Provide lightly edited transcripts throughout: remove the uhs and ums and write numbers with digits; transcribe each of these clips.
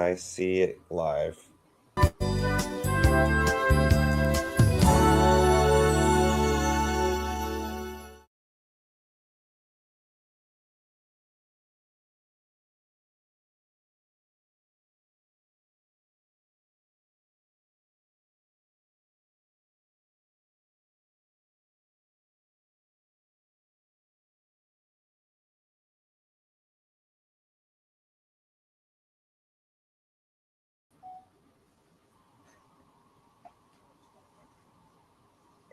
I see it live.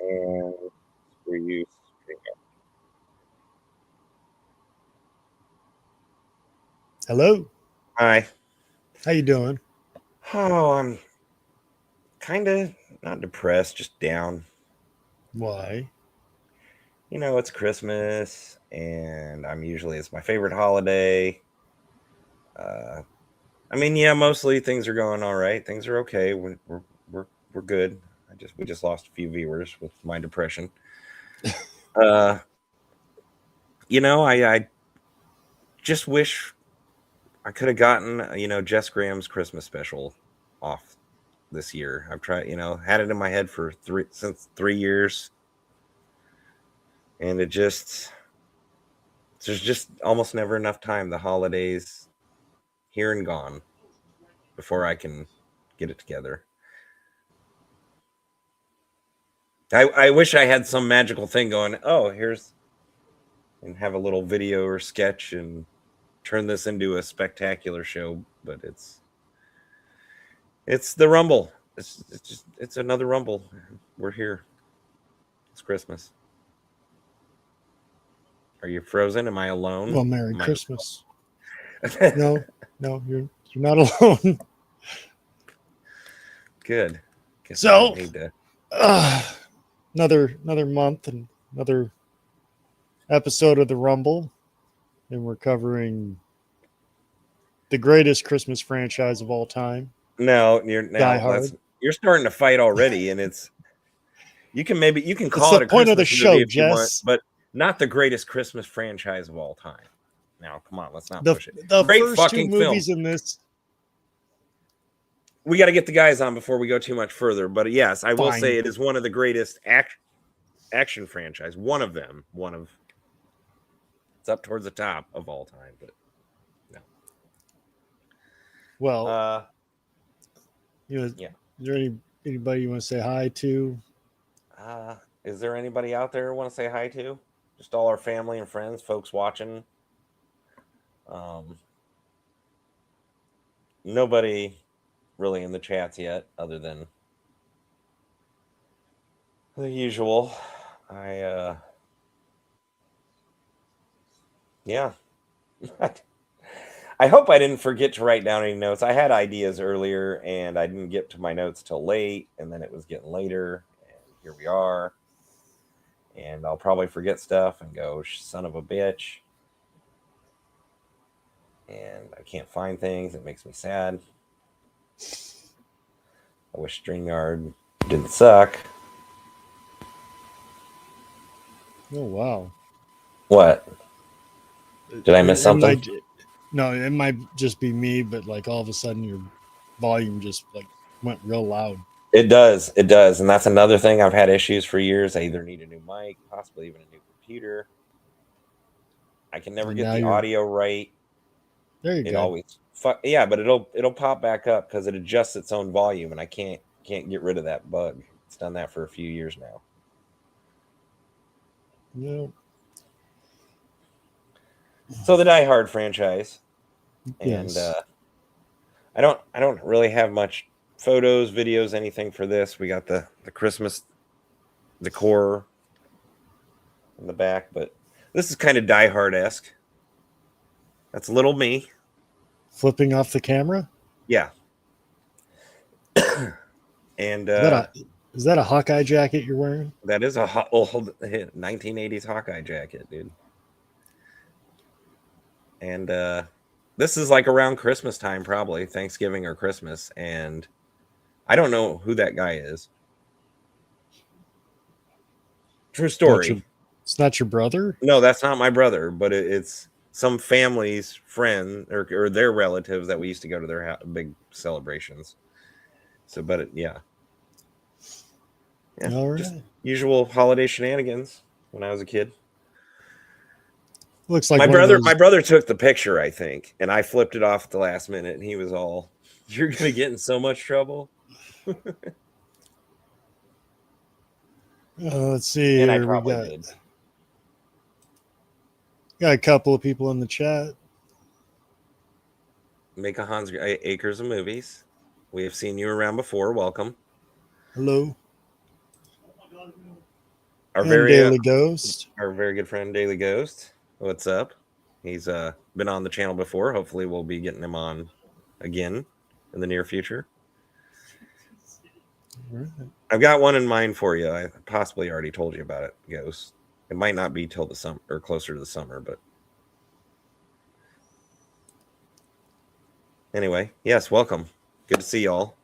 And for you, Hello. hi. How you doing? Oh, I'm kind of not depressed, just down. Why? It's Christmas, and it's my favorite holiday. Uh, yeah, mostly things are going all right. Things are okay. We're good. We just lost a few viewers with my depression. Uh, I just wish I could have gotten Jess Graham's Christmas special off this year. I've tried, had it in my head for 3 years, and there's just almost never enough time. The holidays here and gone before I can get it together. I wish I had some magical thing going. Oh, here's and have a little video or sketch and turn this into a spectacular show, but it's the Rumble. It's another Rumble. We're here. It's Christmas. Are you frozen? Am I alone? Well, Merry Am I Christmas. No, you're not alone. Good. Guess I So, didn't need to. another month and another episode of the Rumble, and we're covering the greatest Christmas franchise of all time. No, Die Hard. you're starting to fight already, and you can It's call the it a point of the Christmas movie show, if you want, Jess. but not the greatest Christmas franchise of all time. Now, come on, let's not The push it. the Great first two fucking film. movies in this. We got to get the guys on before we go too much further, but yes, I will Fine. say it is one of the greatest action franchise. One of them. It's up towards the top of all time, but no. Well, yeah. Is there anybody you want to say hi to? Is there anybody out there want to say hi to? Just all our family and friends, folks watching. Nobody really in the chats yet, other than the usual. Yeah. I hope I didn't forget to write down any notes. I had ideas earlier, and I didn't get to my notes till late, and then it was getting later, and here we are. And I'll probably forget stuff and go, son of a bitch. And I can't find things. It makes me sad. I wish StreamYard didn't suck. Oh, wow. What? Did I miss something? No, it might just be me, but like all of a sudden your volume just like went real loud. It does. And that's another thing. I've had issues for years. I either need a new mic, possibly even a new computer. I can never get the audio right. There you go. Always but it'll pop back up because it adjusts its own volume, and I can't get rid of that bug. It's done that for a few years now. No. So the Die Hard franchise, and yes. I don't really have much photos, videos, anything for this. We got the Christmas decor in the back, but this is kind of Die Hard-esque. That's little me flipping off the camera. Yeah. And is that a Hawkeye jacket you're wearing? That is a old 1980s Hawkeye jacket, dude. And this is like around Christmas time, probably Thanksgiving or Christmas, and I don't know who that guy is. True story. It's not your brother? No, that's not my brother, but it's some family's friend or their relatives that we used to go to their big celebrations. So, but yeah, All just right. usual holiday shenanigans when I was a kid. Looks like My one of brother, those. my brother took the picture, I think, and I flipped it off at the last minute, and he was all, "You're gonna get in so much trouble." Let's see And I here. We probably did. got a couple of people in the chat. Make a Hans Acres of Movies. We have seen you around before. Welcome. Hello. Our And very Daily Ghost. our very good friend Daily Ghost. What's up? He's been on the channel before. Hopefully we'll be getting him on again in the near future. Right. I've got one in mind for you. I possibly already told you about it, Ghost. It might not be till the summer or closer to the summer, but anyway, yes, welcome. Good to see y'all.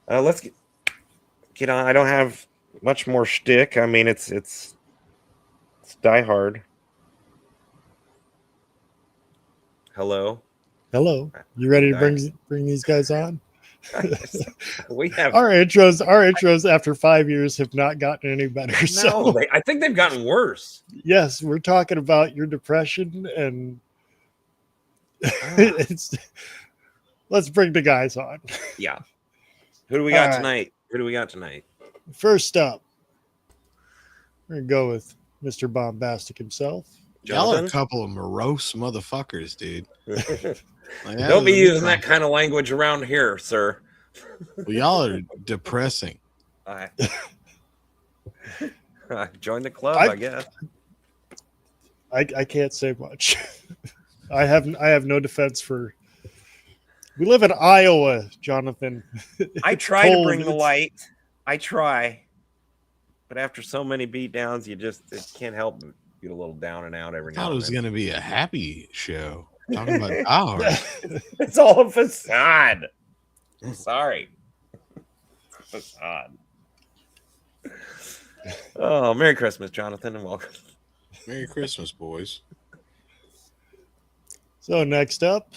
Let's get on. I don't have much more shtick. I mean, it's Die Hard. Hello. You ready to bring these guys on? We have our intros after 5 years have not gotten any better. No, So I think they've gotten worse. yes, we're talking about your depression and let's bring the guys on. Yeah. Who do we got All right. tonight? Who do we got tonight? First up, we're gonna go with Mr. Bombastic himself. Y'all are a Jonathan? couple of morose motherfuckers, dude. Like, Don't be using that kind of language around here, sir. Well, y'all are depressing. I joined the club, I guess. I can't say much. I have no defense for. We live in Iowa, Jonathan. I It's try to cold. bring the It's- light. I try. But after so many beatdowns, it can't help but get a little down and out every I now thought it and was then. going to be a happy show. Talking about Die Hard. It's all a facade. I'm sorry. Facade. Oh, Merry Christmas, Jonathan, and welcome. Merry Christmas, boys. So next up,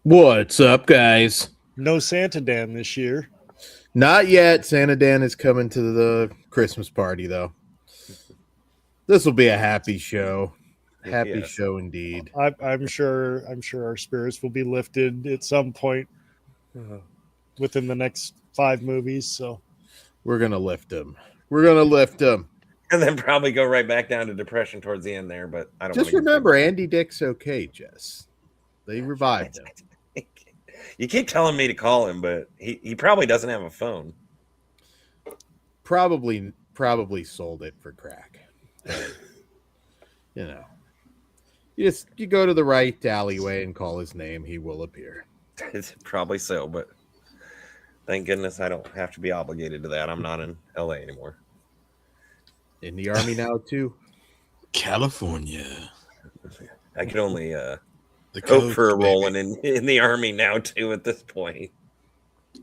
What's up, guys? no Santa Dan this year. Not yet. Santa Dan is coming to the Christmas party, though. This will be a happy show. Happy Yes. show indeed. I'm sure our spirits will be lifted at some point within the next 5 movies. So We're gonna lift him. We're gonna lift him. And then probably go right back down to depression towards the end there, but I don't Just wanna get remember, Andy Dick's okay, Jess. They revived him. You keep telling me to call him, but he probably doesn't have a phone. Probably sold it for crack. But, you know, you go to the right alleyway and call his name. He will appear. It's probably so, but thank goodness I don't have to be obligated to that. I'm not in LA anymore. In the army now too. California. I can only The hope coast, for a baby. role in the army now too at this point.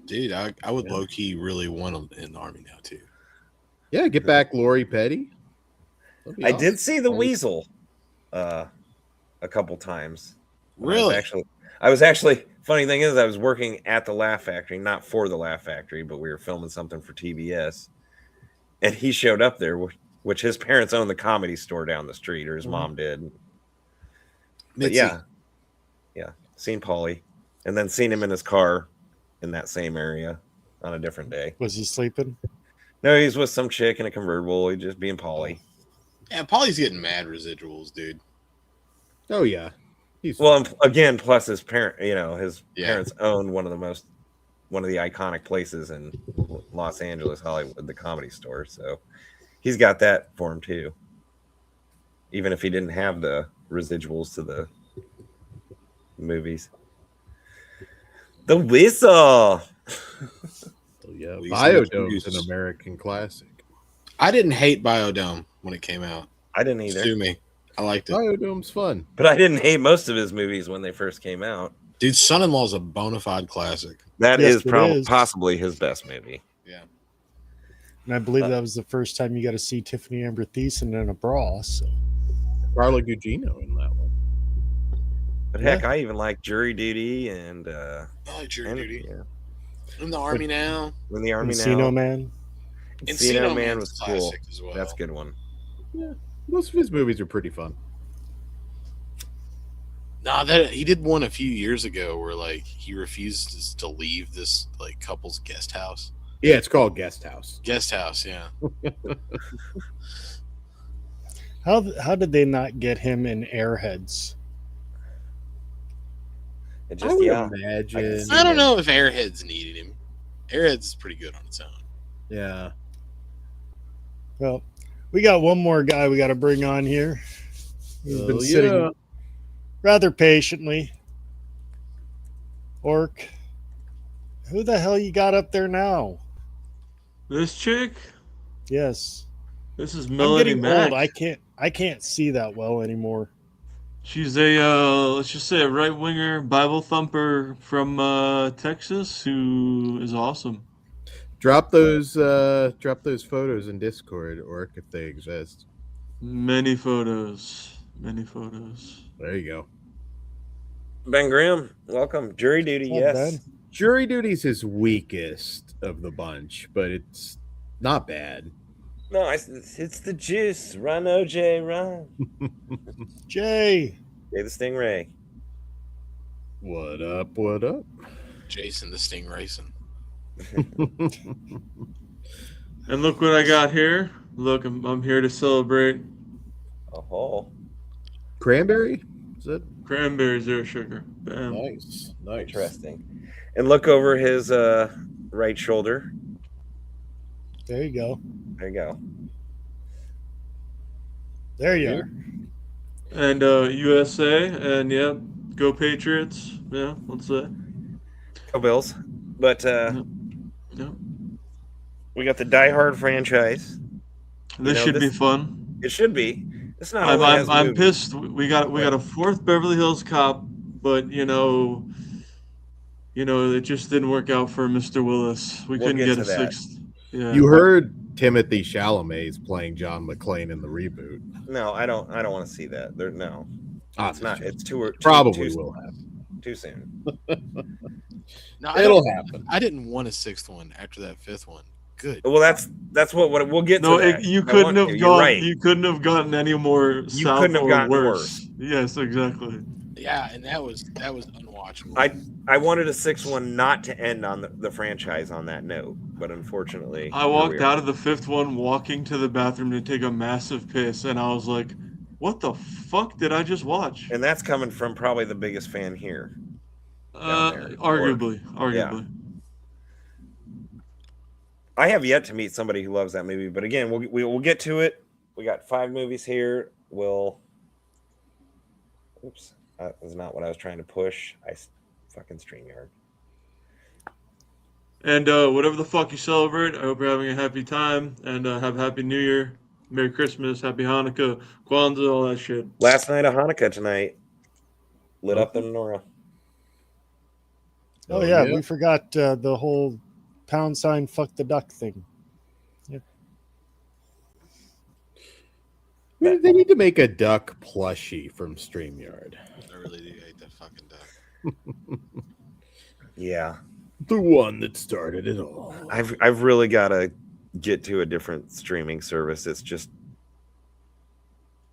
Dude, I would low key really want him in the army now too. Yeah, get back Lori Petty. That'd be I awesome. did see the Weasel a couple times. Really? I was actually funny thing is I was working at the Laugh Factory, not for the Laugh Factory, but we were filming something for TBS. And he showed up there, which his parents owned the Comedy Store down the street, or his mom did. But Mitzi. yeah, seen Paulie, and then seen him in his car in that same area on a different day. was he sleeping? No, he's with some chick in a convertible. He's just being Paulie. Yeah, Polly's getting mad residuals, dude. Oh yeah. He's Well, and again, plus his parents Yeah. own one of the iconic places in Los Angeles, Hollywood, the Comedy Store. So he's got that for him too. Even if he didn't have the residuals to the movies. The Whistle. oh, yeah. Please Biodome's an use- American classic. I didn't hate Biodome when it came out. I didn't either. Sue me. I liked it. Biodome's fun. But I didn't hate most of his movies when they first came out. Dude, Son-in-Law is a bona fide classic. That Yes, is it probably is. possibly his best movie. Yeah. And I believe that was the first time you got to see Tiffany Amber Thiessen in a bra. So Carla Gugino in that one. But heck, I even like Jury Duty and I like Jury and- Duty. Yeah. In the Army now. In the Army Encino now. Man. Encino Man Man's was a cool. classic as well. That's a good one. Yeah, most of his movies are pretty fun. Nah, that he did one a few years ago where like he refused to leave this like couple's guest house. Yeah, it's called Guest House. Guest house, yeah. How did they not get him in Airheads? It I just would yeah. imagine. I don't know if Airheads needed him. Airheads is pretty good on its own. Yeah. Well, we got one more guy we got to bring on here. He's been sitting rather patiently. Orc, who the hell you got up there now? This chick? Yes, This is I'm Melody getting Mack. old. I can't see that well anymore. She's a let's just say a right winger Bible thumper from Texas who is awesome. Drop those photos in Discord, Orc, if they exist. Many photos. Many photos. There you go. Ben Grimm, welcome. Jury Duty, What's up, yes. Ben? Jury Duty's his weakest of the bunch, but it's not bad. No, it's the juice. Run, OJ, run. Jay. Jaythestingray. What up? What up? Jason the Sting Racing. And look what I got here. Look, I'm here to celebrate Oh, Cranberry? Is that cranberry zero sugar. Bam. nice? Nice. interesting. And look over his right shoulder. There you go. There you go. There you are. And USA and yeah, go Patriots. Yeah, let's say. Go Bills. But Yeah. we got the Die Hard franchise. This know, should be this- fun. It should be. It's not. I'm only has I'm movies. pissed. We got a fourth Beverly Hills Cop, but you know, it just didn't work out for Mr. Willis. We We'll couldn't get get to a that. sixth. Yeah. You heard Timothy Chalamet's playing John McClane in the reboot. No, I don't want to see that. There, no, it's not. It's too Probably too, will happen. too soon. No, It'll happen. I didn't want a sixth one after that fifth one. Good. Well, that's what we'll get. No, to that. you I couldn't want have to. gone. You're right. You couldn't have gotten any more You south couldn't have or gotten worse. Yes, exactly. Yeah, and that was unwatchable. I wanted a sixth one not to end on the franchise on that note, but unfortunately, I here we walked are. out of the fifth one, walking to the bathroom to take a massive piss, and I was like, "What the fuck did I just watch?" And that's coming from probably the biggest fan here. down there. Arguably. I have yet to meet somebody who loves that movie, but again, we'll get to it. We got 5 movies here. Oops, that was not what I was trying to push. Fucking StreamYard. And whatever the fuck you celebrate, I hope you're having a happy time and have a happy New Year, Merry Christmas, Happy Hanukkah, Kwanzaa, all that shit. Last night of Hanukkah tonight. Lit up the menorah. Oh yeah, we forgot the whole # fuck the duck thing. Yep. They need to make a duck plushie from StreamYard. I really do hate that fucking duck. Yeah. The one that started it all. I've really got to get to a different streaming service. It's just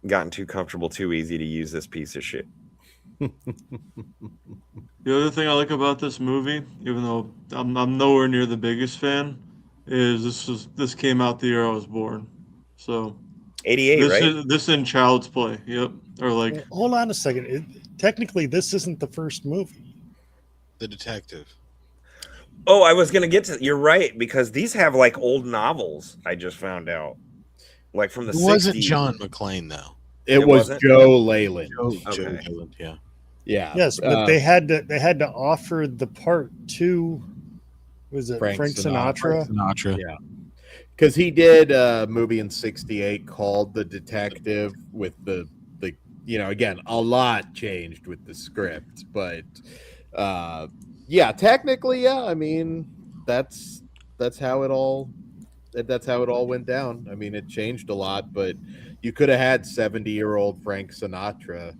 gotten too comfortable, too easy to use this piece of shit. The other thing I like about this movie, even though I'm nowhere near the biggest fan, is this came out the year I was born. So 88, right? This in Child's Play. Yep. Or like Well, hold on a second. Technically, this isn't the first movie. The Detective. Oh, I was gonna get to. You're right, because these have like old novels. I just found out, like from the It 60s. wasn't John McClane though. It was wasn't? Joe Leyland. Okay. Leyland, yeah. Yeah. Yes, but they had to offer the part to was it Frank Frank Sinatra? Sinatra. Yeah. Because he did a movie in '68 called The Detective with the again, a lot changed with the script, but yeah, technically, yeah. I mean, that's how it all that's how it all went down. I mean, it changed a lot, but you could have had 70-year-old Frank Sinatra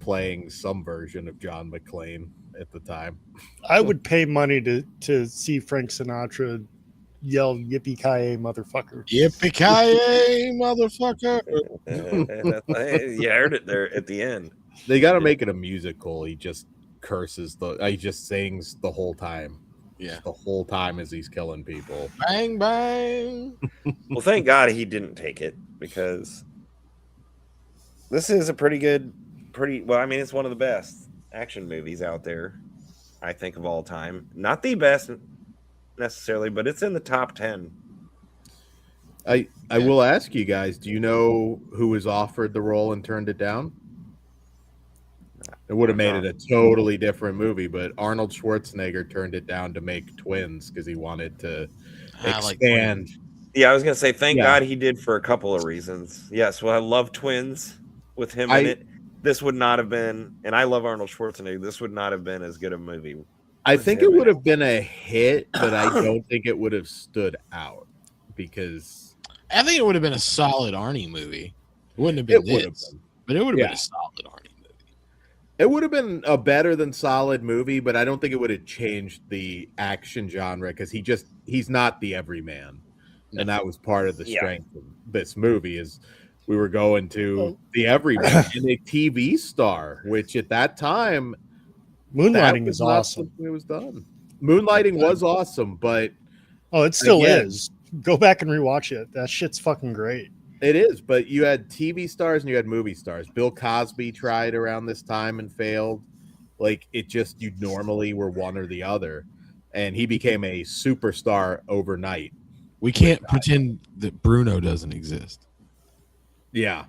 playing some version of John McClane at the time. I would pay money to see Frank Sinatra yell "Yippee Ki Yay, motherfucker!" Yippee Ki Yay, motherfucker! You heard it there at the end. They got to make it a musical. He just curses he just sings the whole time. Yeah, The whole time as he's killing people. bang bang. Well, thank God he didn't take it, because this is a well, I mean, it's one of the best action movies out there, I think, of all time. Not the best necessarily, but it's in the top 10. I will ask you guys, do you know who was offered the role and turned it down? It would have made it a totally different movie, but Arnold Schwarzenegger turned it down to make Twins because he wanted to expand. Yeah, I was going to say, thank God he did, for a couple of reasons. Yes, well, I love Twins with him in it. This would not have been, and I love Arnold Schwarzenegger, this would not have been as good a movie. I think it would have been a hit, but I don't think it would have stood out, because I think it would have been a solid Arnie movie. It wouldn't have been this, but it would have been a solid Arnie movie. It would have been a better than solid movie, but I don't think it would have changed the action genre, because he's not the everyman. And that was part of the strength of this movie, is we were going to the everyman and a TV star, which at that time, Moonlighting is awesome. It was done. Moonlighting was awesome, but it still is. Go back and rewatch it. That shit's fucking great. It is, but you had TV stars and you had movie stars. Bill Cosby tried around this time and failed. Like, it just, you normally were one or the other, and he became a superstar overnight. We can't pretend that Bruno doesn't exist. Yeah.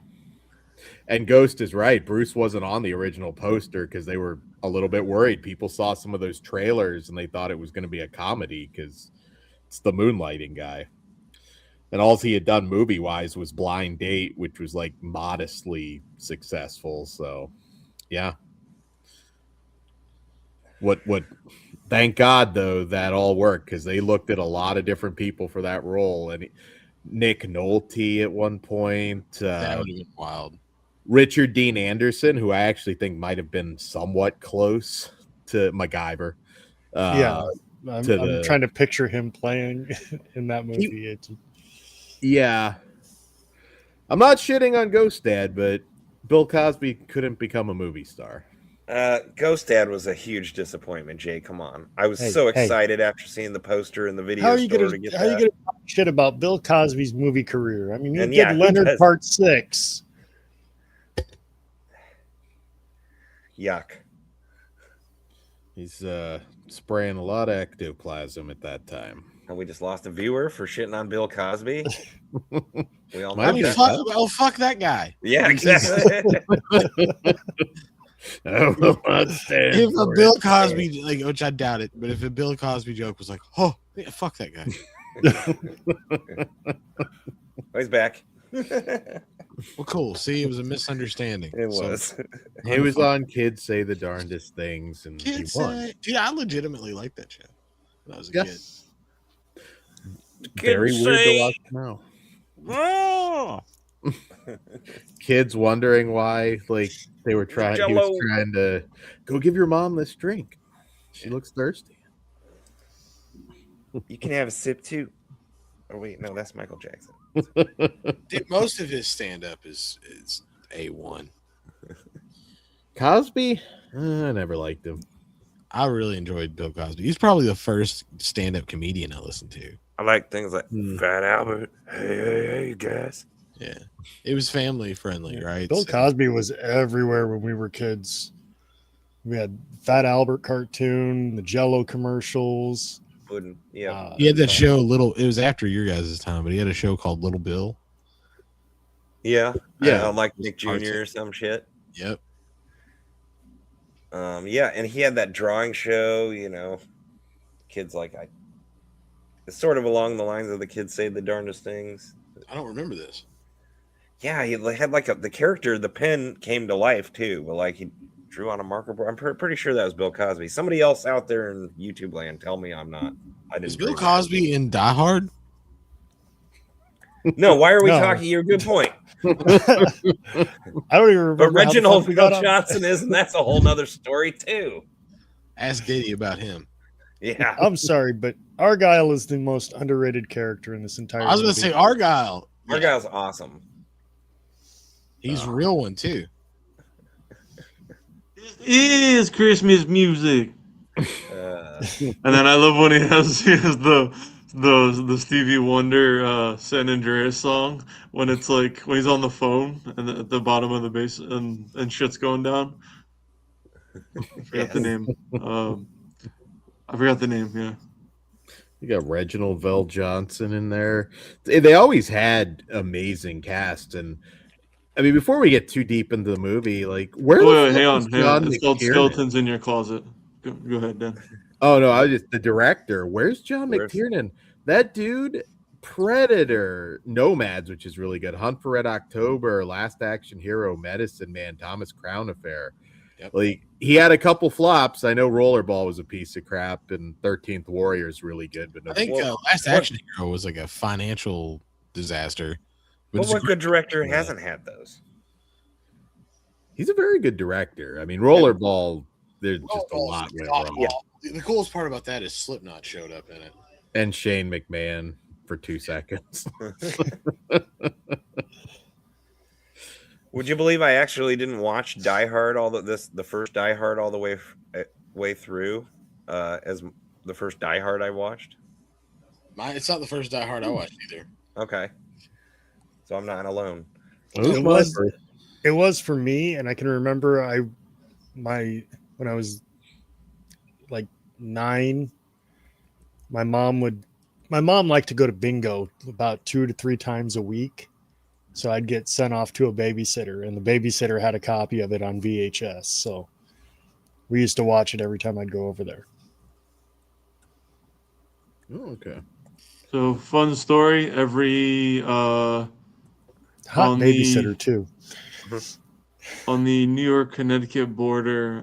And Ghost is right. Bruce wasn't on the original poster because they were a little bit worried. People saw some of those trailers and they thought it was going to be a comedy because it's the Moonlighting guy. And all he had done movie-wise was Blind Date, which was like modestly successful. So, yeah. What? Thank God, though, that all worked, because they looked at a lot of different people for that role. And Nick Nolte at one point. That would have been wild. Richard Dean Anderson, who I actually think might have been somewhat close to MacGyver. I'm trying to picture him playing in that movie. Yeah. I'm not shitting on Ghost Dad, but Bill Cosby couldn't become a movie star. Ghost Dad was a huge disappointment, Jay. Come on. I was so excited after seeing the poster and the video. How are you going to talk shit about Bill Cosby's movie career? I mean, you did Leonard Part 6. Yuck. He's spraying a lot of ectoplasm at that time. And we just lost a viewer for shitting on Bill Cosby. We all fuck that guy. Yeah, exactly. If a Bill Cosby, which I doubt it, but if a Bill Cosby joke was like, oh, yeah, fuck that guy. He's back. Well, cool. See, it was a misunderstanding. It was. So, he was on Kids Say the Darndest Things, and he won. Dude, I legitimately liked that show when I was a kid. Very weird to watch now. Oh! Kids wondering why, like, he was trying to go give your mom this drink. She looks thirsty. You can have a sip too. Oh wait, no, that's Michael Jackson. Dude, most of his stand-up is A1. Cosby, I never liked him. I really enjoyed Bill Cosby. He's probably the first stand-up comedian I listened to. I like things like Fat Albert. Hey, guys. Yeah, it was family friendly, right? Bill Cosby was everywhere when we were kids. We had Fat Albert cartoon, the Jell-O commercials. He had that show it was after your guys' time, but he had a show called Little Bill. Yeah, like Nick Jr. or some shit. Yep. Yeah, and he had that drawing show. Kids it's sort of along the lines of the Kids Say the Darndest Things. I don't remember this. Yeah, he had the character, the pen came to life too, but he drew on a marker board. I'm pretty sure that was Bill Cosby. Somebody else out there in YouTube land, tell me I'm not. I didn't. Is Bill Cosby in Die Hard? No, why are we No. talking? You're a good point. I don't even remember. But Reginald how the fuck we got Val on. Johnson is, and that's a whole nother story too. Ask Diddy about him. Yeah. I'm sorry, but Argyle is the most underrated character in this entire I was going movie. to say Argyle. Yeah, Argyle's awesome. he's a real one too. This is Christmas music. And then I love when he has the Stevie Wonder San Andreas song when it's like when he's on the phone and at the bottom of the bass and shit's going down. I forgot the name. I forgot the name. Yeah. You got Reginald Vell Johnson in there. They always had amazing cast, and I mean, before we get too deep into the movie, like where? Wait, hang on. John It's called McTiernan? Skeletons in Your Closet. Go ahead, Dan. Oh no, I was just the director. Where's John Where's- McTiernan? That dude, Predator, Nomads, which is really good. Hunt for Red October, Last Action Hero, Medicine Man, Thomas Crown Affair. Yep. Like he had a couple flops. I know Rollerball was a piece of crap, and 13th Warrior is really good. But I think Last Action Hero was like a financial disaster. But Well, it's a what great good director movie. hasn't had those? he's a very good director. I mean, Rollerball, there's just a Rollerball's lot went awful. wrong. The coolest part about that is Slipknot showed up in it. And Shane McMahon for 2 seconds. Would you believe I actually didn't watch Die Hard the first Die Hard all the way through as the first Die Hard I watched? It's not the first Die Hard I watched either. Okay, so I'm not alone. It was for me, and I can remember when I was like 9, my mom liked to go to bingo about 2 to 3 times a week. So I'd get sent off to a babysitter, and the babysitter had a copy of it on VHS. So we used to watch it every time I'd go over there. Oh, okay. So fun story. Every Hot On the- babysitter too. on the New York Connecticut border,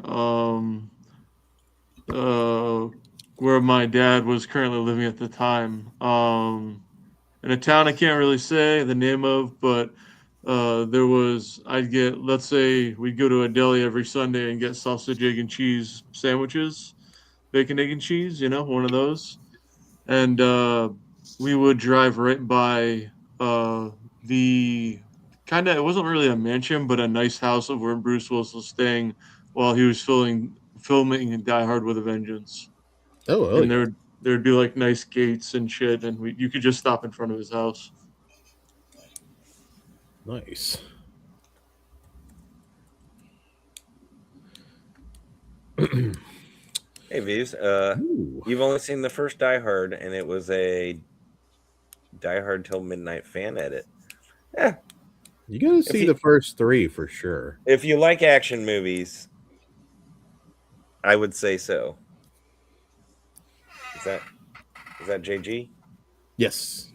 where my dad was currently living at the time, in a town I can't really say the name of, but let's say we'd go to a deli every Sunday and get sausage, egg, and cheese sandwiches, bacon, egg, and cheese, one of those. And we would drive right by it wasn't really a mansion, but a nice house of where Bruce Willis was staying while he was filming Die Hard with a Vengeance. Oh, really? And there'd be like nice gates and shit, and you could just stop in front of his house. Nice. Hey, V's, Ooh. you've only seen the first Die Hard, and it was a Die Hard Till Midnight fan edit. Yeah, You got to see the first 3 for sure. if you like action movies, I would say so. Is that JG? Yes.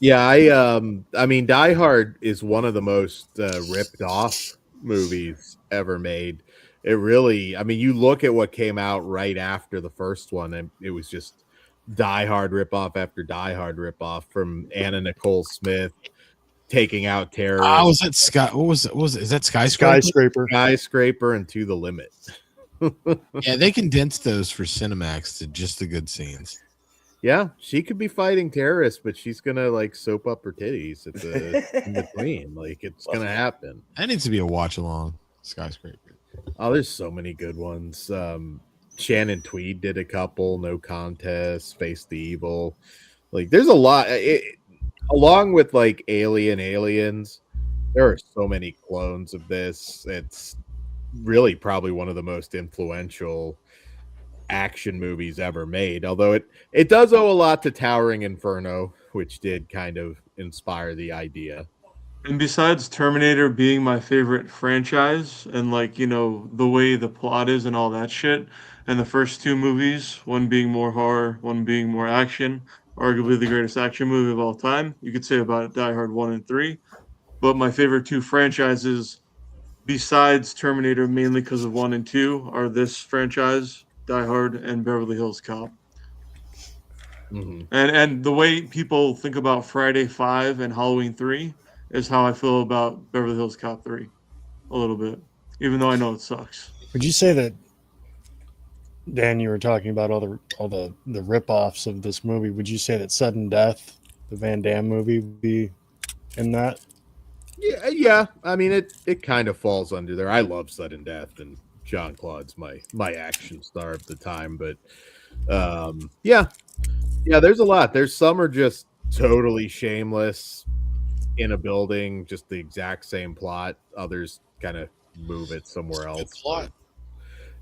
Yeah, I mean, Die Hard is one of the most ripped off movies ever made. It really, I mean, you look at what came out right after the first one, and it was just Die Hard ripoff after Die Hard ripoff, from Anna Nicole Smith taking out terrorists. Was that Sky? What was it? Is that Skyscraper? Skyscraper and To the Limit. Yeah, they condensed those for Cinemax to just the good scenes. Yeah, she could be fighting terrorists, but she's gonna like soap up her titties at the in between. Like it's gonna happen. That needs to be a watch along. Skyscraper. Oh, there's so many good ones. Shannon Tweed did a couple. No Contest, Face the Evil. Like there's a lot. Along with like Aliens, there are so many clones of this. It's really probably one of the most influential action movies ever made, although it does owe a lot to Towering Inferno, which did kind of inspire the idea. And besides Terminator being my favorite franchise, and the way the plot is and all that shit, and the first 2 movies, one being more horror, one being more action, arguably the greatest action movie of all time, you could say about Die Hard 1 and 3. But my favorite 2 franchises, besides Terminator, mainly because of 1 and 2, are this franchise, Die Hard, and Beverly Hills Cop. And the way people think about Friday 5 and Halloween 3 is how I feel about Beverly Hills Cop 3 a little bit, even though I know it sucks. Would you say that, Dan, you were talking about all the rip-offs of this movie? Would you say that Sudden Death, the Van Damme movie, would be in that? Yeah. I mean, it kind of falls under there. I love Sudden Death, and Jean-Claude's my action star of the time. But yeah, there's a lot. There's some are just totally shameless in a building, just the exact same plot. Others kind of move it somewhere else. Good plot.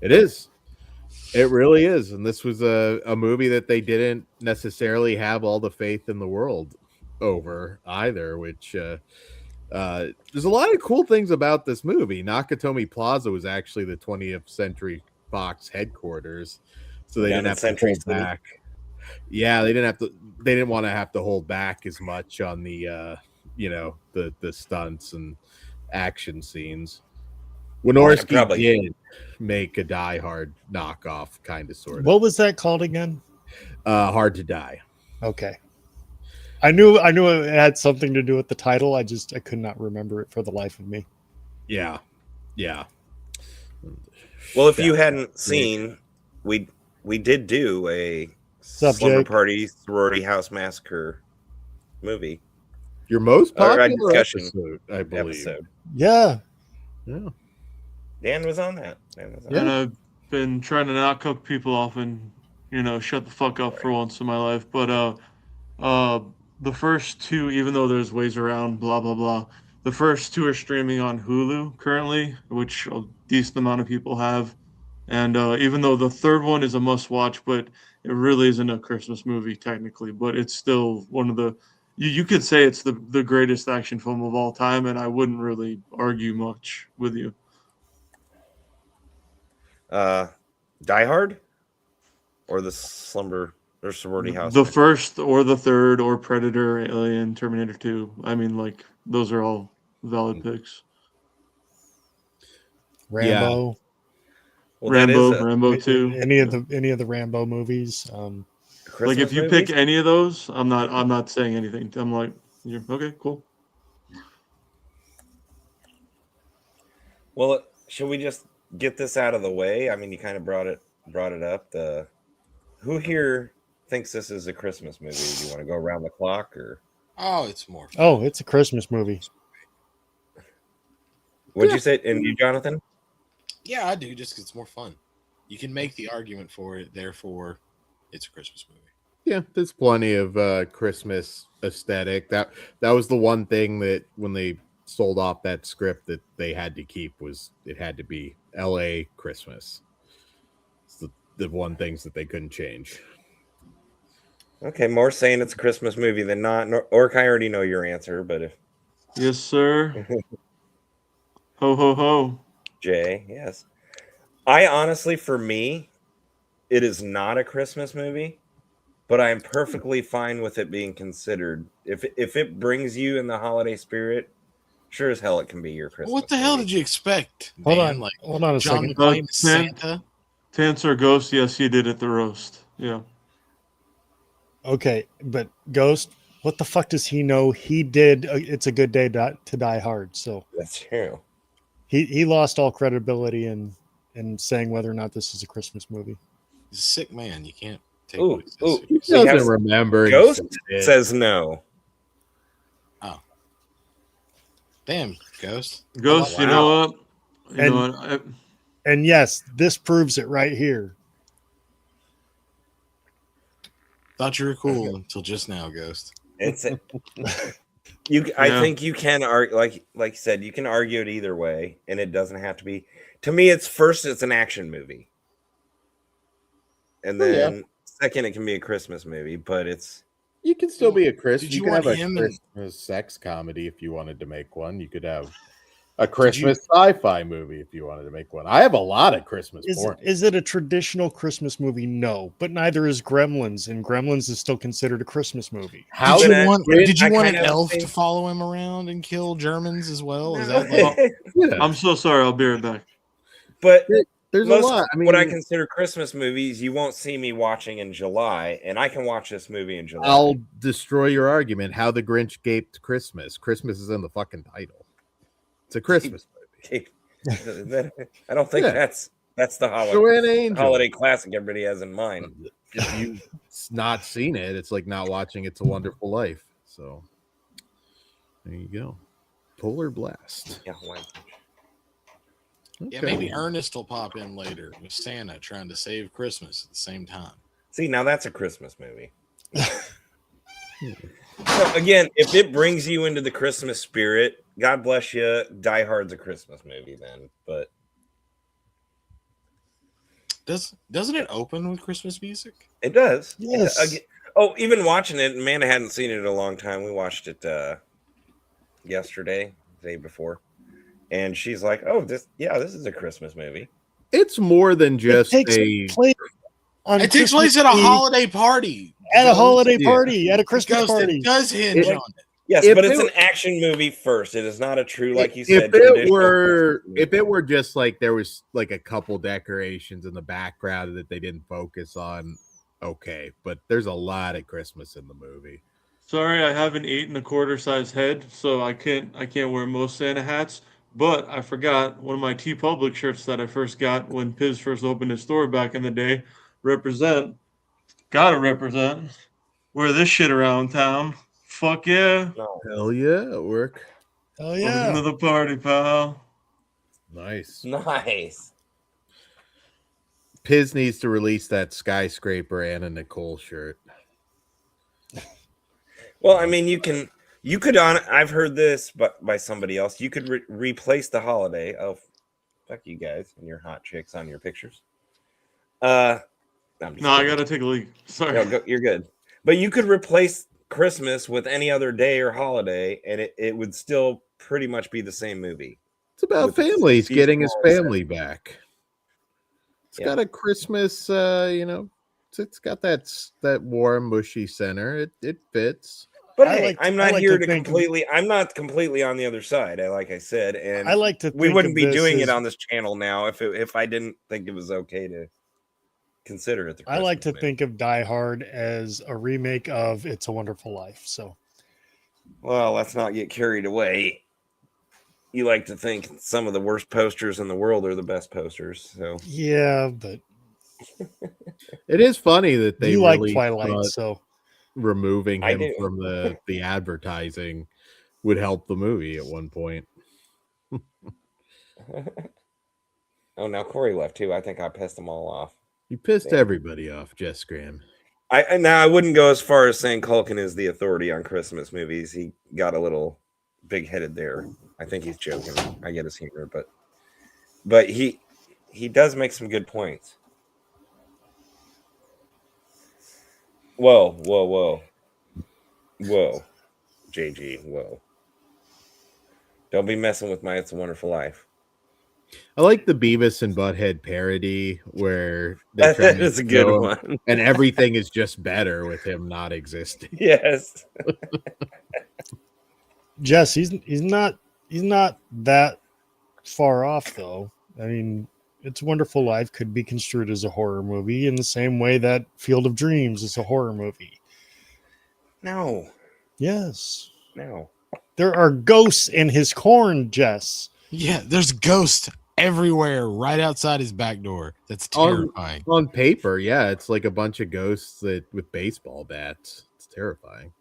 It is. It really is. And this was a movie that they didn't necessarily have all the faith in the world over either, which there's a lot of cool things about this movie. Nakatomi Plaza was actually the 20th Century Fox headquarters, so they didn't have to hold back. Yeah, they didn't want to have to hold back as much on the the stunts and action scenes. Wynorski did make a Die Hard knockoff, kind of, sort of. What was that called again? Hard to Die. Okay. I knew it had something to do with the title. I could not remember it for the life of me. Yeah. Well, if you hadn't seen, we did do a Slumber Party Sorority House Massacre movie. Your most popular discussion episode, I believe. Yeah. Dan was on that. And I've been trying to not cut people off and shut the fuck up for once in my life. But the first two, even though there's ways around, blah blah blah, the first two are streaming on Hulu currently, which a decent amount of people have. And even though the third one is a must-watch, but it really isn't a Christmas movie technically, but it's still one of the. You could say it's the greatest action film of all time, and I wouldn't really argue much with you. Die Hard, or the Slumber or Sorority House? The first or the third or Predator, Alien, Terminator 2. I mean, like, those are all valid picks. Rambo. Yeah. Well, Rambo 2. Any of the Rambo movies. Like, if you pick any of those, I'm not saying anything. I'm like, okay, cool. Well, should we just get this out of the way? I mean, you kind of brought it up. Who here thinks this is a Christmas movie? Do you want to go around the clock, or? Oh, it's more. Oh, it's a Christmas movie. What'd you say? And you, Jonathan? Yeah, I do. Just 'cause it's more fun. You can make the argument for it. Therefore, it's a Christmas movie. Yeah, there's plenty of Christmas aesthetic. That was the one thing that when they sold off that script that they had to keep was it had to be LA Christmas. It's the one things that they couldn't change. Okay, more saying it's a Christmas movie than not. Orc, I already know your answer, but if yes, sir. Ho ho ho. Jay, yes. I honestly, for me, it is not a Christmas movie, but I am perfectly fine with it being considered. If it brings you in the holiday spirit, sure as hell it can be your Christmas. What the hell did you expect? Hold Dan? on, Like hold on a John second. McClane is Santa. To answer Ghost, yes, he did at the roast. Yeah. Okay, but Ghost, what the fuck does he know? He did. It's a good day to Die Hard. So That's true. he lost all credibility in saying whether or not this is a Christmas movie. He's a sick man. You can't take Ooh, what he says ooh. serious. He doesn't remember. Ghost says no. Damn, Ghost. Ghost, Oh, you wow. know what? You And- know what? And yes, this proves it right here. Thought you were cool until just now, Ghost. It's I think you can argue, like you said, you can argue it either way, and it doesn't have to be. To me, it's an action movie, and then second, it can be a Christmas movie, but it's. You can still be a Christmas. Did You you can have want a him and- Christmas sex comedy if you wanted to make one. You could have a Christmas sci-fi movie if you wanted to make one. I have a lot of Christmas porn. Is it a traditional Christmas movie? No, but neither is Gremlins, and Gremlins is still considered a Christmas movie. How Did did you I- want I an kinda elf think- to follow him around and kill Germans as well? Is that like, I'm so sorry. I'll be right back. But There's most a lot. I mean, what I consider Christmas movies, you won't see me watching in July, and I can watch this movie in July. I'll destroy your argument. How the Grinch Gaped Christmas. Christmas is in the fucking title. It's a Christmas movie. I don't think Yeah. that's the So an angel. holiday classic everybody has in mind. If you've not seen it, it's like not watching It's a Wonderful Life. So there you go. Polar Blast. Yeah, why? Yeah, Okay. maybe Ernest will pop in later with Santa trying to save Christmas at the same time. See, now that's a Christmas movie. So again, if it brings you into the Christmas spirit, God bless you. Die Hard's a Christmas movie then, but Doesn't it open with Christmas music? it does. Yes. Even watching it, Amanda hadn't seen it in a long time. We watched it yesterday, the day before, and she's like, "Oh, this is a Christmas movie." It's more than just It takes place It takes place at a holiday party. At a holiday Yeah. party, at a Christmas Ghost, party. it does hinge on it. Yes, If but it's it an action movie first. It is not a true, like you if said. it traditional were Christmas movie. if it were just like there was like a couple decorations in the background that they didn't focus on, okay, but there's a lot of Christmas in the movie. Sorry, I have an 8 1/4 size head, so I can't wear most Santa hats. But I forgot one of my T Public shirts that I first got when Piz first opened his store back in the day. Gotta represent. Wear this shit around town. Fuck yeah. No. Hell yeah, at work. Oh Welcome yeah. to the party, pal. Nice. Nice. Piz needs to release that skyscraper Anna Nicole shirt. Well, I mean, you could I've heard this, but by somebody else, you could replace the holiday. Oh, fuck you guys and your hot chicks on your pictures. I'm just No, I kidding. gotta take a leak. Sorry. No, you're good. But you could replace Christmas with any other day or holiday, and it would still pretty much be the same movie. It's about With the families getting his seasonal family back. It's Yeah. got a Christmas, it's got that warm, mushy center. It fits. But I hey, like to- I'm I not like here to to think of- completely. I'm not completely on the other side. Like I said, and I like to. we think wouldn't of be this doing as- it on this channel now if I didn't think it was okay to consider it. I like to Christmas movie. think of Die Hard as a remake of It's a Wonderful Life. So Well, let's not get carried away. You like to think some of the worst posters in the world are the best posters. So yeah, but It is funny that they you like really Twilight, thought so removing I him do. from the advertising would help the movie at one point. oh, now Kory left too. I think I pissed them all off. You pissed Yeah. everybody off, Jess Graham. I wouldn't go as far as saying Culkin is the authority on Christmas movies. He got a little big headed there. I think he's joking. I get his humor, but he does make some good points. Whoa, JG, whoa! Don't be messing with my "It's a Wonderful Life." I like the Beavis and Butthead parody where they try That to is a good show him- one. and everything is just better with him not existing. Yes. Jess, he's not that far off though. I mean, It's a Wonderful Life could be construed as a horror movie in the same way that Field of Dreams is a horror movie. No. Yes. No. There are ghosts in his corn, Jess. Yeah, there's ghosts everywhere right outside his back door. That's terrifying. On paper, yeah, it's like a bunch of ghosts with baseball bats. It's terrifying.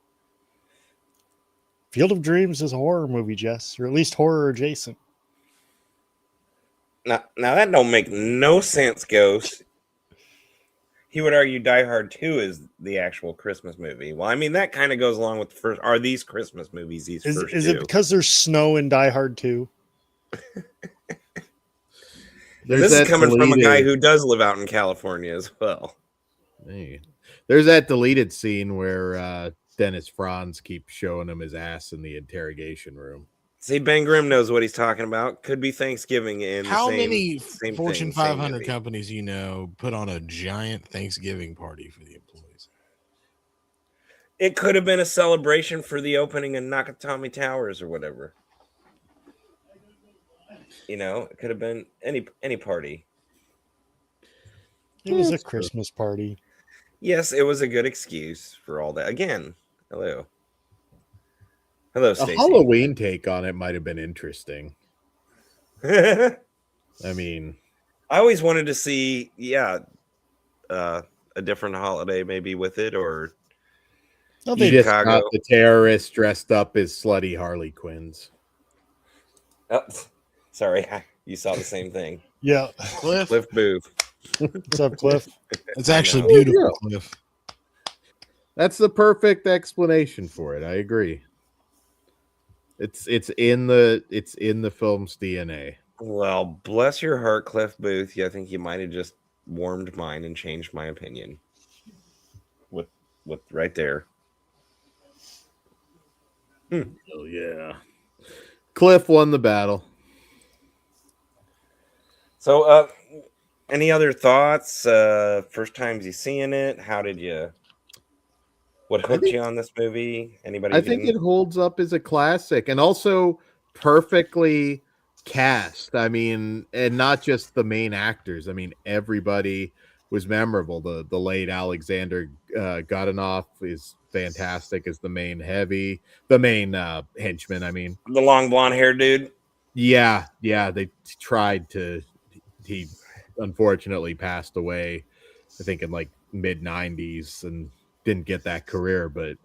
Field of Dreams is a horror movie, Jess, or at least horror adjacent. Now that don't make no sense, Ghost. He would argue Die Hard 2 is the actual Christmas movie. Well, I mean, that kind of goes along with the first. Are these Christmas movies? These Is first it two? because there's snow in Die Hard 2? This is coming from a guy who does live out in California as well. Hey. There's that deleted scene where Dennis Franz keeps showing him his ass in the interrogation room. See, Ben Grimm knows what he's talking about. Could be Thanksgiving in How the same, many same Fortune thing, same 500 movie. companies you know put on a giant Thanksgiving party for the employees? It could have been a celebration for the opening of Nakatomi Towers or whatever. You know, it could have been any party. It was a That's true. Christmas party. Yes, it was a good excuse for all that. Again, hello. Hello, A Stacy. Halloween take on it might have been interesting. I I mean, always wanted to see, a different holiday maybe with it, or No, you they just Chicago. got the terrorists dressed up as slutty Harley Quinns. Oh, sorry, you saw the same thing. yeah. Cliff. Cliff Booth. What's up, Cliff? It's actually know. beautiful, Yeah. Cliff. That's the perfect explanation for it. I agree. It's in the film's DNA. Well, bless your heart, Cliff Booth. I think you might have just warmed mine and changed my opinion. With right there. Oh yeah. Cliff won the battle. So, any other thoughts? First times you seeing it? How did you? What hooked you on this movie? Anybody? I think it holds up as a classic, and also perfectly cast. I mean, and not just the main actors. I mean, everybody was memorable. The late Alexander Godunov is fantastic as the main henchman. I mean, the long blonde hair dude. yeah, they tried to. He unfortunately passed away, I think in like mid 90s, and didn't get that career, but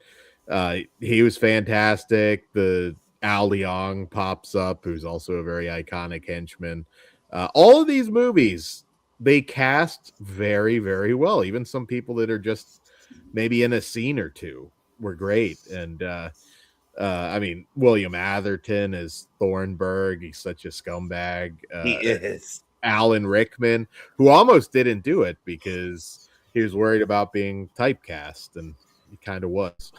he was fantastic. The Al Leong pops up, who's also a very iconic henchman. All of these movies, they cast very, very well. Even some people that are just maybe in a scene or two were great. And I mean, William Atherton is Thornburg. He's such a scumbag. He is. Alan Rickman, who almost didn't do it because he was worried about being typecast, and he kind of was.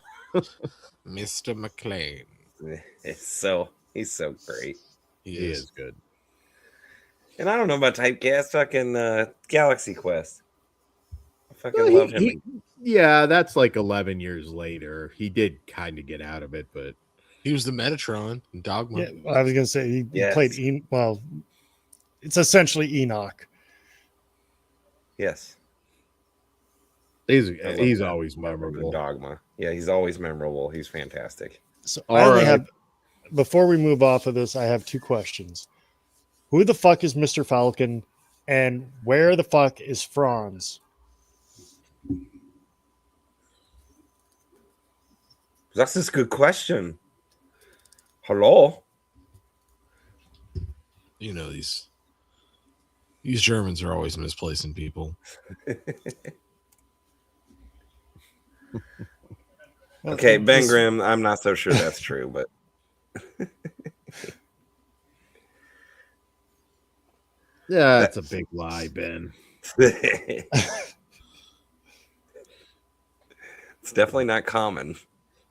Mr. McLean. He's so great. He is good. And I don't know about typecast. Fucking Galaxy Quest. I fucking love him. Yeah, that's like 11 years later. He did kind of get out of it, but He was the Metatron in Dogma. Yeah, I was gonna say he played. Well, it's essentially Enoch. Yes. He's always memorable. Dogma. Yeah, he's always memorable. He's fantastic. So I only have, before we move off of this, I have two questions. Who the fuck is Mr. Falcon, and where the fuck is Franz? That's a good question. Hello? You know, these Germans are always misplacing people. Okay, Ben Grimm, I'm not so sure that's true, but yeah, that's a big lie, Ben. it's definitely not common.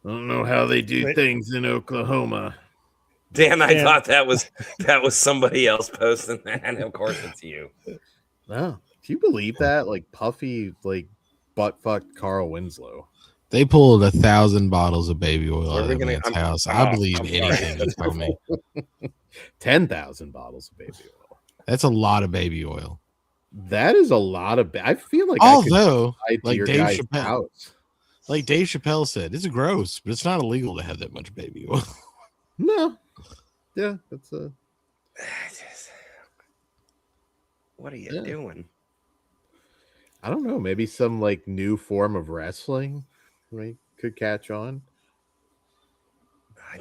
I don't know how they do things in Oklahoma. Dan, I thought that was somebody else posting that, and of course it's you. No, do you believe that? Like Puffy, like butt fucked Carl Winslow. They pulled 1,000 bottles of baby oil out of that man's house. I believe anything you tell me. 10,000 bottles of baby oil. That's a lot of baby oil. That is a lot of. I feel like although, like Dave Chappelle, Dave Chappelle said, it's gross, but it's not illegal to have that much baby oil. No, yeah, that's a. What are you doing? I don't know. Maybe some like new form of wrestling, right? Could catch on.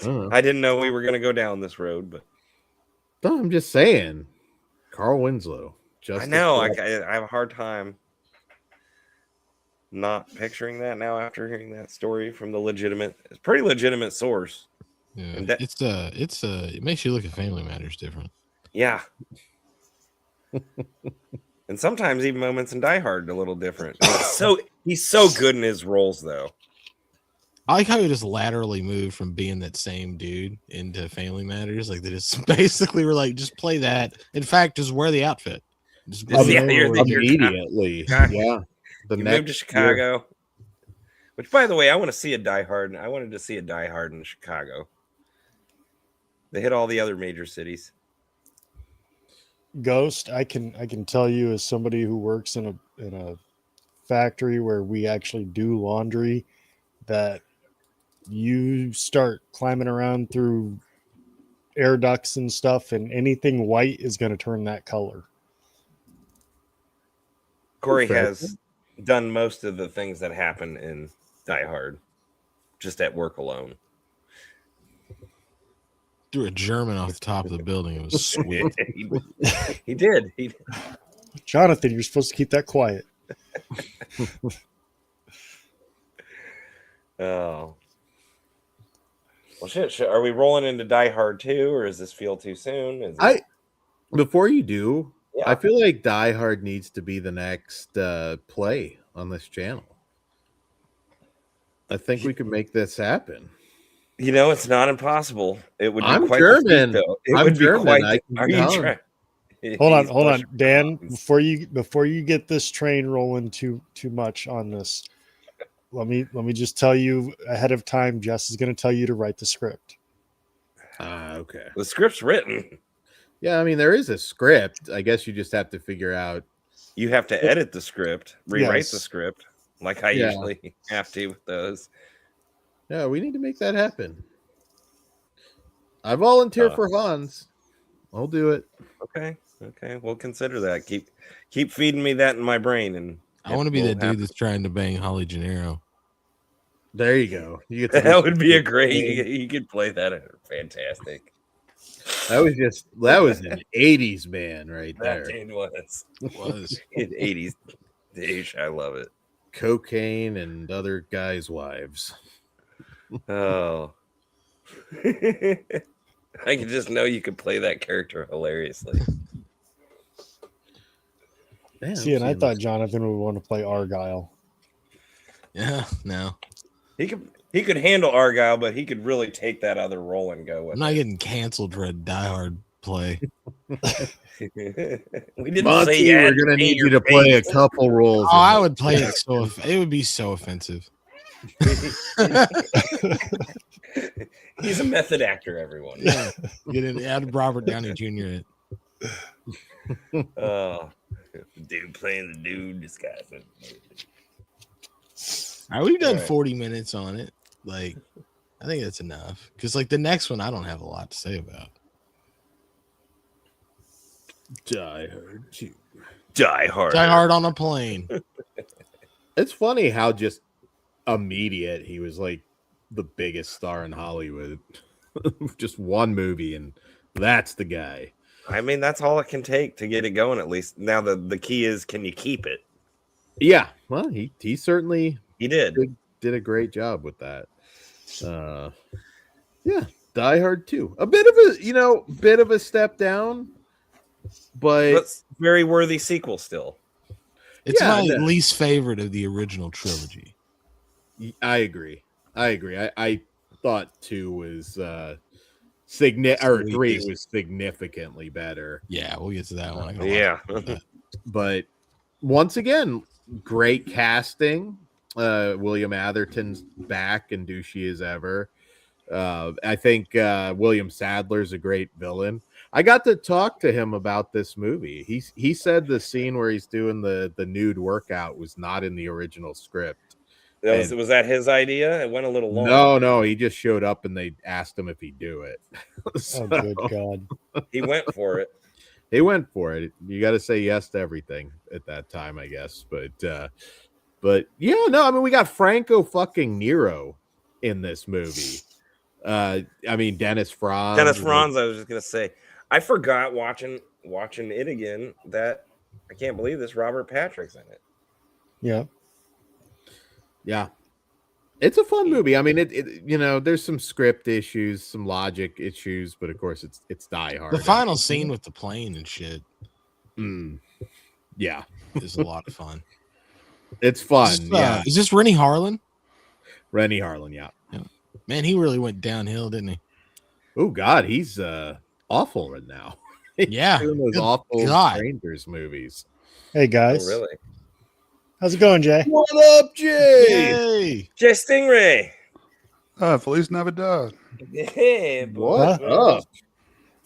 I didn't know we were going to go down this road, but no, I'm just saying, Carl Winslow. I know. I have a hard time not picturing that now after hearing that story from the pretty legitimate source. Yeah, it makes you look at Family Matters different. Yeah. And sometimes even moments in Die Hard a little different. He's so good in his roles, though. I like how he just laterally moved from being that same dude into Family Matters. Like they just basically were like, just play that. In fact, just wear the outfit. Just immediately. Yeah. You moved to Chicago. Which, by the way, I want to see a Die Hard. I wanted to see a Die Hard in Chicago. They hit all the other major cities. Ghost, I can tell you as somebody who works in a factory where we actually do laundry, that you start climbing around through air ducts and stuff, and anything white is going to turn that color. Kory Fair. has done most of the things that happen in Die Hard, just at work alone. Threw a German off the top of the building. It was sweet. He did. Jonathan, you're supposed to keep that quiet. Oh. Well, shit. Are we rolling into Die Hard 2, or does this feel too soon? Before you do, Yeah. I feel like Die Hard needs to be the next play on this channel. I think we could make this happen. You know, it's not impossible. It would be I'm quite German. the feat, though. It I'm would be German. quite. I can Are be you done. trying? Hold on, Dan. Before you get this train rolling too much on this, let me just tell you ahead of time. Jess is going to tell you to write the script. Okay. The script's written. Yeah, I mean there is a script. I guess you just have to figure out. You have to edit the script, rewrite the Yes. script, like I Yeah. usually have to with those. Yeah, we need to make that happen. I volunteer for Hans. I'll do it. Okay, we'll consider that. Keep feeding me that in my brain, and I want to be will that dude happen. that's trying to bang Holly Gennaro. There you go. You get to That would be a great. You could play that. Fantastic. That was an 80s man right That there. dude was Was 80s dish. I love it. Cocaine and other guys' wives. Oh. I could just know you could play that character hilariously. Man, See, and I I'm thought seeing Jonathan would want to play Argyle. yeah, no. He could handle Argyle, but he could really take that other role and go with I'm not getting canceled for a Die Hard play. it. We didn't Monty, say you we're had gonna paint need your you to play a face. couple roles. Oh, in I this. would play it it would be so offensive. He's a method actor, everyone. Yeah. Get in, add Robert Downey Jr. in. Oh, dude playing the dude disguised. All right, we've done All right. 40 minutes on it. Like, I think that's enough. Because, like, the next one, I don't have a lot to say about. Die Hard 2. Die Hard. Die Hard on a plane. It's funny how just immediate he was like the biggest star in Hollywood. Just one movie, and that's the guy. I mean, that's all it can take to get it going. At least now, the key is, can you keep it? Yeah, well, he certainly He did. did a great job with that. Yeah, Die Hard 2. A bit of a step down, but But very worthy sequel still. It's Yeah, my no. least favorite of the original trilogy. I agree. I thought 2 was or 3 was significantly better. Yeah, we'll get to that one. I gotta Yeah. watch that. But once again, great casting. William Atherton's back and douchey as ever. I think William Sadler's a great villain. I got to talk to him about this movie. He said the scene where he's doing the nude workout was not in the original script. Was that his idea? It went a little long. No, he just showed up and they asked him if he'd do it. Oh, good God. He went for it. He went for it. You got to say yes to everything at that time, I guess. But yeah, no, I mean, we got Franco fucking Nero in this movie. I mean, Dennis Franz. Dennis Franz, I was just gonna say, I forgot watching it again that I can't believe this Robert Patrick's in it. Yeah. Yeah, it's a fun movie. I mean, it there's some script issues, some logic issues, but of course, it's Die Hard. The final scene with the plane and shit Yeah, is a lot of fun. it's fun. Is this Rennie Harlan? Rennie Harlan. Yeah. Man, he really went downhill, didn't he? Oh God, he's awful right now. Yeah, Doing those good awful God. Strangers movies. Hey, guys. Oh, really? How's it going, Jay? What up, Jay? Yay! Jaythestingray. Feliz Navidad. Hey, boy. What up?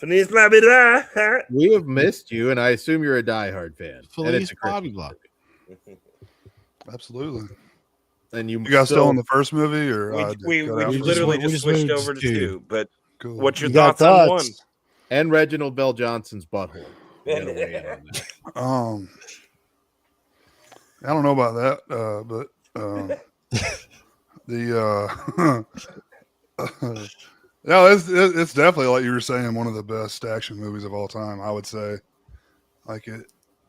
Feliz Navidad. We have missed you, and I assume you're a diehard fan. And Feliz it's a Christmas Bobby Block. movie. Absolutely. And you guys still in the first movie, or We got out we for literally we just just switched moved over to to two. But cool. what's your You got thoughts on one? thoughts? and Reginald Bell Johnson's butthole. You gotta weigh in on that. I don't know about that, but no, it's definitely, like you were saying, one of the best action movies of all time. I would say, like it.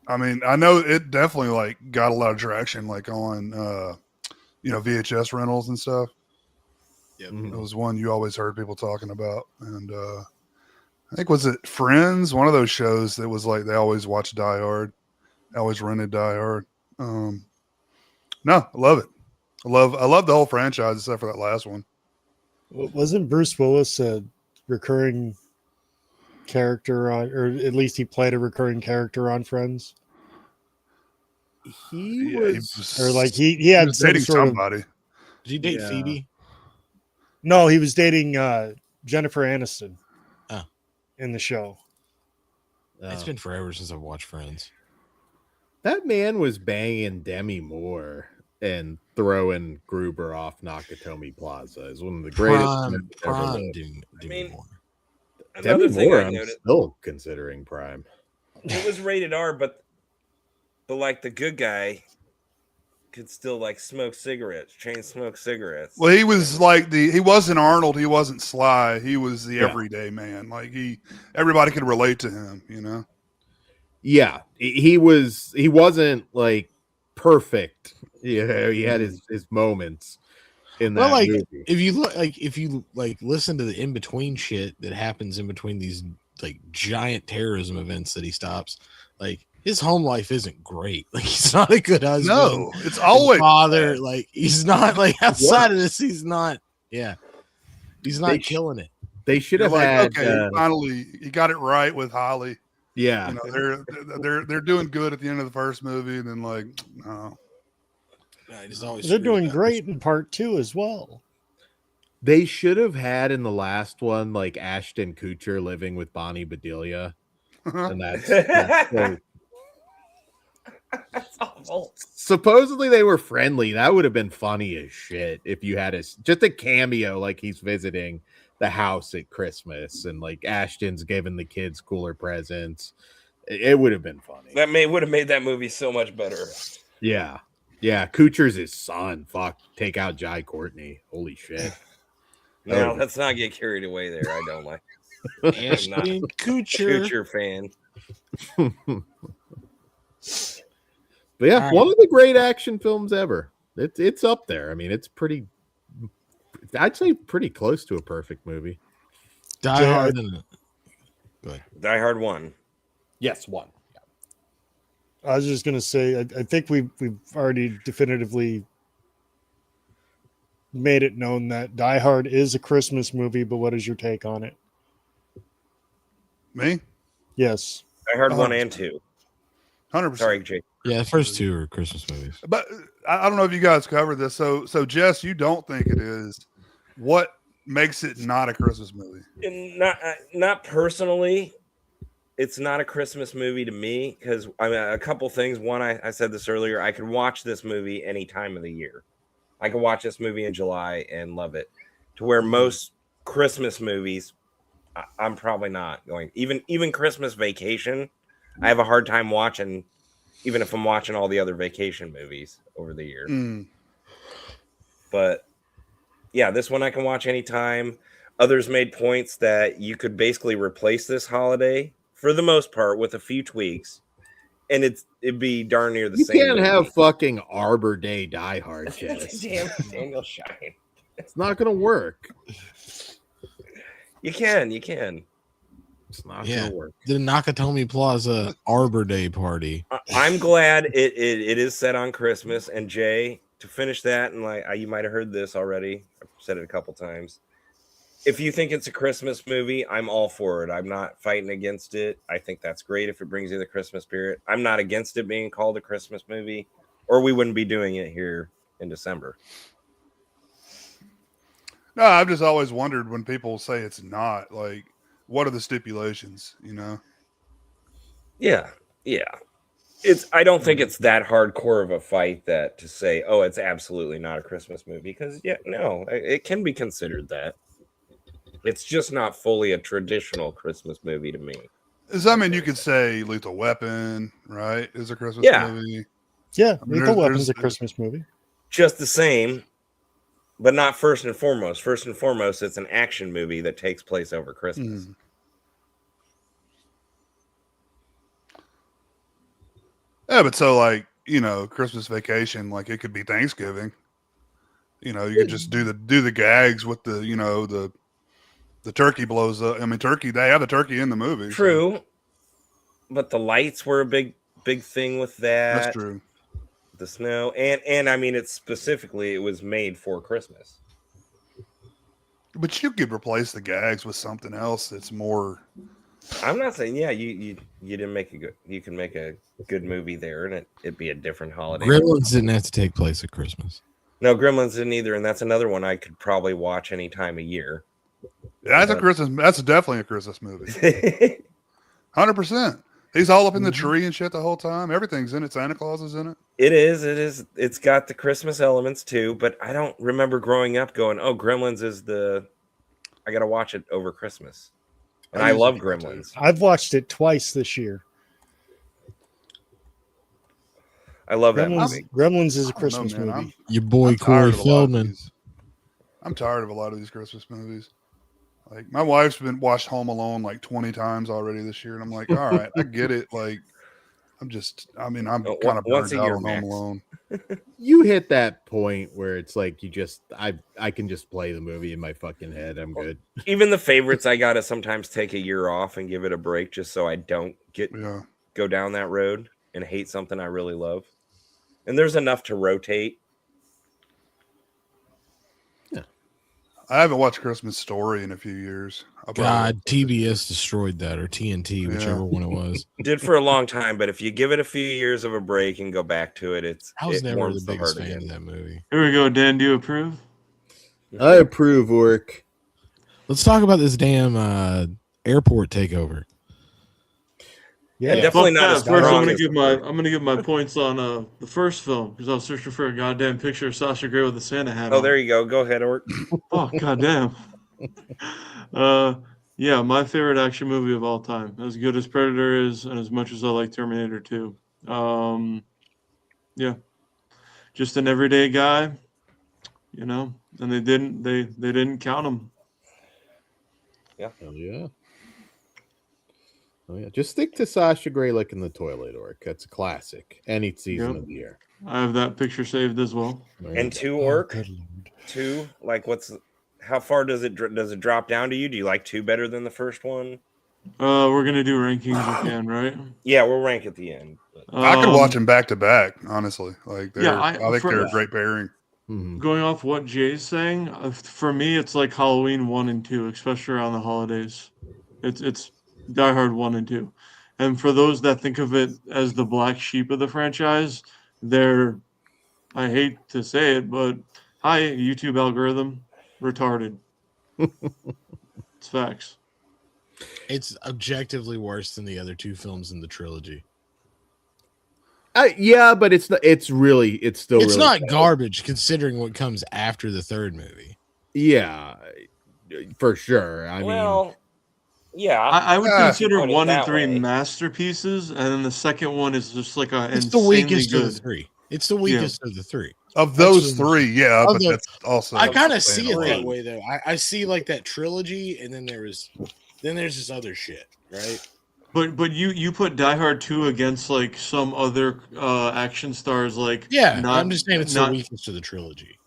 I mean, I know it definitely like got a lot of traction, like on VHS rentals and stuff. Yep. It was one you always heard people talking about, and I think was it Friends, one of those shows that was like they always watched Die Hard, they always rented Die Hard. No, I love it. I love the whole franchise except for that last one. Wasn't Bruce Willis a recurring character on, or at least he played a recurring character on Friends? He Yeah, was, Or like he had was some dating sort of somebody. Did you date Yeah. Phoebe? no, he was dating Jennifer Aniston Oh. in the show. It's been forever since I've watched Friends. that man was banging Demi Moore and throwing Gruber off Nakatomi Plaza is one of the greatest. Prime, men ever prime lived. Demi mean, Moore. Another Demi thing Moore, I I'm noticed, still considering prime. it was rated R, but like the good guy could still like smoke cigarettes, chain smoke cigarettes. Well, he was like he wasn't Arnold, he wasn't Sly, he was the Yeah. everyday man. Like everybody could relate to him, you know. Yeah, he wasn't like perfect. Yeah, he had his moments in that Well, like movie. if you listen to the in between shit that happens in between these like giant terrorism events that he stops, like his home life isn't great. Like he's not a good husband. No, it's good always father. bad. Like he's not like outside of this. He's not. Yeah, he's not They killing it. They should You're have like, had. okay, finally he got it right with Holly. Yeah, You know, they're doing good at the end of the first movie, and then like, no. Yeah, he's always They're screwed doing up. great in part 2 as well. they should have had in the last one like Ashton Kutcher living with Bonnie Bedelia, and that's so- That's awful. supposedly they were friendly. That would have been funny as shit if you had just a cameo, like he's visiting the house at Christmas and like Ashton's giving the kids cooler presents. It would have been funny. That would have made that movie so much better. Yeah. Kutcher's his son. Fuck, take out Jai Courtney. Holy shit. No, Oh. let's not get carried away there. I don't like Ashton Kutcher. Kutcher fan. But yeah, All right. one of the great action films ever. It's up there. I mean, it's pretty. I'd say pretty close to a perfect movie. Die Hard. And Die Hard 1. Yes, one. I was just gonna say, I think we've already definitively made it known that Die Hard is a Christmas movie. But what is your take on it? Me, Yes, Die Hard 1 100%. and 2. 100%. Sorry, Jake. yeah, the first two are Christmas movies. But I don't know if you guys covered this. So Jess, you don't think it is. What makes it not a Christmas movie? And not personally, it's not a Christmas movie to me because I mean a couple things. One, I said this earlier. I could watch this movie any time of the year. I could watch this movie in July and love it. To where most Christmas movies, I'm probably not going. Even Christmas Vacation, I have a hard time watching. Even if I'm watching all the other vacation movies over the year. But yeah, this one I can watch anytime. Others made points that you could basically replace this holiday for the most part with a few tweaks, and it'd be darn near the You same. can't movie. have fucking Arbor Day Die Hard, Jess. Damn Daniel Schein. It's not gonna work. You can. It's not Yeah. gonna work. The Nakatomi Plaza Arbor Day party. I'm glad it is set on Christmas. And Jay, to finish that, and like you might have heard this already. I've said it a couple times. If you think it's a Christmas movie, I'm all for it. I'm not fighting against it. I think that's great if it brings you the Christmas spirit. I'm not against it being called a Christmas movie, or we wouldn't be doing it here in December. No, I've just always wondered when people say it's not, like, what are the stipulations? Yeah. I don't think it's that hardcore of a fight that to say, oh, it's absolutely not a Christmas movie, because no, it can be considered that. It's just not fully a traditional Christmas movie to me. You could say Lethal Weapon, right? Is a Christmas movie. Yeah, Lethal Weapon's a Christmas movie. Just the same, but not first and foremost. First and foremost, it's an action movie that takes place over Christmas. Yeah, but so Christmas Vacation, like it could be Thanksgiving. You could just do the gags with the turkey blows up. I mean, they have the turkey in the movie. True, but the lights were a big thing with that. That's true. The snow and I mean, it was made for Christmas. But you could replace the gags with something else that's more. I'm not saying you didn't make you can make a good movie there and it'd be a different holiday. Gremlins didn't have to take place at Christmas. No, Gremlins didn't either, and that's another one I could probably watch any time of year. Yeah, that's definitely a Christmas movie. 100%. He's all up in the tree and shit the whole time. Everything's in it. Santa Claus is in it. It is. It's got the Christmas elements too, but I don't remember growing up going, "Oh, Gremlins is I got to watch it over Christmas." And I love Gremlins. I've watched it twice this year. I love that movie. Gremlins is a Christmas movie. Your boy Kory Feldman. I'm tired of a lot of these Christmas movies. Like my wife's watched Home Alone like 20 times already this year, and I'm like, all right, I get it. Like, I'm kind of burned out on Home Alone. You hit that point where it's like I can just play the movie in my fucking head. I'm good. Even the favorites, I gotta sometimes take a year off and give it a break just so I don't go down that road and hate something I really love. And there's enough to rotate. Yeah, I haven't watched Christmas Story in a few years. God, TBS destroyed that, or TNT, whichever one it was. Did for a long time, but if you give it a few years of a break and go back to it, I was never the biggest fan of that movie. Here we go, Dan. Do you approve? I approve, work. Let's talk about this damn airport takeover. Yeah, definitely not. First, I'm gonna give my points on the first film because I was searching for a goddamn picture of Sasha Grey with the Santa hat on. Oh, there you go. Go ahead, Ork. Oh, goddamn. Yeah, my favorite action movie of all time. As good as Predator is, and as much as I like Terminator 2. Yeah, just an everyday guy, and they didn't count him. Yeah. Hell yeah. Oh yeah, just stick to Sasha Grey licking the toilet, Ork. That's a classic. Any season of the year. I have that picture saved as well. And two, Ork. Two, like how far does it drop down to you? Do you like two better than the first one? We're gonna do rankings again, right? Yeah, we'll rank at the end. I could watch them back to back, honestly. Like, I think they're a great pairing. Going off what Jay's saying, for me, it's like Halloween 1 and 2, especially around the holidays. It's Die Hard 1 and 2, and for those that think of it as the black sheep of the franchise, I hate to say it, but hi, YouTube algorithm, retarded. It's facts. It's objectively worse than the other two films in the trilogy. Yeah, but it's not. It's still. It's really not bad. garbage considering what comes after the third movie. Yeah, for sure. I mean, yeah, I would consider 1 and 3 way. masterpieces, and then the second one is just like it's the weakest of the three. It's the weakest of the three. Of those three, yeah, but that's also. I kind of see it that way, though. I see like that trilogy, and then there's this other shit, right? But you put Die Hard 2 against like some other action stars, like I'm just saying it's the weakest of the trilogy.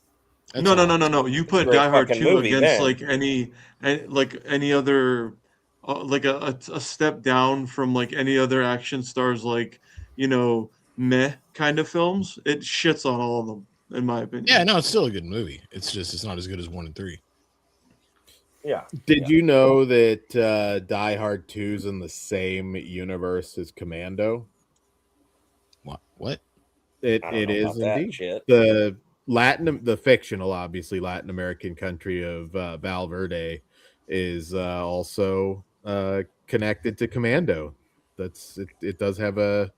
No. You put Die Hard 2 against like any other like a step down from like any other action stars, like meh kind of films. It shits on all of them, in my opinion. Yeah, no, it's still a good movie. It's not as good as 1 and 3. Yeah. Did you know that Die Hard 2's in the same universe as Commando? What? It is indeed. The fictional, obviously Latin American country of Val Verde is also connected to Commando. That's it. It does have a.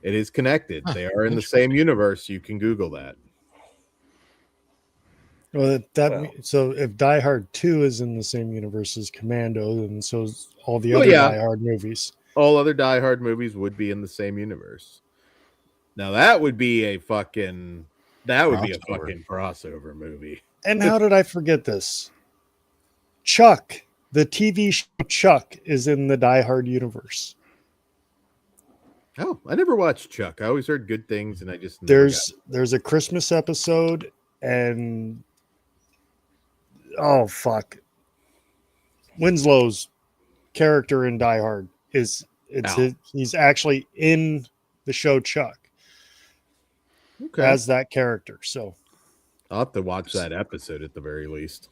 It is connected. Huh, They are in the same universe. You can Google that. Well, Well. so if Die Hard 2 is in the same universe as Commando, then so is all the Well, other yeah. Die Hard movies. All other Die Hard movies would be in the same universe. Now that would be a fucking. That would be a Crossover. fucking crossover movie. And how did I forget this? Chuck, the TV show Chuck, is in the Die Hard universe. Oh, I never watched Chuck. I always heard good things, and I just never There's a Christmas episode, and oh fuck, Winslow's character in Die Hard he's actually in the show Chuck okay. as that character. So I'll have to watch that episode at the very least.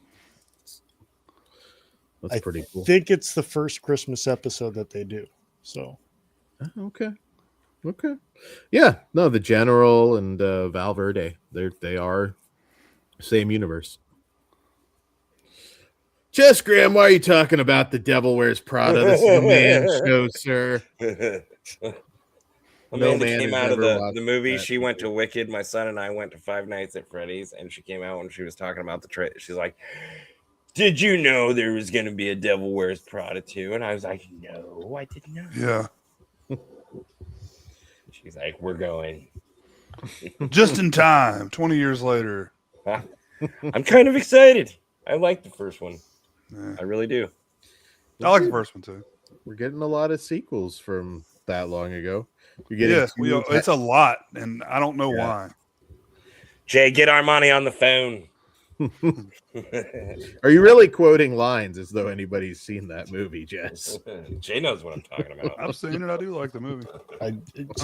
That's pretty cool. I think it's the first Christmas episode that they do. So Okay. Yeah. No, the General and Valverde, they are same universe. Jess Graham, why are you talking about The Devil Wears Prada? This is a man show, sir. Amanda man came has out of ever watched the movie. that She went to movie. Wicked. My son and I went to Five Nights at Freddy's, and she came out when she was talking about the trailer. She's like, "Did you know there was going to be a Devil Wears Prada 2?" And I was like, "No, I didn't know." Yeah. She's like, "We're going." Just in time. 20 years later. I'm kind of excited. I like the first one. Yeah. I really do. I like the first one too. We're getting a lot of sequels from that long ago. You're getting Yeah, it's a lot, and I don't know why. Jay, get our money on the phone. Are you really quoting lines as though anybody's seen that movie, Jess? Jay knows what I'm talking about. I've seen it. I do like the movie. I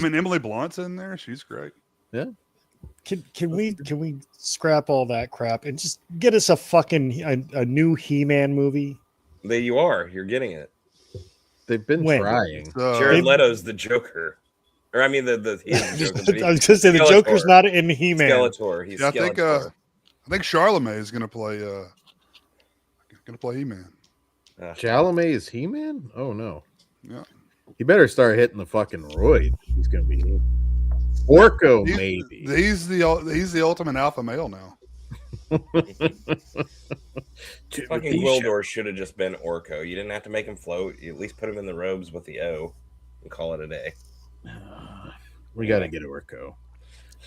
mean, Emily Blunt's in there. She's great. Yeah. can we scrap all that crap and just get us a new He-Man movie? There you are. You're getting it. They've been When? trying. Jared Leto's the Joker. Or I mean, he's the Joker. But I was just saying the Skeletor. Joker's not in He-Man. Skeletor. He's Yeah, Skeletor. I think Charlemagne is going to play. He-Man. Chalamet is He-Man? Oh no. Yeah. He better start hitting the fucking roid. He's gonna be He-Man. Orko, maybe. He's the ultimate alpha male now. Fucking Gwildor should have just been Orko. You didn't have to make him float. You at least put him in the robes with the O and call it a day. We got to get Orko.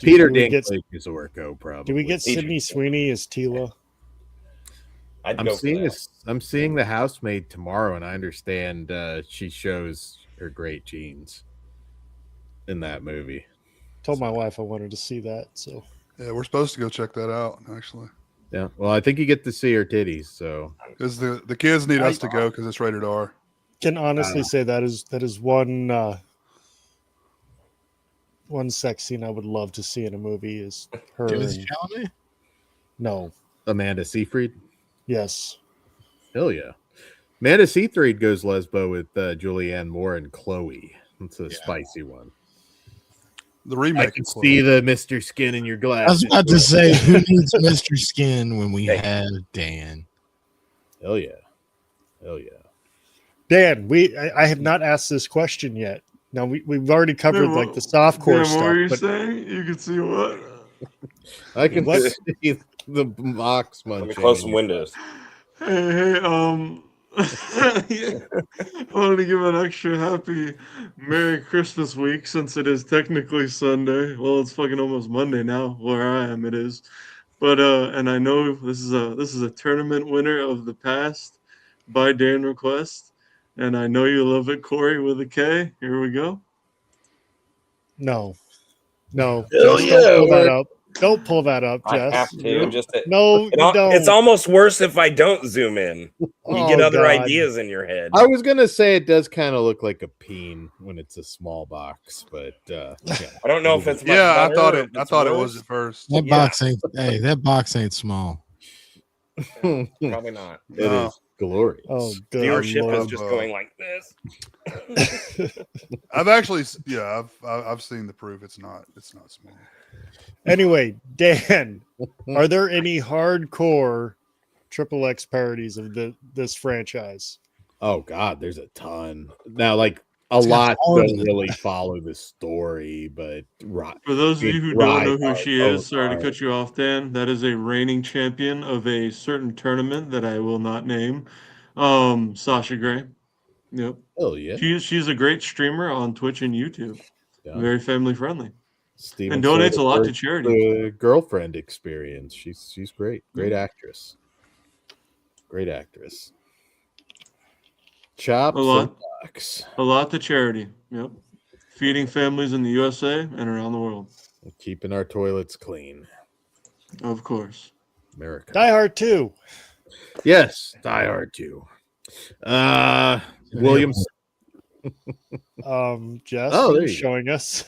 Peter Do we get- Dinklage is Orko, probably. Do we get Sydney Sweeney as Tila? I'd I'm go for seeing that. I'm seeing The Housemaid tomorrow, and I understand she shows her great genes in that movie. Told my wife I wanted to see that. So Yeah, we're supposed to go check that out actually, Yeah. Well, I think you get to see her titties. So because the kids need us to go because it's rated R. can honestly say that is one sex scene I would love to see in a movie is her. Timothy and- Chalamet? no, Amanda Seyfried. yes, Hell yeah. Amanda Seyfried goes lesbo with Julianne Moore and Chloe. It's a spicy one. The I remake. can is see the Mr. Skin in your glass. I was about to say, who needs Mr. Skin when we have Dan? Hell yeah. Hell yeah. Dan. I have not asked this question yet. Now we've already covered Yeah, like the softcore Damn, what were you stuff, but saying? You can see what? I can What? see the box Let munching. me close some windows. Hey, I wanted to give an extra happy Merry Christmas week since it is technically Sunday. Well, it's fucking almost Monday now. Where I am, it is. But and I know this is a tournament winner of the past by Dan request, and I know you love it, Kory with a K. Here we go. no. Jess, yeah, don't pull that we're- up. Don't pull that up, I have Jess. to. No, you don't. It's almost worse if I don't zoom in. You Oh, get other God. ideas in your head. I was gonna say it does kind of look like a peen when it's a small box, but yeah. I don't know if it's much Yeah, I better thought or it. if I it's thought it worse. was at first. That Yeah. box ain't. Hey, that box ain't small. Probably not. It No. is glorious. Oh, good Viewership Lord. is just going like this. I've actually, I've seen the proof. It's not small. Anyway, Dan, are there any hardcore Triple X parodies of this franchise? Oh God, there's a ton now. Like a It's got lot hard in don't the- really follow the story, but For those of you who don't know who she is, sorry to hard. cut you off, Dan. That is a reigning champion of a certain tournament that I will not name. Sasha Grey. Yep. Oh yeah, She's a great streamer on Twitch and YouTube. yeah. Very family friendly. Steven And donates a lot to Soderbergh's, charity. Girlfriend experience. She's great. Great Yeah. actress. Great actress. Chops A lot. and bucks. A lot to charity. Yep. Feeding families in the USA and around the world. Keeping our toilets clean. Of course. America. Die Hard 2. Yes, Die Hard 2. Williams. Jess, Oh, there you're you go. showing us.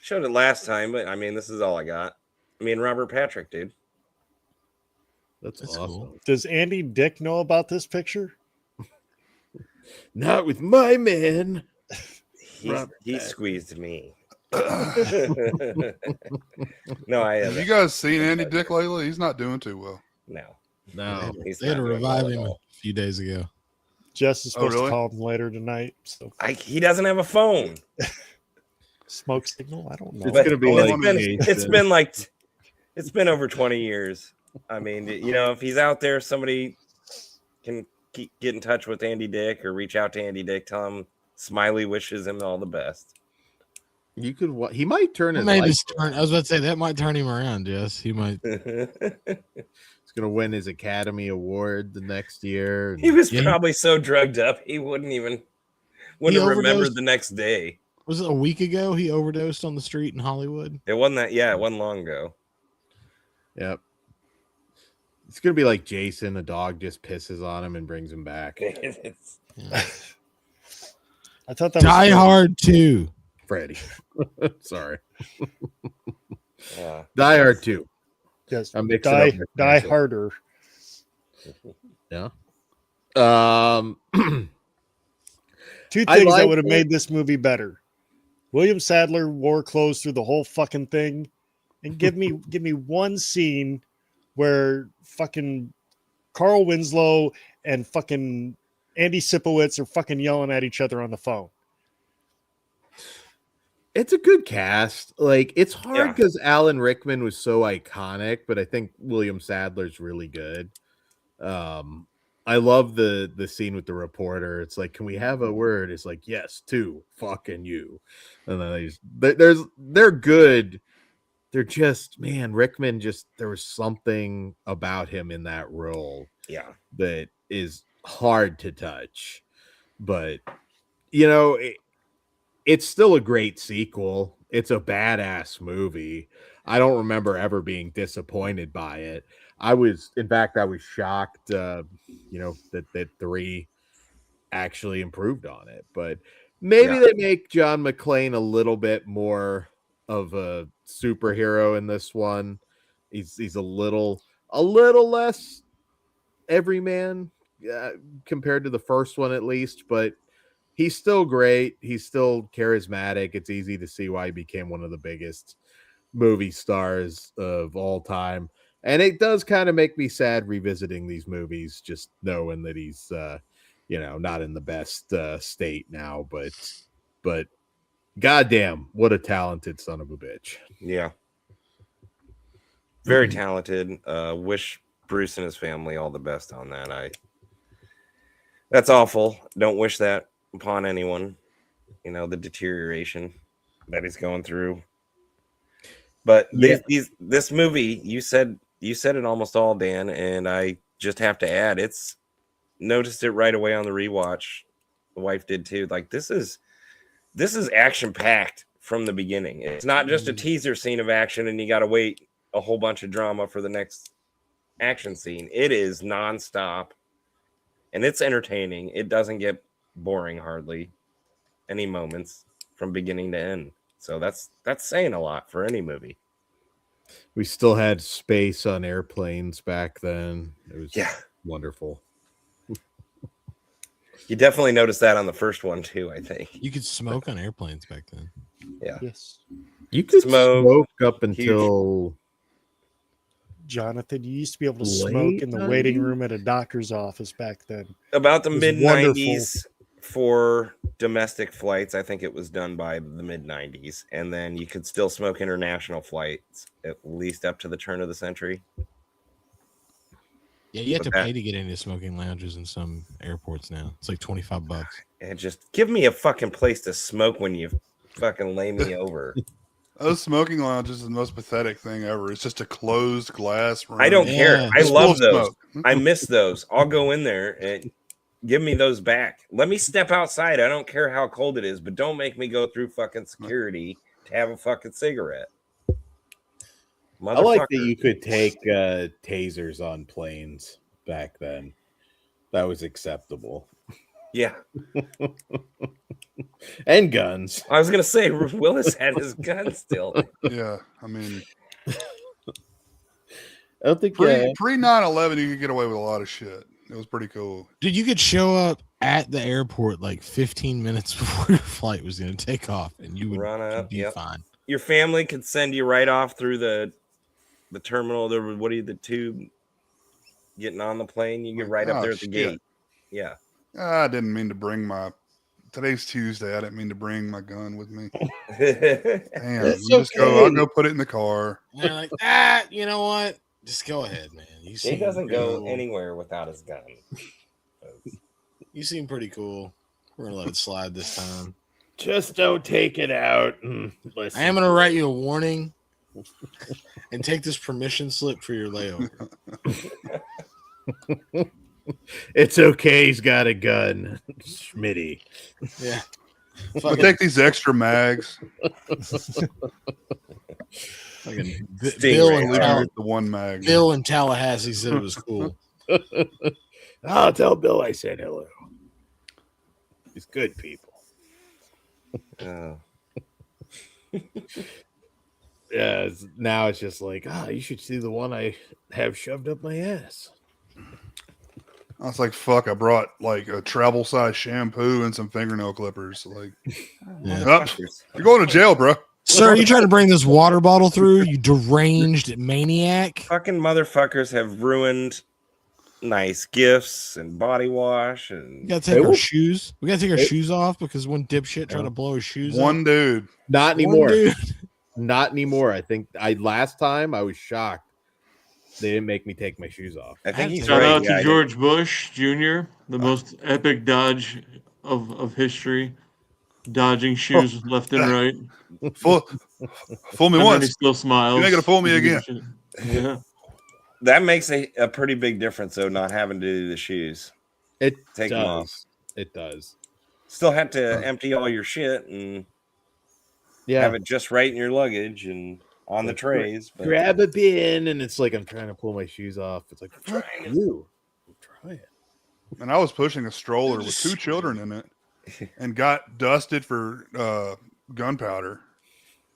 Showed it last time, but I mean, this is all I got. Me and Robert Patrick, dude. That's That's awesome. cool. Does Andy Dick know about this picture? Not with my man. He Robert Patrick. squeezed me. No, I Have you guys seen Andy Dick lately? He's not doing too well. no. No. He's They had to not doing revive well at him a all. few days ago. Jess is Oh, supposed really? to call him later tonight. So He doesn't have a phone. smoke signal? I don't know. It's gonna be it's like been Jason. it's been over 20 years. I mean, you know, if he's out there, somebody can get in touch with Andy Dick or reach out to Andy Dick, tell him Smiley wishes him all the best. You could. He might turn his. Maybe life turn. I was about to say that might turn him around. Yes, he might. He's gonna win his Academy Award the next year. He was Yeah. probably so drugged up he wouldn't have remembered overdosed? the next day. Was it a week ago he overdosed on the street in Hollywood? It wasn't that. Yeah, it wasn't long ago. Yep. It's gonna be like Jason. A dog just pisses on him and brings him back. It's- Yeah. I thought that Die was Hard 2. Freddy. Sorry. yeah. Die Hard 2. Yes, I'm mixing up my Die franchise. Harder. Yeah. Two I things that like would have it. made this movie better. William Sadler wore clothes through the whole fucking thing, and give me one scene where fucking Carl Winslow and fucking Andy Sipowicz are fucking yelling at each other on the phone. It's a good cast. Like, it's hard Yeah. because Alan Rickman was so iconic, but I think William Sadler's really good. I love the scene with the reporter. It's like, can we have a word? It's like, yes, two, fucking you. And then they're good. They're just, man, Rickman there was something about him in that role Yeah. that is hard to touch. But, you know, it's still a great sequel. It's a badass movie. I don't remember ever being disappointed by it. I was shocked, that 3 actually improved on it. But maybe they make John McClane a little bit more of a superhero in this one. He's a little less everyman compared to the first one, at least. But he's still great. He's still charismatic. It's easy to see why he became one of the biggest movie stars of all time. And it does kind of make me sad revisiting these movies, just knowing that he's, not in the best state now. But goddamn, what a talented son of a bitch. Yeah. Very talented. Wish Bruce and his family all the best on that. That's awful. Don't wish that upon anyone. You know, the deterioration that he's going through. But this movie, you said it almost all, Dan, and I just have to add, noticed it right away on the rewatch. The wife did too. Like, this is action packed from the beginning. It's not just a teaser scene of action and you got to wait a whole bunch of drama for the next action scene. It is nonstop and it's entertaining. It doesn't get boring hardly any moments from beginning to end. So that's saying a lot for any movie. We still had space on airplanes back then. It was wonderful. You definitely noticed that on the first one too, I think. You could smoke on airplanes back then. Yeah. Yes. You could Smoke, smoke up until Jonathan. You used to be able to smoke in the Late waiting 90s? room at a doctor's office back then. About the It was mid wonderful. 90s for domestic flights. I think it was done by the mid 90s. And then you could still smoke international flights at least up to the turn of the century. Yeah, you have to But pay to get into smoking lounges in some airports now. It's like $25. And just give me a fucking place to smoke when you fucking lay me over. Those smoking lounges is the most pathetic thing ever. It's just a closed glass room. I don't care. Yeah. I It's full love of those. smoke. I miss those. I'll go in there and give me those back. Let me step outside. I don't care how cold it is, but don't make me go through fucking security to have a fucking cigarette. I like that Motherfucker. you could take tasers on planes back then. That was acceptable. Yeah. And guns. I was gonna say Willis had his gun still. Yeah, I mean, I don't think pre 9/11, you could get away with a lot of shit. It was pretty cool. Dude, you could show up at the airport like 15 minutes before your flight was going to take off, and you would Run up, be yep. fine. Your family could send you right off through the terminal. The tube getting on the plane. You get right up there at the shit. gate. Yeah. I didn't mean to bring my. Today's Tuesday. I didn't mean to bring my gun with me. Damn, It's you just go. I'll okay. go put it in the car. And they're like, you know what? Just go ahead, man. You He seem doesn't pretty go cool. anywhere without his gun. You seem pretty cool. We're gonna let it slide this time. Just don't take it out. Listen. I am gonna write you a warning and take this permission slip for your layover. It's okay. He's got a gun, Schmitty. Yeah. I'll Fucking, take these extra mags. fucking Stingray, Bill, I'll and leave Tal- you with the one mag. Bill in Tallahassee said it was cool. I'll tell Bill I said hello. He's good people. Oh. Yeah. Now it's just like, you should see the one I have shoved up my ass. I was like, fuck, I brought like a travel size shampoo and some fingernail clippers. Like, Yeah. you're going to jail, bro. Sir, are you trying to bring this water bottle through, you deranged maniac? Fucking motherfuckers have ruined nice gifts and body wash We and gotta take our shoes. We gotta take our shoes off because one dipshit tried to blow his shoes One up. dude. Not One anymore. dude. Not anymore. I think last time I was shocked. They didn't make me take my shoes off. I think he's Shout right. out Yeah, to George Bush Jr., the most epic dodge of history, dodging shoes left and right. Fool me And then he once. still smiles. You ain't gonna fool me again. Yeah. that makes a pretty big difference, though, not having to do the shoes. It Take them off. does. It does. Still have to empty all your shit and Yeah. have it just right in your luggage and on the trays. But Grab a bin, and it's like I'm trying to pull my shoes off. It's like, fuck you. I'm trying. And I was pushing a stroller with two children in it and got dusted for gunpowder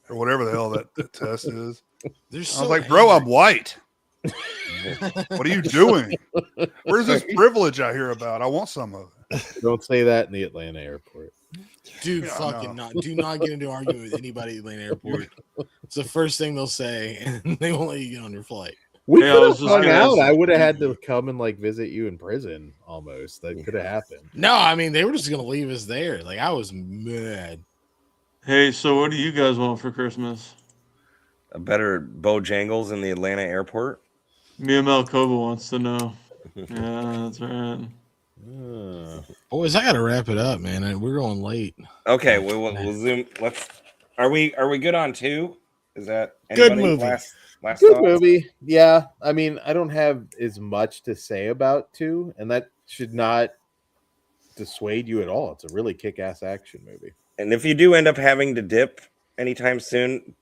or whatever the hell that test is. They're I so was like, bro, I'm angry. white. What are you doing? Where's this privilege I hear about? I want some of it. Don't say that in the Atlanta airport. Dude, Yeah, fucking no. not. Do not get into an argument with anybody at Atlanta Airport. It's the first thing they'll say, and they won't let you get on your flight. We Yeah, I could was have just hung gonna out. ask- I would have had to come and like visit you in prison almost. That could have happened. No, I mean they were just gonna leave us there. Like I was mad. Hey, so what do you guys want for Christmas? a better Bojangles in the Atlanta airport. Mia Malkova wants to know. Yeah, that's right. Boys, I gotta wrap it up, man. We're going late. Okay, we'll zoom. Let's. Are we good on 2? Is that Good anybody? movie. Last Good thoughts? movie. Yeah. I mean, I don't have as much to say about 2, and that should not dissuade you at all. It's a really kick-ass action movie. And if you do end up having to dip anytime soon,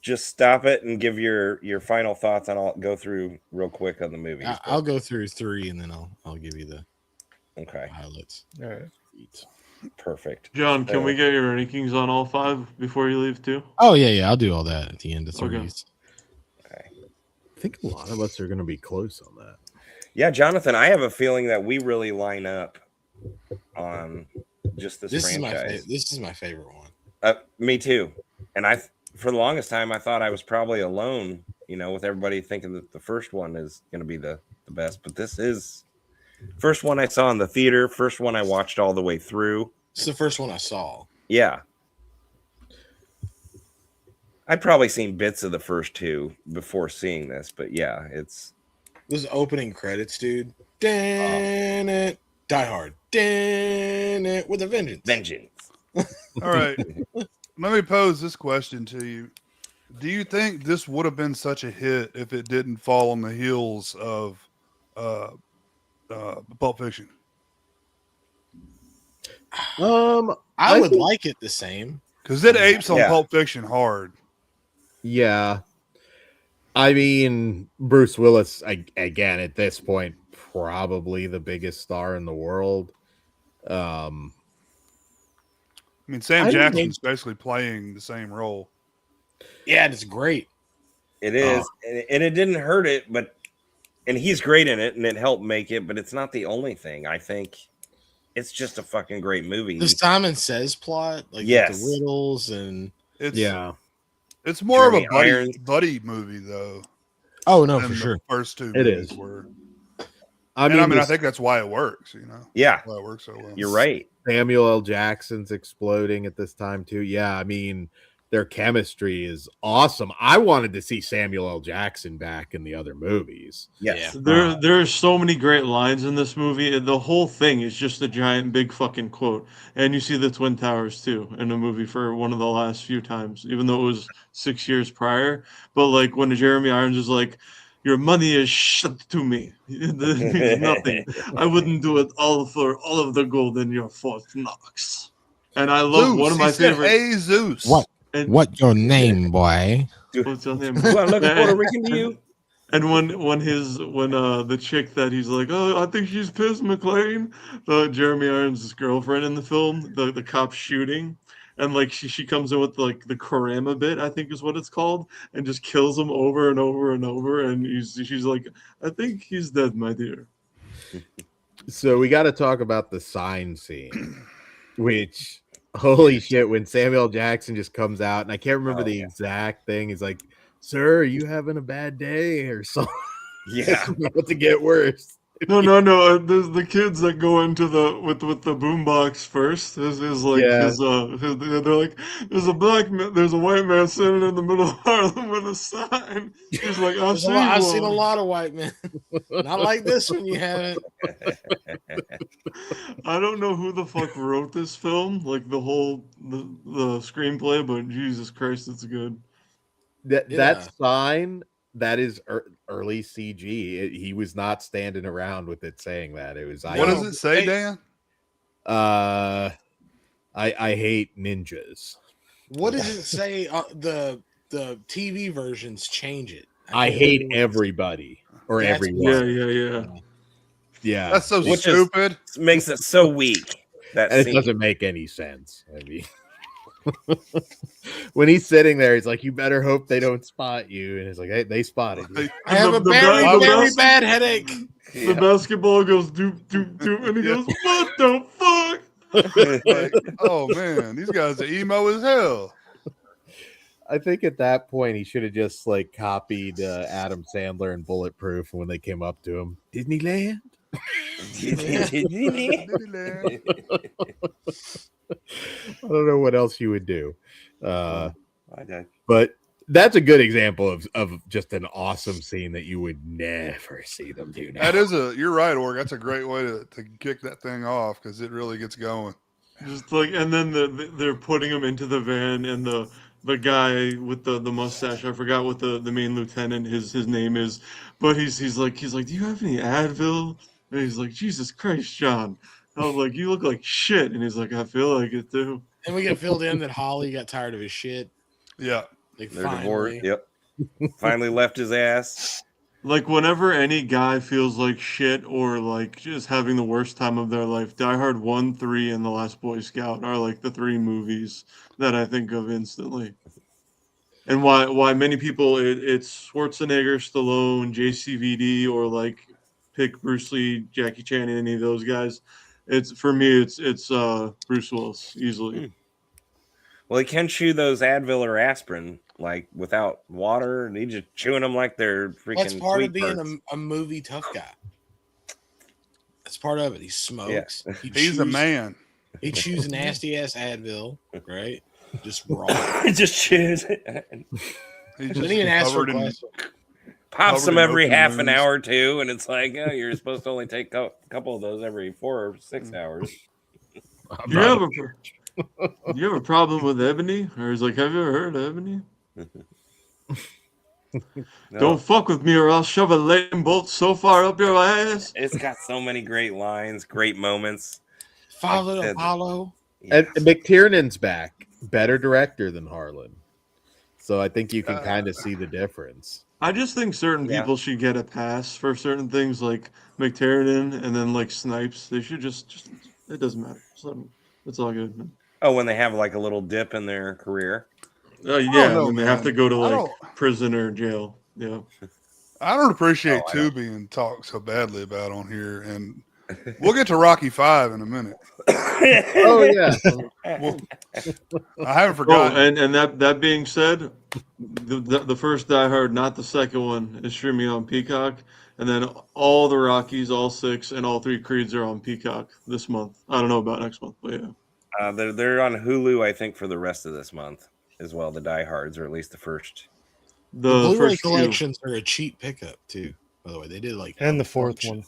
just stop it and give your final thoughts, and I'll go through real quick on the movies. I'll go through 3 and then I'll give you the Okay, highlights. All right. perfect. John, can we get your rankings on all 5 before you leave too? Oh yeah, I'll do all that at the end of 3s. Okay. I think a lot of us are going to be close on that. Yeah, Jonathan, I have a feeling that we really line up on just this franchise. This is my favorite one. Me too. And for the longest time, I thought I was probably alone with everybody thinking that the first one is going to be the best, but this is first one I saw in the theater, first one I watched all the way through. It's the first one I saw. Yeah. I'd probably seen bits of the first two before seeing this, but yeah, it's Those opening credits, dude. Damn it. Die Hard. Damn it. With a vengeance. vengeance. All right. Let me pose this question to you. Do you think this would have been such a hit if it didn't fall on the heels of Pulp Fiction? I would like it the same. Because it apes on Yeah. Pulp Fiction hard. Yeah. I mean, Bruce Willis, again, at this point, probably the biggest star in the world. I mean, Sam I don't Jackson's basically playing the same role. Yeah, and it's great. It is, and it didn't hurt it, and he's great in it, and it helped make it, but it's not the only thing. I think it's just a fucking great movie. The Simon Says plot, like with Yes. the riddles and It's more Jeremy of a Irons. buddy movie, though. oh no, than for the sure. First two It movies is. were. I I mean, I think that's why it works, Yeah, Why it works so well. you're right. Samuel L. Jackson's exploding at this time, too. Yeah, I mean, their chemistry is awesome. I wanted to see Samuel L. Jackson back in the other movies. Yes. There are so many great lines in this movie. The whole thing is just a giant, big fucking quote. And you see the Twin Towers too in the movie for one of the last few times, even though it was 6 years prior. But like when Jeremy Irons is like, "Your money is shit to me. It means nothing. I wouldn't do it all for all of the gold in your Fort Knox." And I love Zeus. one of He my said, favorite. "Hey, Zeus." What? And, What your name, boy? what's your name? Do I look Puerto Rican to you? And when the chick that he's like, "Oh, I think she's pissed, McLean," the Jeremy Irons' girlfriend in the film, the cop shooting, and like she comes in with like the Korama bit, I think is what it's called, and just kills him over and over and over, and she's like, "I think he's dead, my dear." So we got to talk about the sign scene, which, holy shit, when Samuel L. Jackson just comes out, and I can't remember the exact thing. He's like, "Sir, are you having a bad day?" or something. Yeah. It's about to get worse. No. There's the kids that go into the with the boombox first. They're like, "There's a white man sitting in the middle of Harlem with a sign." He's like, "I've seen a one." lot of white men. Not like this one, you haven't. I don't know who the fuck wrote this film, like the screenplay, but Jesus Christ, it's good. That Yeah. sign, that is early CG. He was not standing around with it saying that. It was What does it say, Dan? I hate ninjas. What does it say? The TV versions change it. I can't hate remember what everybody or That's- everyone. Yeah. That's so Which is- stupid. Makes it so weak. That And it scene. doesn't make any sense. I mean, when he's sitting there, he's like, "You better hope they don't spot you." And it's like, "Hey, they spotted you." I have a The very, bas- very bad headache. The basketball goes doop doop doop, and he goes, "What the fuck?" Like, oh man, these guys are emo as hell. I think at that point he should have just like copied Adam Sandler and Bulletproof when they came up to him. Disneyland. I don't know what else you would do. But that's a good example of just an awesome scene that you would never see them do now. You're right, Org. That's a great way to kick that thing off because it really gets going. Just like, and then they're putting him into the van, and the guy with the mustache, I forgot what the main lieutenant his name is, but he's like, "Do you have any Advil?" And he's like, "Jesus Christ, John." I was like, "You look like shit," and he's like, "I feel like it too." And we get filled in that Holly got tired of his shit. Yeah. Like, They're finally. divorced. Yep. Finally left his ass. Like whenever any guy feels like shit or like just having the worst time of their life, Die Hard 1, 3, and The Last Boy Scout are like the three movies that I think of instantly. And why many people it's Schwarzenegger, Stallone, JCVD, or like pick Bruce Lee, Jackie Chan, any of those guys. It's for me, it's Bruce Willis easily. Well, he can chew those Advil or aspirin. like without water, and he's just chewing them like they're freaking. That's part of being Sweetbirds. a movie tough guy. That's part of it. He smokes. He He's a man. He chews nasty ass Advil, right? Just raw. Just chews it. He's Didn't even ask for a covered in- question. Pops Covered them in every open half an wounds. hour too, and it's like, oh, you're supposed to only take a couple of those every 4 or 6 hours. I'm Do you not- have a problem with ebony? Or is like, have you ever heard of ebony? No, Don't fuck with me or I'll shove a lightning bolt so far up your ass. it's got so many great lines, great moments. Father Like that- Apollo. Yeah. And McTiernan's back, better director than Harlan. So I think you can kind of see the difference. I just think certain Yeah. people should get a pass for certain things like McTiernan and then like Snipes. They should just it doesn't matter. It's all good. Man. Oh, when they have like a little dip in their career. Yeah, know, and they have man. to go to I like don't- prison or jail. Yeah. I don't appreciate Oh, I two being talked so badly about on here, and we'll get to Rocky 5 in a minute. Oh yeah, Well, I haven't Oh, forgotten. and that being said, the first Die Hard, not the second one, is streaming on Peacock, and then all the Rockies, all 6, and all 3 Creeds are on Peacock this month. I don't know about next month, but yeah. They're on Hulu, I think, for the rest of this month as well. The Die Hards, or at least the first. The The Blu-ray first few. collections are a cheap pickup too. By the way, they did like And the fourth one.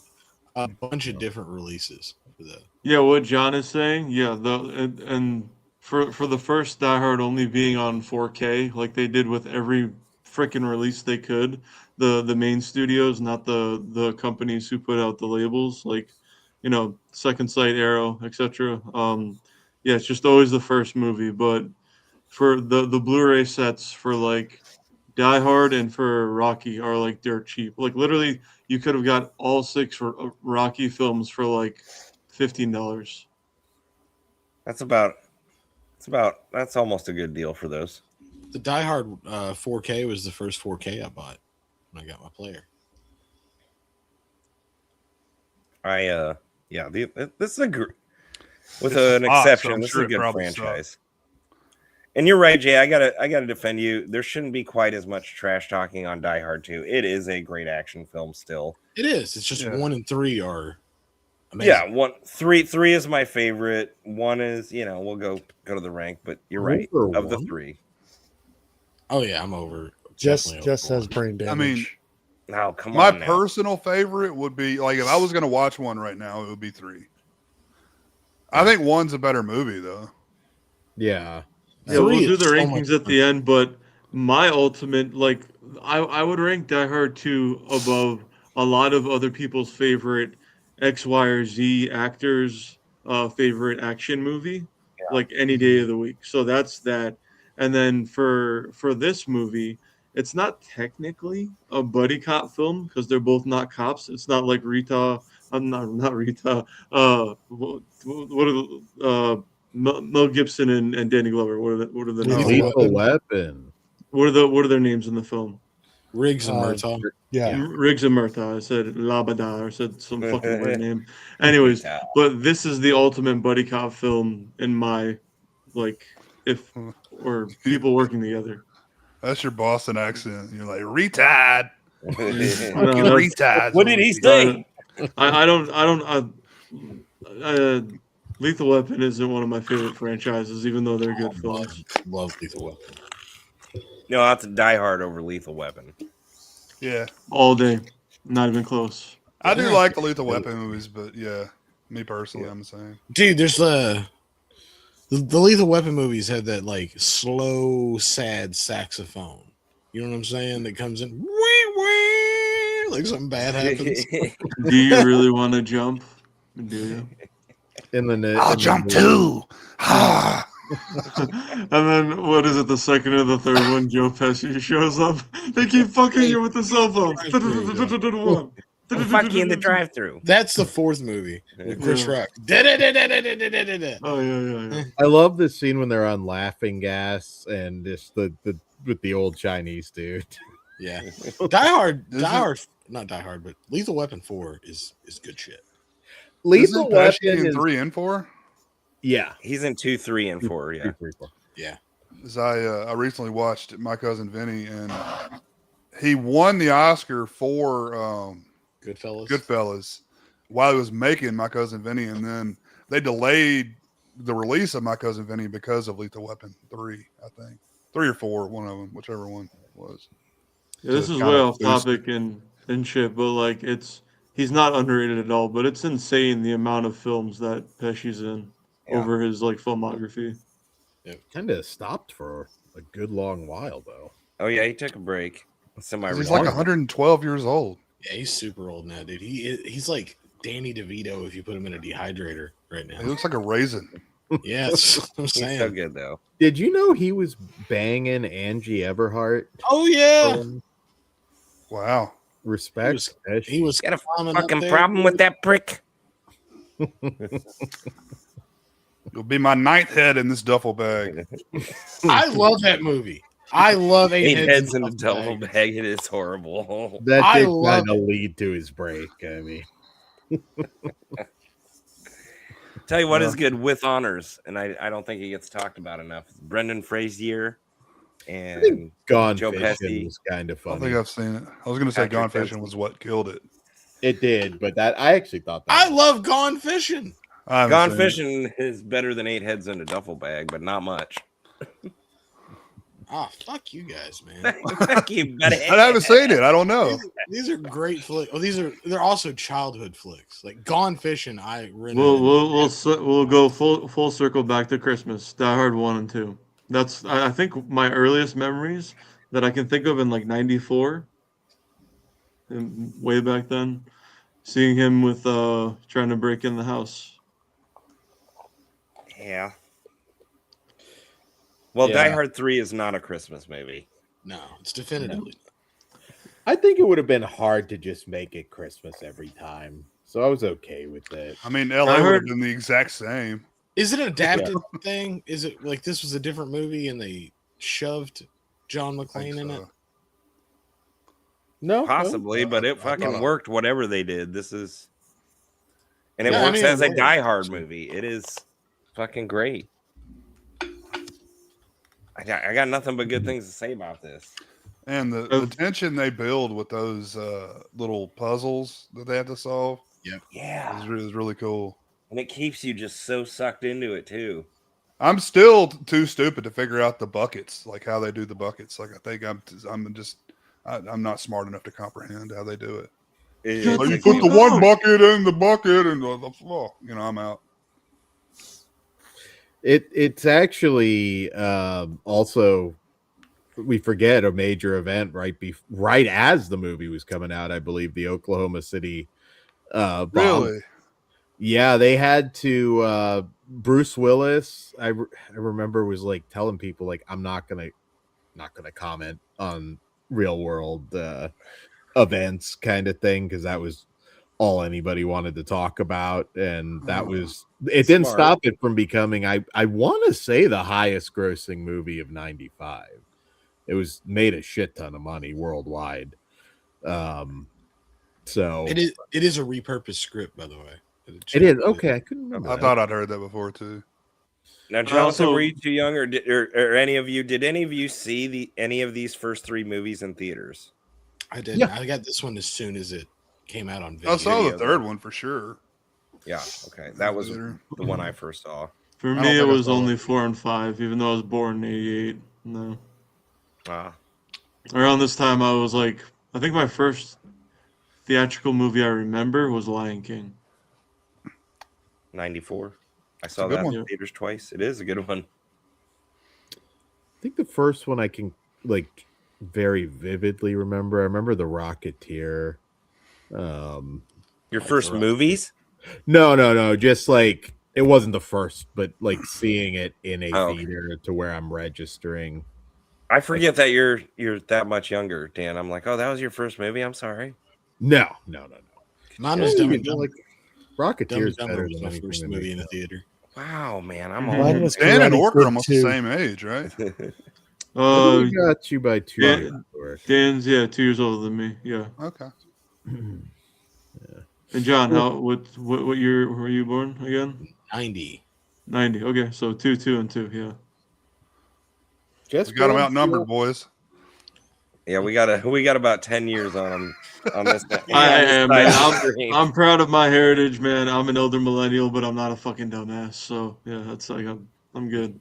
a bunch of different releases for the. Yeah, what John is saying, yeah, and for the first Die Hard only being on 4K, like they did with every freaking release they could, the main studios, not the companies who put out the labels, like Second Sight, Arrow, etc. Yeah, it's just always the first movie, but for the Blu-ray sets for like Die Hard and for Rocky are like dirt cheap. Like literally, you could have got all 6 Rocky films for like $15. That's almost a good deal for those. The Die Hard 4K was the first 4K I bought when I got my player. This is with It's an hot, so exception. I'm This sure is a it good probably franchise. And you're right, Jay. I gotta defend you. There shouldn't be quite as much trash talking on Die Hard 2. It is a great action film still. It is. It's just Yeah. 1 and 3 are amazing. Yeah, three is my favorite. 1 is, we'll go to the rank, but you're right. Number Of the 1? 3. Oh yeah, I'm over. Jess definitely over has one. brain damage. I mean, Oh, come my on now. personal favorite would be like if I was going to watch one right now, it would be 3. I think 1's a better movie though. yeah. Yeah, we'll 3 do is the so rankings much at the end, but my ultimate, like, I would rank Die Hard 2 above a lot of other people's favorite X, Y, or Z actors' favorite action movie, like any day of the week. So that's that. And then for this movie, it's not technically a buddy cop film because they're both not cops. It's not like Rita. I'm not Rita. What are the Mel Gibson and Danny Glover? What are the names? Lethal Lethal Weapon. What are their names in the film? Riggs and Uh, Murtaugh. yeah. Riggs and Murtaugh. I said Labada or said some fucking weird name. Anyways, but this is the ultimate buddy cop film in my or people working together. That's your Boston accent. You're like retard. No, Fucking that's- retard. What did he say? I don't. Lethal Weapon isn't one of my favorite franchises, even though they're good films. Love Lethal Weapon. No, that's Die Hard over Lethal Weapon. Yeah. All day, not even close. I do like the Lethal Weapon movies, but yeah, me personally, I'm saying. Dude, there's the Lethal Weapon movies had that like slow, sad saxophone. You know what I'm saying? That comes in like something bad happens. Do you really want to jump? Do you? I'll jump too. Ah. And then what is it? The second or the third one, Joe Pesci shows up. They keep fucking you with the cell phone. Fuck you in the drive-through. That's the 4th movie with Chris Yeah. Rock. Da-da-da-da-da-da-da-da-da. Oh yeah. I love this scene when they're on laughing gas and just the with the old Chinese dude. Yeah. Die Hard, Isn't- not Die Hard, but Lethal Weapon 4 is good shit. Isn't Lethal Pesci Weapon in is 3 and 4? yeah. He's in 2, 3, and 4. Yeah. 2, 3, 4. Yeah. is I recently watched My Cousin Vinny, and he won the Oscar for Goodfellas while he was making My Cousin Vinny, and then they delayed the release of My Cousin Vinny because of Lethal Weapon 3, I think. 3 or 4, one of them, whichever one was. Yeah, this To is kind way of off boost topic and shit, but like he's not underrated at all. But it's insane the amount of films that Pesci's in Yeah. over his like filmography. It kind of stopped for a good long while, though. Oh yeah, he took a break. He's like 112 years old. Yeah, he's super old now, dude. He's like Danny DeVito if you put him in a dehydrator right now. He looks like a raisin. Yeah, that's what I'm He's saying. so good though. Did you know he was banging Angie Everhart? Oh yeah. Wow. Respect. He was Got a climbing up fucking there, problem dude. with that prick? You'll be my ninth head in this duffel bag. I love that movie. I love Eight heads in in a duffel bag. It is horrible. That I did love kind of lead to his break. I mean, Tell you what is good with honors, and I don't think he gets talked about enough. Brendan Frazier and Gone Joe Fishing Pesci. was kind of I don't funny. think I've seen it. I was going to say Patrick Gone Fishing Dempsey. was what killed it. It did, but that I actually thought that. I love Gone Fishing. I haven't Gone seen it. Fishing is better than 8 heads in a duffel bag, but not much. Ah, fuck you guys, man. Fuck you, buddy. I haven't seen it. I don't know. These are great flicks. Oh, they're also childhood flicks. Like Gone Fishing, I We'll go full circle back to Christmas. Die Hard 1 and 2. That's I think my earliest memories that I can think of in like '94, and way back then, seeing him with trying to break in the house. Yeah. Well, Yeah. Die Hard 3 is not a Christmas movie. No, it's definitively. I think it would have been hard to just make it Christmas every time, so I was okay with it. I mean, LA would have been the exact same. Is it an adapted thing? Is it like this was a different movie and they shoved John McClane in it? No, Possibly, but it fucking thought- worked, whatever they did. This is. And it Yeah, I works mean, as it a works. Die Hard movie. It is fucking great. I got nothing but good things to say about this. And the tension they build with those little puzzles that they have to solve Yeah. is really cool. And it keeps you just so sucked into it, too. I'm still too stupid to figure out the buckets, like how they do the buckets. Like I think I'm not smart enough to comprehend how they do it. So you put the one bucket in the bucket, and I'm out. It's actually also, we forget, a major event right as the movie was coming out. I believe the Oklahoma City bomb. Really? Yeah, they had to. Bruce Willis, I remember, was like telling people like, I'm not gonna comment on real world events kind of thing, because that was all anybody wanted to talk about, and that was it. Didn't stop it from becoming, I want to say, the highest grossing movie of '95. It was made a shit ton of money worldwide. So It is a repurposed script, by the way. It is okay. I couldn't remember. I thought I'd heard that before too. Now, Jonathan, were you too young, or any of you? Did any of you see any of these first 3 movies in theaters? I did. Yeah. I got this one as soon as it came out on video. I saw the third one for sure. Yeah. Okay, that was the one I first saw. For me, it was only 4 and 5, even though I was born in '88. No. Around this time, I was like, I think my first theatrical movie I remember was Lion King. 94. I saw that in theaters twice. It is a good one. I think the first one I can like very vividly remember. I remember The Rocketeer. Your first movies? No. Just like, it wasn't the first, but like seeing it in a theater to where I'm registering. I forget that you're that much younger, Dan. I'm like, oh, that was your first movie? I'm sorry. No. Mine was Dumb and Dumber. Like, Rocketeer's Dumber better was than my first movie in the theater. Wow, man, I'm Mine old. was Dan and Karate Orc Kid are almost the 2. same age, right? We got you by 2 years. Dan's 2 years older than me. Yeah. Okay. And John, what year were you born again? 90. 90. Okay, so 2, 2, and 2. Yeah. Just We got them feeling outnumbered, cool. boys. Yeah, we got about 10 years on them on this. I on this am, side man. of the screen. I'm proud of my heritage, man. I'm an elder millennial, but I'm not a fucking dumbass. So yeah, that's like I'm good.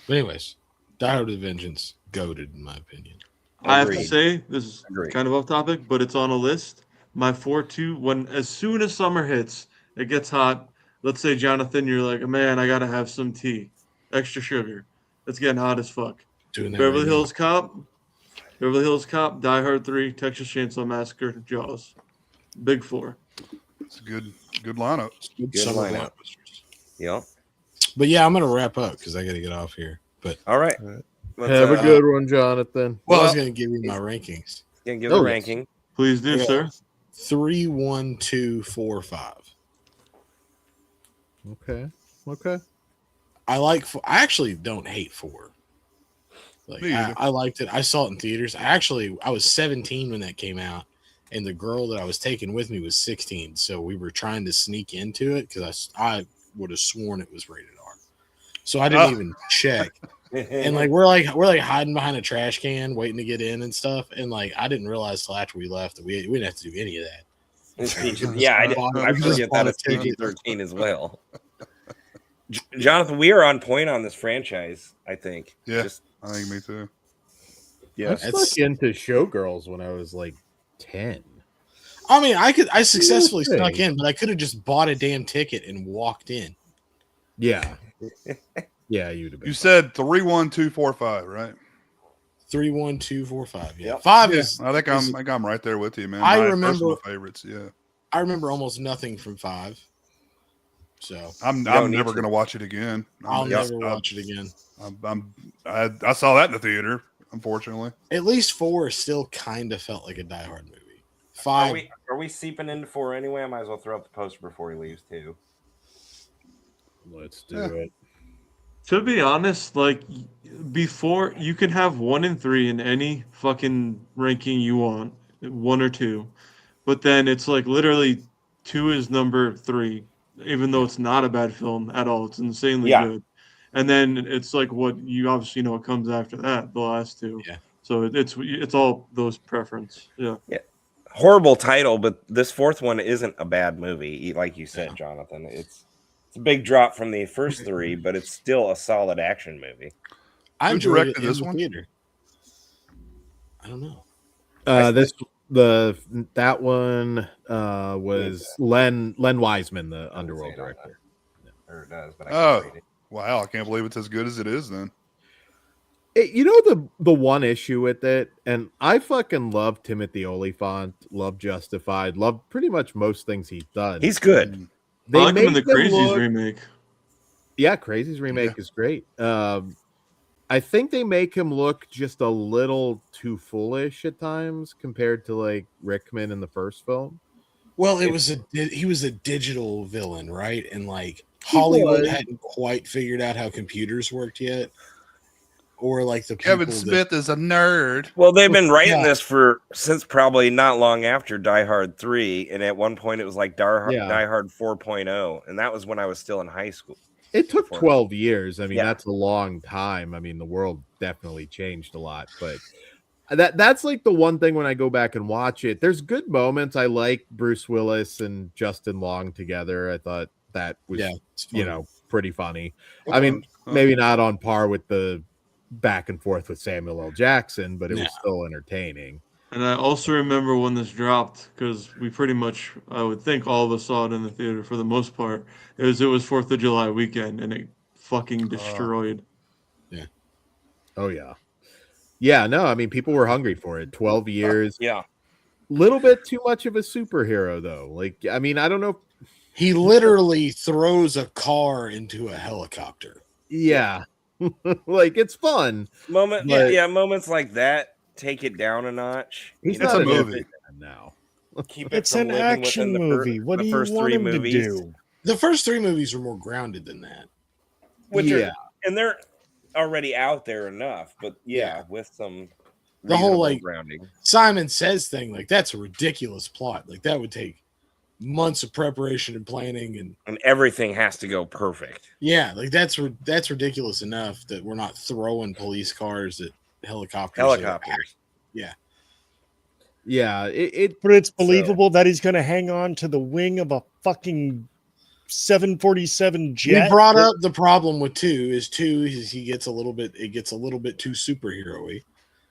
But anyways, Die Hard with a Vengeance, goated in my opinion. I have to Agreed. say, this is Agreed. kind of off topic, but it's on a list. My 4-2, when as soon as summer hits, it gets hot. Let's say, Jonathan, you're like, man, I gotta have some tea, extra sugar. It's getting hot as fuck. Doing that Beverly right now. Hills Cop, Die Hard 3, Texas Chainsaw Massacre, Jaws. Big four. It's a good lineup. Good Good summer lineup. blockbusters. Yep. But yeah, I'm gonna wrap up because I got to get off here. But All right. All right. Let's, Have a good one, Jonathan. well, I was Well, gonna give you my rankings. Yeah, give Oh, the yes. ranking. Please do, Okay. sir. 3, 1, 2, 4, 5. Okay. I actually don't hate 4. Like Me either. I liked it. I saw it in theaters. I was 17 when that came out, and the girl that I was taking with me was 16. So we were trying to sneak into it because I would have sworn it was rated R. So I didn't even check. And like we're hiding behind a trash can waiting to get in and stuff. And like I didn't realize till after we left that we didn't have to do any of that. Yeah, I forget that it's PG-13 as well. Jonathan, we are on point on this franchise, I think. Yeah. I think me too. Yeah. I stuck into Showgirls when I was like 10. I mean, I successfully Okay. snuck in, but I could have just bought a damn ticket and walked in. Yeah. Yeah, you'd have been. You said 3, 1, 2, 4, 5, right? 3, 1, 2, 4, 5. Yeah. Yep. 5 Yeah, is I think I'm right there with you, man. I My remember- personal favorites. Yeah, I remember almost nothing from 5. So I'm don't need never to. gonna watch it again. I'll Yep. never watch it again. I saw that in the theater. Unfortunately, At least 4 still kind of felt like a Die Hard movie. 5. Are we seeping into 4 anyway? I might as well throw up the poster before he leaves too. Let's do Yeah. it. To be honest, like before, you can have 1 and 3 in any fucking ranking you want, 1 or 2, but then it's like literally 2 is number 3, even though it's not a bad film at all. It's insanely Yeah. good. And then it's like what you obviously know what comes after that, the last 2. Yeah. So it's all those preference. Yeah. Horrible title, but this 4th one isn't a bad movie, like you said, Jonathan. It's a big drop from the first 3, but it's still a solid action movie. I Who enjoyed directed it in this the one? theater. I don't know. That one was Len Wiseman, the Underworld say it on director. Or it does, but I Oh. can't read it. wow, I can't believe it's as good as it is. Then You know the one issue with it, and I fucking love Timothy Olyphant, love Justified, love pretty much most things he's done. He's good. They I like him in make the Crazies look- remake. Yeah, Crazy's remake is great. I think they make him look just a little too foolish at times compared to like Rickman in the first film. Well, he was a digital villain, right? And like He Hollywood was. hadn't quite figured out how computers worked yet. Or like the Kevin people Smith is a nerd. Well, they've been writing Yeah. this since probably not long after Die Hard 3, and at one point it was like Die Hard 4.0, and that was when I was still in high school. It took Before. 12 years. I mean, Yeah. that's a long time. I mean, the world definitely changed a lot, but that's like the one thing when I go back and watch it. There's good moments. I like Bruce Willis and Justin Long together. I thought that was, it's fun. pretty funny. I mean, maybe not on par with the back and forth with Samuel L. Jackson, but it was still entertaining. And I also remember when this dropped, because we pretty much, I would think all of us saw it in the theater for the most part. It was 4th of July weekend, and it fucking destroyed. Oh yeah. Yeah, no, I mean people were hungry for it. 12 years. Yeah. Little bit too much of a superhero though. Like, I mean, I don't know. He literally throws a car into a helicopter. Yeah. Like it's fun. Moments like that take it down a notch. He's It's not a movie. man now. Keep it It's from an living action within movie. What the do you first want 3 him to movies, do? The first 3 movies are more grounded than that. and they're already out there enough, but with some The whole, reasonable like, grounding. Simon Says thing, like that's a ridiculous plot. Like that would take months of preparation and planning, and everything has to go perfect. yeah, like that's ridiculous enough that we're not throwing police cars at helicopters. Helicopters. Yeah. Yeah, But it's believable that he's going to hang on to the wing of a fucking 747 jet. We brought up the problem with two is he gets a little bit too superhero-y.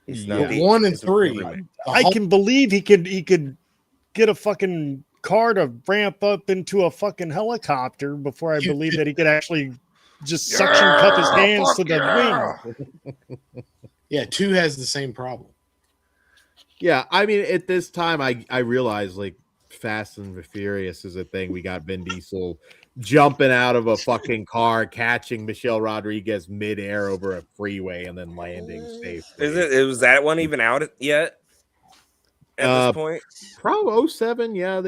Yeah. 1 and 3. I can believe he could get a fucking car to ramp up into a fucking helicopter before I believe that he could actually just suction cup his hands to the wing. Yeah, 2 has the same problem. Yeah, I mean, at this time, I realize like Fast and the Furious is a thing. We got Vin Diesel jumping out of a fucking car, catching Michelle Rodriguez midair over a freeway, and then landing safely. Was that one even out yet? At this point, probably 07. Yeah,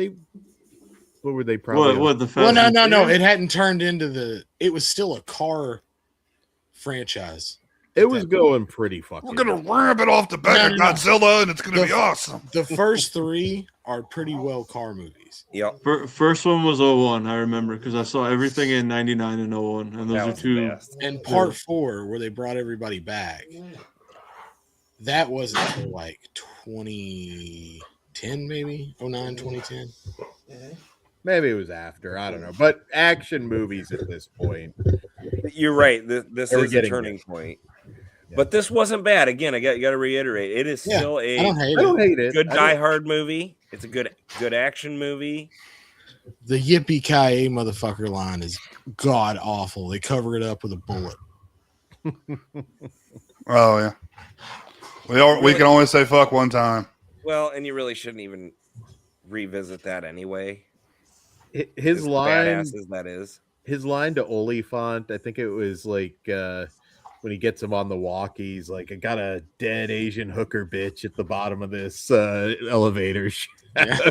what were they probably? What the? Well, no. It hadn't turned into it was still a car franchise. It was going pretty fucking. We're gonna ramp it off the back of Godzilla, and it's gonna be awesome. The first 3 are pretty well car movies. Yep. First one was 01, I remember, because I saw everything in 99 and 01, and those are 2. And part 4, where they brought everybody back, that wasn't until like 2010, maybe 09, 2010. Maybe it was after. I don't know. But action movies at this point. You're right. This is a turning point. Yeah. But this wasn't bad. Again, you got to reiterate. It is still a I don't hate it. Good Die Hard movie. It's a good action movie. The Yippee Ki Yay motherfucker line is god awful. They cover it up with a bullet. Oh yeah. We can only say fuck one time. Well, and you really shouldn't even revisit that anyway. His line, badasses, that is. His line to Oliphant, I think it was like when he gets him on the walkies, like, I got a dead Asian hooker bitch at the bottom of this elevator. Yeah.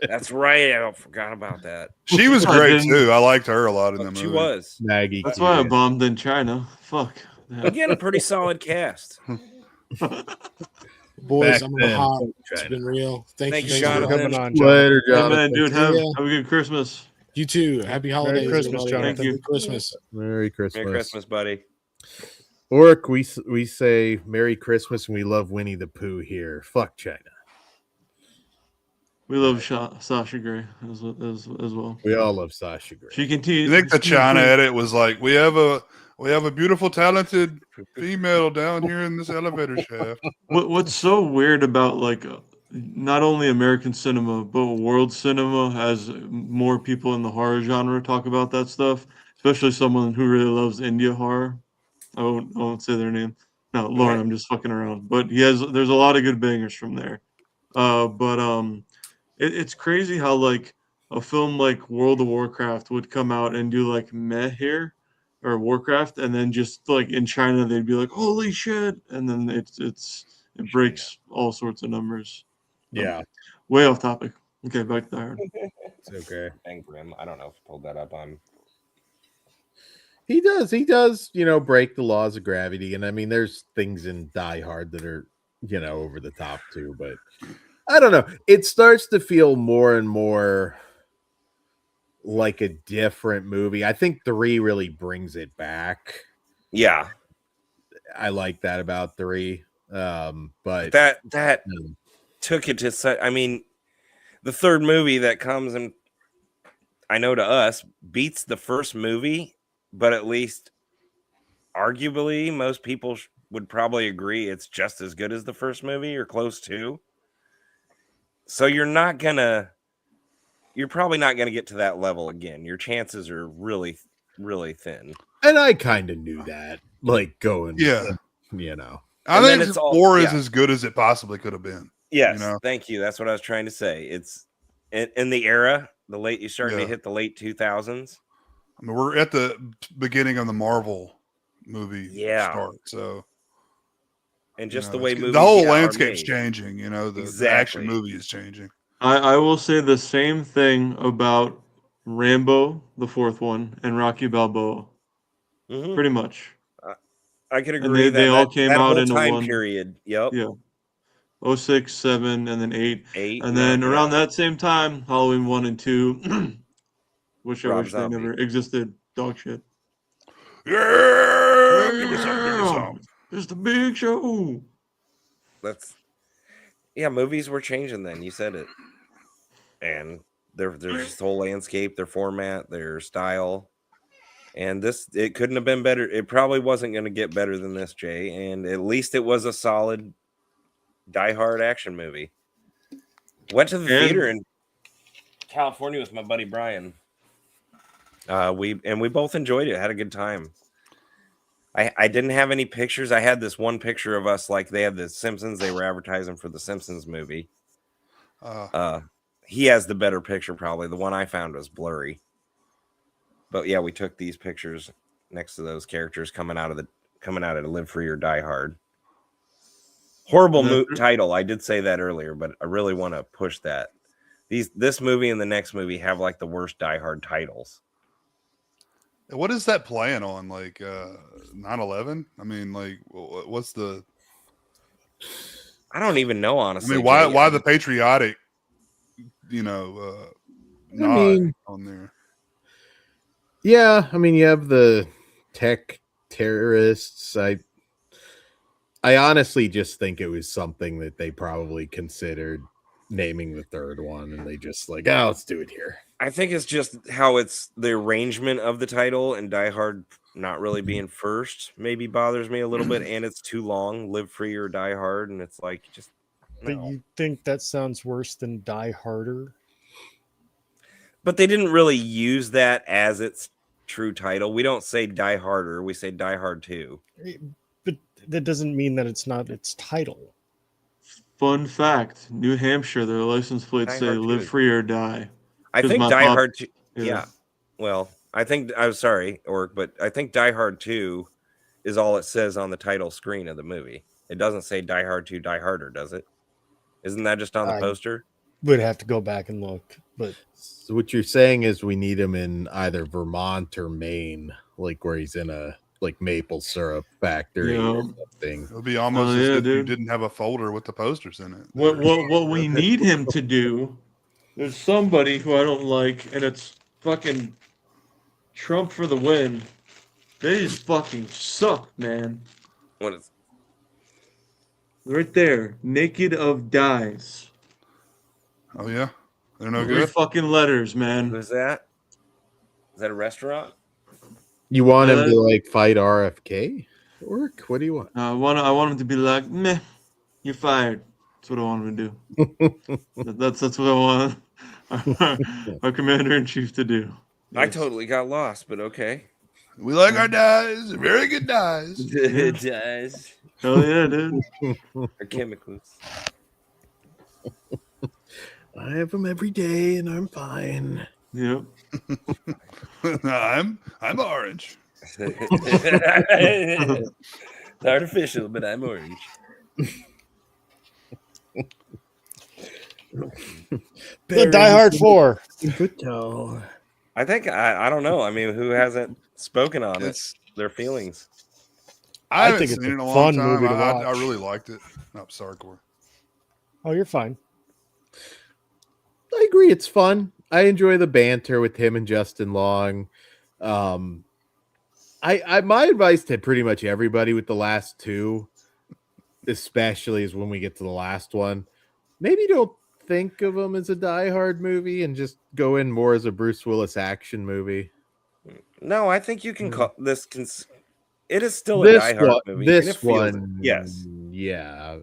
That's right. I forgot about that. She was great too. I liked her a lot in the movie. She was. Maggie. That's why I bombed in China. Fuck. Yeah. Again, a pretty solid cast. Boys, I'm gonna hop. It's been real. Thank you Sean, for coming on. Later, Jonathan. Hey, man, dude, have a good Christmas. You too. Happy holidays. Merry Christmas, Jonathan. Thank you. Christmas. Merry Christmas. Merry Christmas, buddy. Orc, we say Merry Christmas and we love Winnie the Pooh here. Fuck China. We love Sasha Grey as well. We all love Sasha Grey. She continues. You think the China edit was like, we have a beautiful, talented female down here in this elevator shaft. What's so weird about like not only American cinema but world cinema has more people in the horror genre talk about that stuff, especially someone who really loves India horror. I won't say their name. No, Lauren, I'm just fucking around. But there's a lot of good bangers from there. It's crazy how like a film like World of Warcraft would come out and do like meh here or Warcraft, and then just like in China they'd be like, holy shit, and then it breaks all sorts of numbers. Yeah. Way off topic. Okay, back to Die Hard. It's okay. And Grim. I don't know if I pulled that up on. He does, break the laws of gravity. And I mean, there's things in Die Hard that are, over the top too, but I don't know. It starts to feel more and more like a different movie. I think 3 really brings it back. Yeah. I like that about 3. But that took it to such, I mean, the third movie that comes and I know to us beats the first movie, but at least arguably most people would probably agree it's just as good as the first movie or close to. So you're probably not going to get to that level again. Your chances are really, really thin. And I kind of knew that, like going, yeah, I think 4 is as good as it possibly could have been. Yes, thank you. That's what I was trying to say. It's in the era, you're starting to hit the late 2000s. I mean, we're at the beginning of the Marvel movie start, so. And just the way movies, the whole landscape's changing. The action movie is changing. I will say the same thing about Rambo, the 4th one, and Rocky Balboa. Mm-hmm. Pretty much. I could agree. They all came out in time one period. Yep. Yeah. 06, 7, and then 8. 8, And then 9, around yeah. that same time, Halloween 1 and 2, which I Rob wish they Zombie. never existed. Dog shit. Yeah, give me some, give me some. It's the big show. Yeah, movies were changing then. You said it. And their just whole landscape, their format, their style. And it couldn't have been better. It probably wasn't going to get better than this, Jay. And at least it was a solid Die Hard action movie. Went to the theater in California with my buddy Brian. We both enjoyed it. Had a good time. I didn't have any pictures. I had this one picture of us, like they had the Simpsons. They were advertising for the Simpsons movie. He has the better picture, probably. The one I found was blurry. But yeah, we took these pictures next to those characters coming out of Live Free or Die Hard. Horrible title. I did say that earlier, but I really want to push that. This movie and the next movie have like the worst Die Hard titles. What is that playing on? Like 9/11? I mean, like, what's the? I don't even know, honestly. I mean, why the patriotic? Nod on there. Yeah, I mean, you have the tech terrorists. I honestly just think it was something that they probably considered naming the third one, and they just like, let's do it here. I think it's just how it's the arrangement of the title, and Die Hard not really being first maybe bothers me a little bit, and it's too long. Live Free or Die Hard, and it's like just. No. But you think that sounds worse than Die Harder? But they didn't really use that as its true title. We don't say Die Harder. We say Die Hard 2. But that doesn't mean that it's not its title. Fun fact: New Hampshire, their license plates say "Live Free or Die." I think Die Hard 2. Yeah. Well, I think I'm sorry, but I think Die Hard 2 is all it says on the title screen of the movie. It doesn't say Die Hard 2, Die Harder, does it? Isn't that just on the poster? Would have to go back and look. But so what you're saying is we need him in either Vermont or Maine, like where he's in a maple syrup factory or something. It would be almost as if you didn't have a folder with the posters in it. What we need him to do? There's somebody who I don't like, and it's fucking Trump for the win. They just fucking suck, man. What is? Right there, Naked of Dies. Oh yeah, they're no 3 good. fucking letters, man. Who's that? Is that a restaurant? You want him to fight RFK? What do you want? I want him to be like, meh, you're fired. That's what I want him to do. that's what I want our commander-in-chief to do. Yes. I totally got lost, but okay. We like our dies. Very good dies. Dies. Hell yeah, dude. Our chemicals. I have them every day, and I'm fine. Yep. I'm orange. It's artificial, but I'm orange. The Die Hard 4. Good tell. I think I don't know. I mean, who hasn't spoken on their feelings? I haven't think seen it's it a in a long fun time. movie to I watch. really liked it. No, sorry, Kory. Oh, you're fine. I agree. It's fun. I enjoy the banter with him and Justin Long. My advice to pretty much everybody with the last two, especially is when we get to the last one, maybe don't think of them as a Die Hard movie and just go in more as a Bruce Willis action movie. No, I think you can call this. It is still a Die Hard movie. This one, yes, yeah,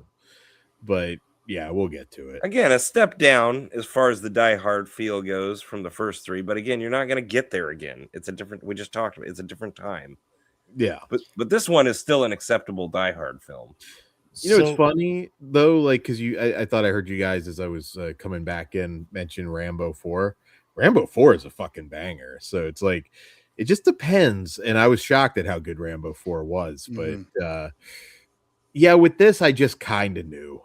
but yeah, we'll get to it. Again, a step down as far as the Die Hard feel goes from the first three, but again, you're not going to get there again. It's a different. We just talked about. It's a different time. Yeah, but this one is still an acceptable Die Hard film. You know, it's funny though, like because I thought I heard you guys as I was coming back in mention Rambo 4. Rambo 4 is a fucking banger. So it's like it just depends. And I was shocked at how good Rambo 4 was, but yeah, with this I just kind of knew.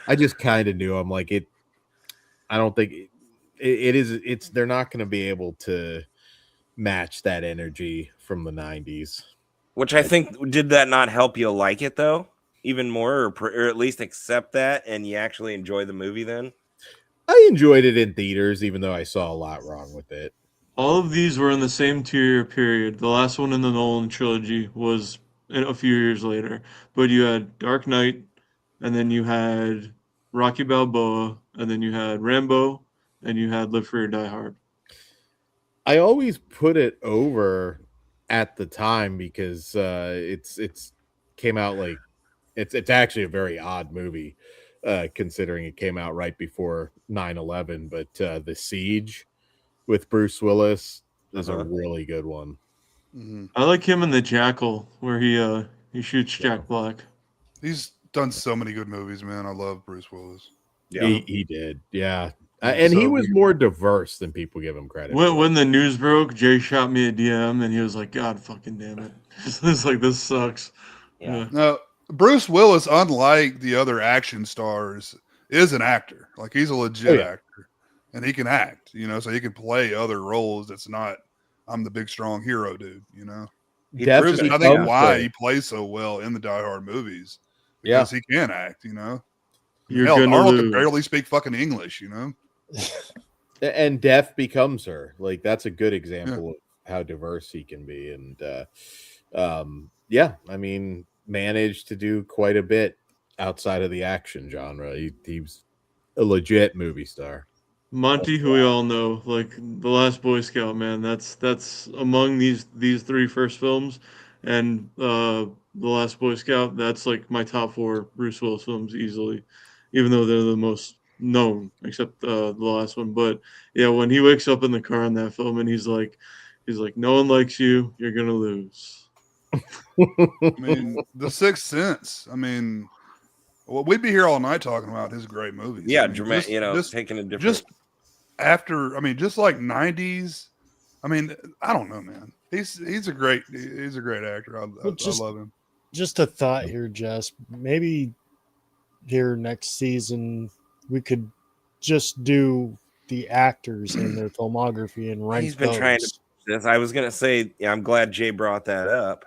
I'm like it. I don't think it is. It's they're not going to be able to match that energy from the 90s. Which I think did that not help you like it though? even more, or at least accept that, and you actually enjoy the movie then? I enjoyed it in theaters, even though I saw a lot wrong with it. All of these were in the same 2-year period. The last one in the Nolan trilogy was a few years later. But you had Dark Knight, and then you had Rocky Balboa, and then you had Rambo, and you had Live Free or Die Hard. I always put it over at the time because it's came out like it's actually a very odd movie considering it came out right before 9/11, but The Siege with Bruce Willis is a really good one. Mhm. I like him in The Jackal, where he shoots Jack Black. He's done so many good movies, man. I love Bruce Willis. Yeah. He did, yeah. He's And he so was good. more diverse than people give him credit for. When the news broke, Jay shot me a DM, and he was like, "God fucking damn it!" It's like, this sucks. Yeah. Now, Bruce Willis, unlike the other action stars, is an actor. Like, he's a legit actor, and he can act. So he can play other roles. That's not, I'm the big strong hero dude. Definitely, I think why he plays so well in the Die Hard movies, because he can act. You're Hell, gonna Arnold lose. could barely speak fucking English. And Death becomes her. Like, that's a good example of how diverse he can be. And I mean, managed to do quite a bit outside of the action genre. He was a legit movie star. Monty, who we all know, like The Last Boy Scout, man. That's among these 3 first films, and The Last Boy Scout. That's like my top 4 Bruce Willis films easily, even though they're the most known, except the last one. But yeah, when he wakes up in the car in that film, and he's like, "No one likes you. You're gonna lose." I mean, The Sixth Sense. I mean, we'd be here all night talking about his great movies. Yeah, I mean, dramatic. Taking a different. Just after, just like '90s. I don't know, man. He's a great actor. I love him. Just a thought here, Jess. Maybe here next season we could just do the actors and their filmography and rank. He's been trying to. This. I was gonna say, I'm glad Jay brought that up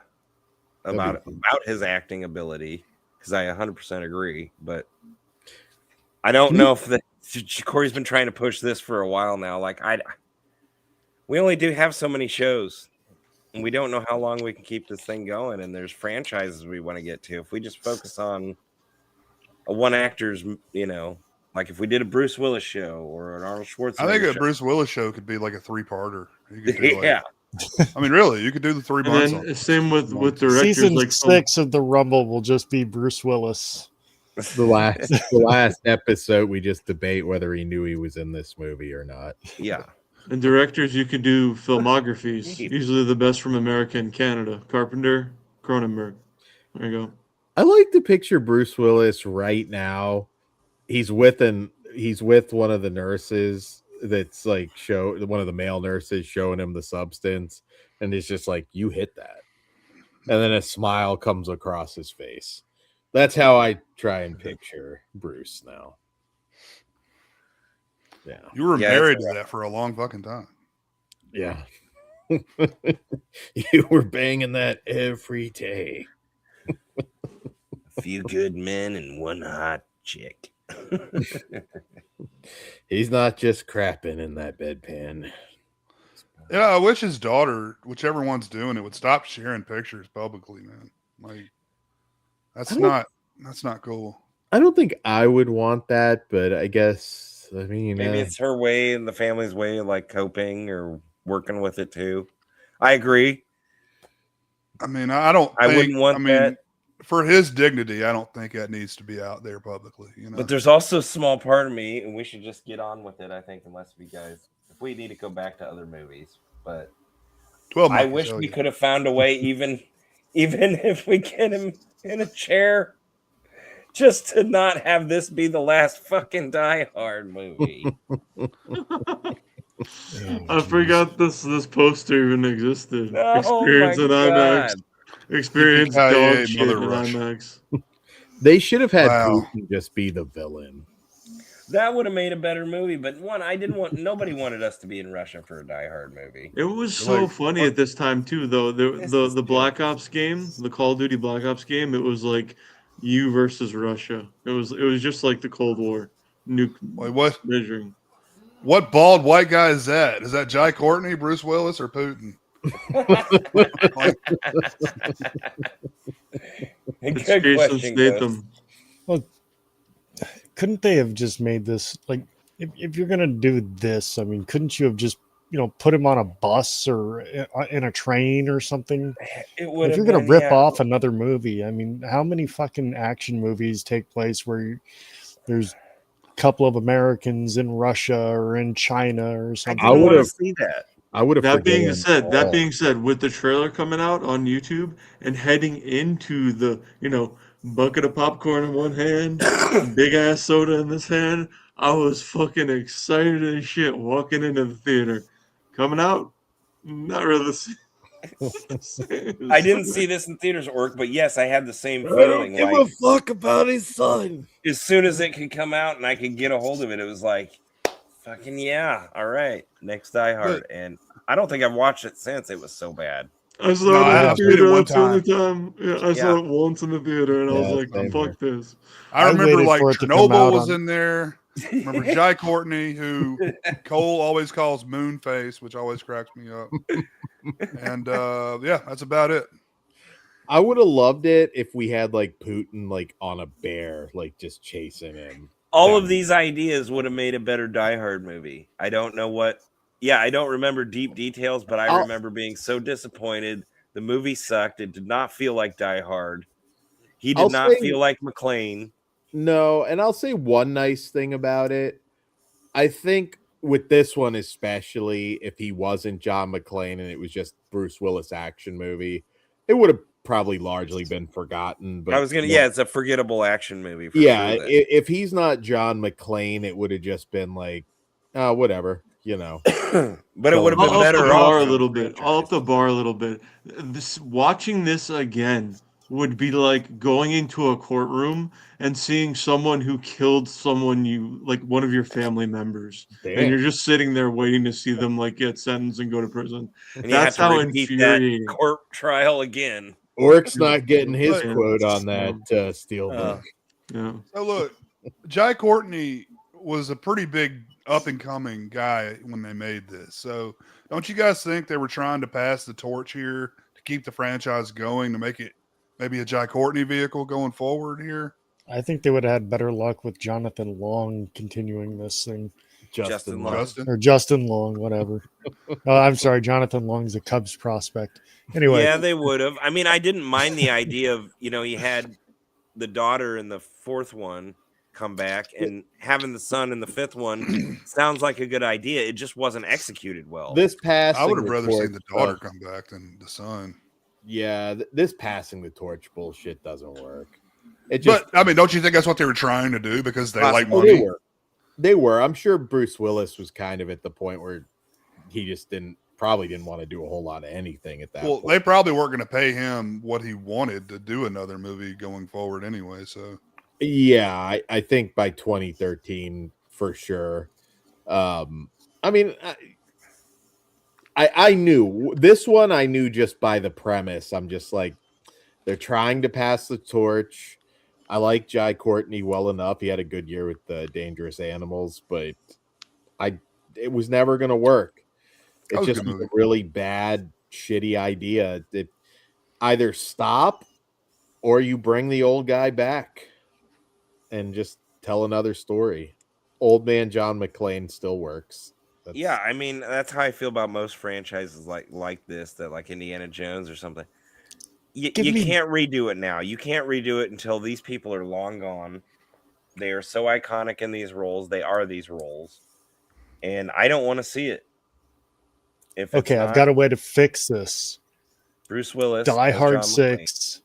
about his acting ability, because I 100% agree. But I don't know if Kory's been trying to push this for a while now. Like, we only do have so many shows, and we don't know how long we can keep this thing going. And there's franchises we want to get to. If we just focus on a one actor's, like if we did a Bruce Willis show or an Arnold Schwarzenegger, I think a show. Bruce Willis show could be like a 3-parter. Yeah. Really, you could do the 3 months. And then same with directors. Season like 6 of the Rumble will just be Bruce Willis. The last episode, we just debate whether he knew he was in this movie or not. Yeah. And directors, you could do filmographies. Usually the best from America and Canada. Carpenter, Cronenberg. There you go. I like to picture Bruce Willis right now. He's with one of the nurses that's like one of the male nurses showing him the substance, and it's just like, you hit that. And then a smile comes across his face. That's how I try and picture Bruce now. Yeah. You were married to that for a long fucking time. Yeah. You were banging that every day. A few good men and one hot chick. He's not just crapping in that bedpan. Yeah, I wish his daughter, whichever one's doing it, would stop sharing pictures publicly, man. Like, that's not cool. I don't think I would want that, but I guess, I mean, maybe it's her way and the family's way of like coping or working with it too. I agree. I mean, I wouldn't want that. For his dignity, I don't think that needs to be out there publicly. But there's also a small part of me, and we should just get on with it, I think, unless if we need to go back to other movies. But 12 I wish we could have found a way, even if we get him in a chair, just to not have this be the last fucking Die Hard movie. I forgot this poster even existed. Oh, Experience in IMAX. Experience dog shit in IMAX. They should have had Putin just be the villain. That would have made a better movie, but nobody wanted us to be in Russia for a Die Hard movie. It was so funny at this time too, though. The Black Ops game, the Call of Duty Black Ops game, it was like you versus Russia. It was just like the Cold War, nuke Wait, what? measuring. What bald white guy is that? Is that Jai Courtney, Bruce Willis, or Putin? Like, It's Good Jason question, Ghost. Statham. Well, couldn't they have just made this like if you're gonna do this? I mean, couldn't you have just put him on a bus or in a train or something? It would If have you're gonna been, rip yeah. off another movie, I mean, how many fucking action movies take place where there's a couple of Americans in Russia or in China or I something? didn't want to would've- see that. I would have That being forgiven said, all. with the trailer coming out on YouTube and heading into the, bucket of popcorn in one hand, big ass soda in this hand, I was fucking excited as shit walking into the theater. Coming out, not really the same. I didn't see this in theaters, Orc, but yes, I had the same I don't feeling. give Like, a fuck about his son. as soon as it could come out and I could get a hold of it, it was like, fucking yeah, all right, next Die Hard. And I don't think I've watched it since. It was so bad. I saw No, it I in the have seen it theater. one That's the only time. Yeah, I saw Yeah. it once in the theater, and I was Yeah, like, same "Fuck this." I I remember waited like for it to come Chernobyl out was on- in there. Remember Jai Courtney, who Cole always calls Moonface, which always cracks me up. And yeah, that's about it. I would have loved it if we had like Putin like on a bear, like just chasing him. All That of these ideas would have made a better Die Hard movie. I don't know what. Yeah, I don't remember deep details, but I I'll- remember being so disappointed. The movie sucked. It did not feel like Die Hard. He did I'll not say- feel like McClane. No, and I'll say one nice thing about it. I think with this one, especially if he wasn't John McClane and it was just Bruce Willis action movie, it would have probably largely been forgotten. But I was gonna, yeah, it's a forgettable action movie. For yeah, sure then. if he's not John McClane, it would have just been like, whatever, But it would have been I'll up the better bar a off. little bit. I'll up the bar a little bit. Watching this again would be like going into a courtroom and seeing someone who killed someone like one of your family members, and you're just sitting there waiting to see them like get sentenced and go to prison. And you That's have to how repeat infuriating. that court trial again. Orc's not getting his But- quote on that steelbook. Yeah. So look, Jai Courtney was a pretty big up and coming guy when they made this. So don't you guys think they were trying to pass the torch here to keep the franchise going, to make it maybe a Jai Courtney vehicle going forward here? I think they would have had better luck with Jonathan Long continuing this thing, Justin Long. Justin? or Justin Long, whatever. I'm sorry, Jonathan Long's a Cubs prospect. Anyway, Yeah, they would have. I mean, I didn't mind the idea of, he had the daughter in the fourth one come back, and having the son in the fifth one sounds like a good idea. It just wasn't executed well. This passing I would have the rather seen the torch daughter stuff- come back than the son. Yeah, this passing the torch bullshit doesn't work. It just, But I mean, don't you think that's what they were trying to do because they like Oh, money? They were. I'm sure Bruce Willis was kind of at the point where he just probably didn't want to do a whole lot of anything at that Well, point. they probably weren't going to pay him what he wanted to do another movie going forward anyway. So Yeah, I think by 2013 for sure. I mean, I knew this one. I knew just by the premise. I'm just like, they're trying to pass the torch. I like Jai Courtney well enough. He had a good year with the Dangerous Animals, but it was never going to work. That It was a just good was a movie. really bad, shitty idea. That either stop or you bring the old guy back and just tell another story. Old man John McClane still works. Yeah, I mean, that's how I feel about most franchises like this, that like Indiana Jones or something. You can't redo it now. You can't redo it until these people are long gone. They are so iconic in these roles. They are these roles. And I don't want to see it. If it's okay, I've got a way to fix this. Bruce Willis. Die as Hard John McClane. 6.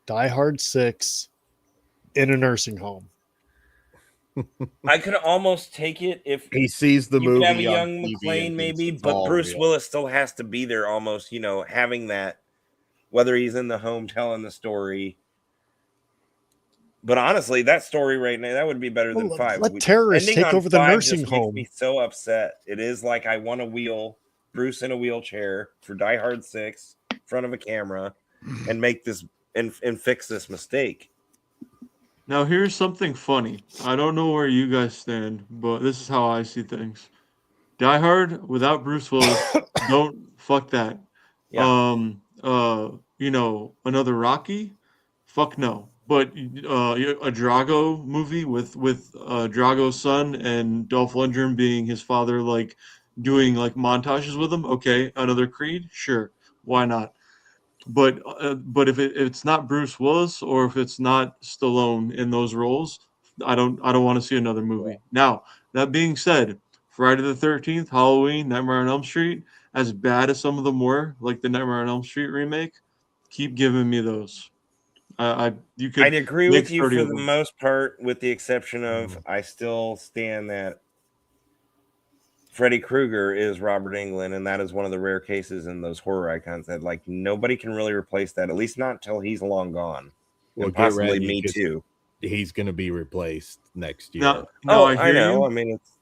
Die Hard 6 in a nursing home. I could almost take it if He sees the you movie. could have a on young TV McClane, and maybe, thinks it's but all Bruce real. Willis still has to be there almost, having that, whether he's in the home telling the story. But honestly, that story right now, that would be better than Well, 5. let terrorists Ending take on over the 5 nursing just makes home. me so upset. It is like I want to wheel Bruce in a wheelchair for Die Hard 6 in front of a camera and make this and fix this mistake. Now here's something funny. I don't know where you guys stand, but this is how I see things. Die Hard without Bruce Willis, don't fuck that. Yeah. Another Rocky, fuck no. But a Drago movie with Drago's son and Dolph Lundgren being his father, like doing like montages with him. Okay, another Creed, sure, why not? But if it's not Bruce Willis or if it's not Stallone in those roles, I don't want to see another movie. Now, that being said, Friday the 13th, Halloween, Nightmare on Elm Street, as bad as some of them were, like the Nightmare on Elm Street remake, keep giving me those. You I'd could agree make with you 30 for of the them. most part, with the exception of I still stand that Freddy Krueger is Robert Englund, and that is one of the rare cases in those horror icons that like nobody can really replace that, at least not until he's long gone. Well, And get possibly ready me because too. he's going to be replaced next year. Now Oh, I I hear know. you. I mean, it's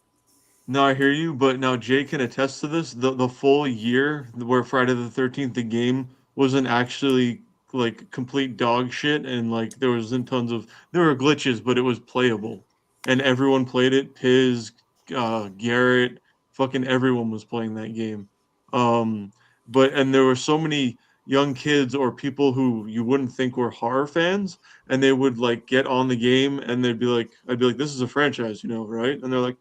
No, I hear you, but now Jay can attest to this. The full year where Friday the 13th the game wasn't actually like complete dog shit and like there were glitches, but it was playable. And everyone played it. Piz, Garrett, fucking everyone was playing that game. And there were so many young kids or people who you wouldn't think were horror fans, and they would like get on the game and I'd be like, this is a franchise, right? And they're like,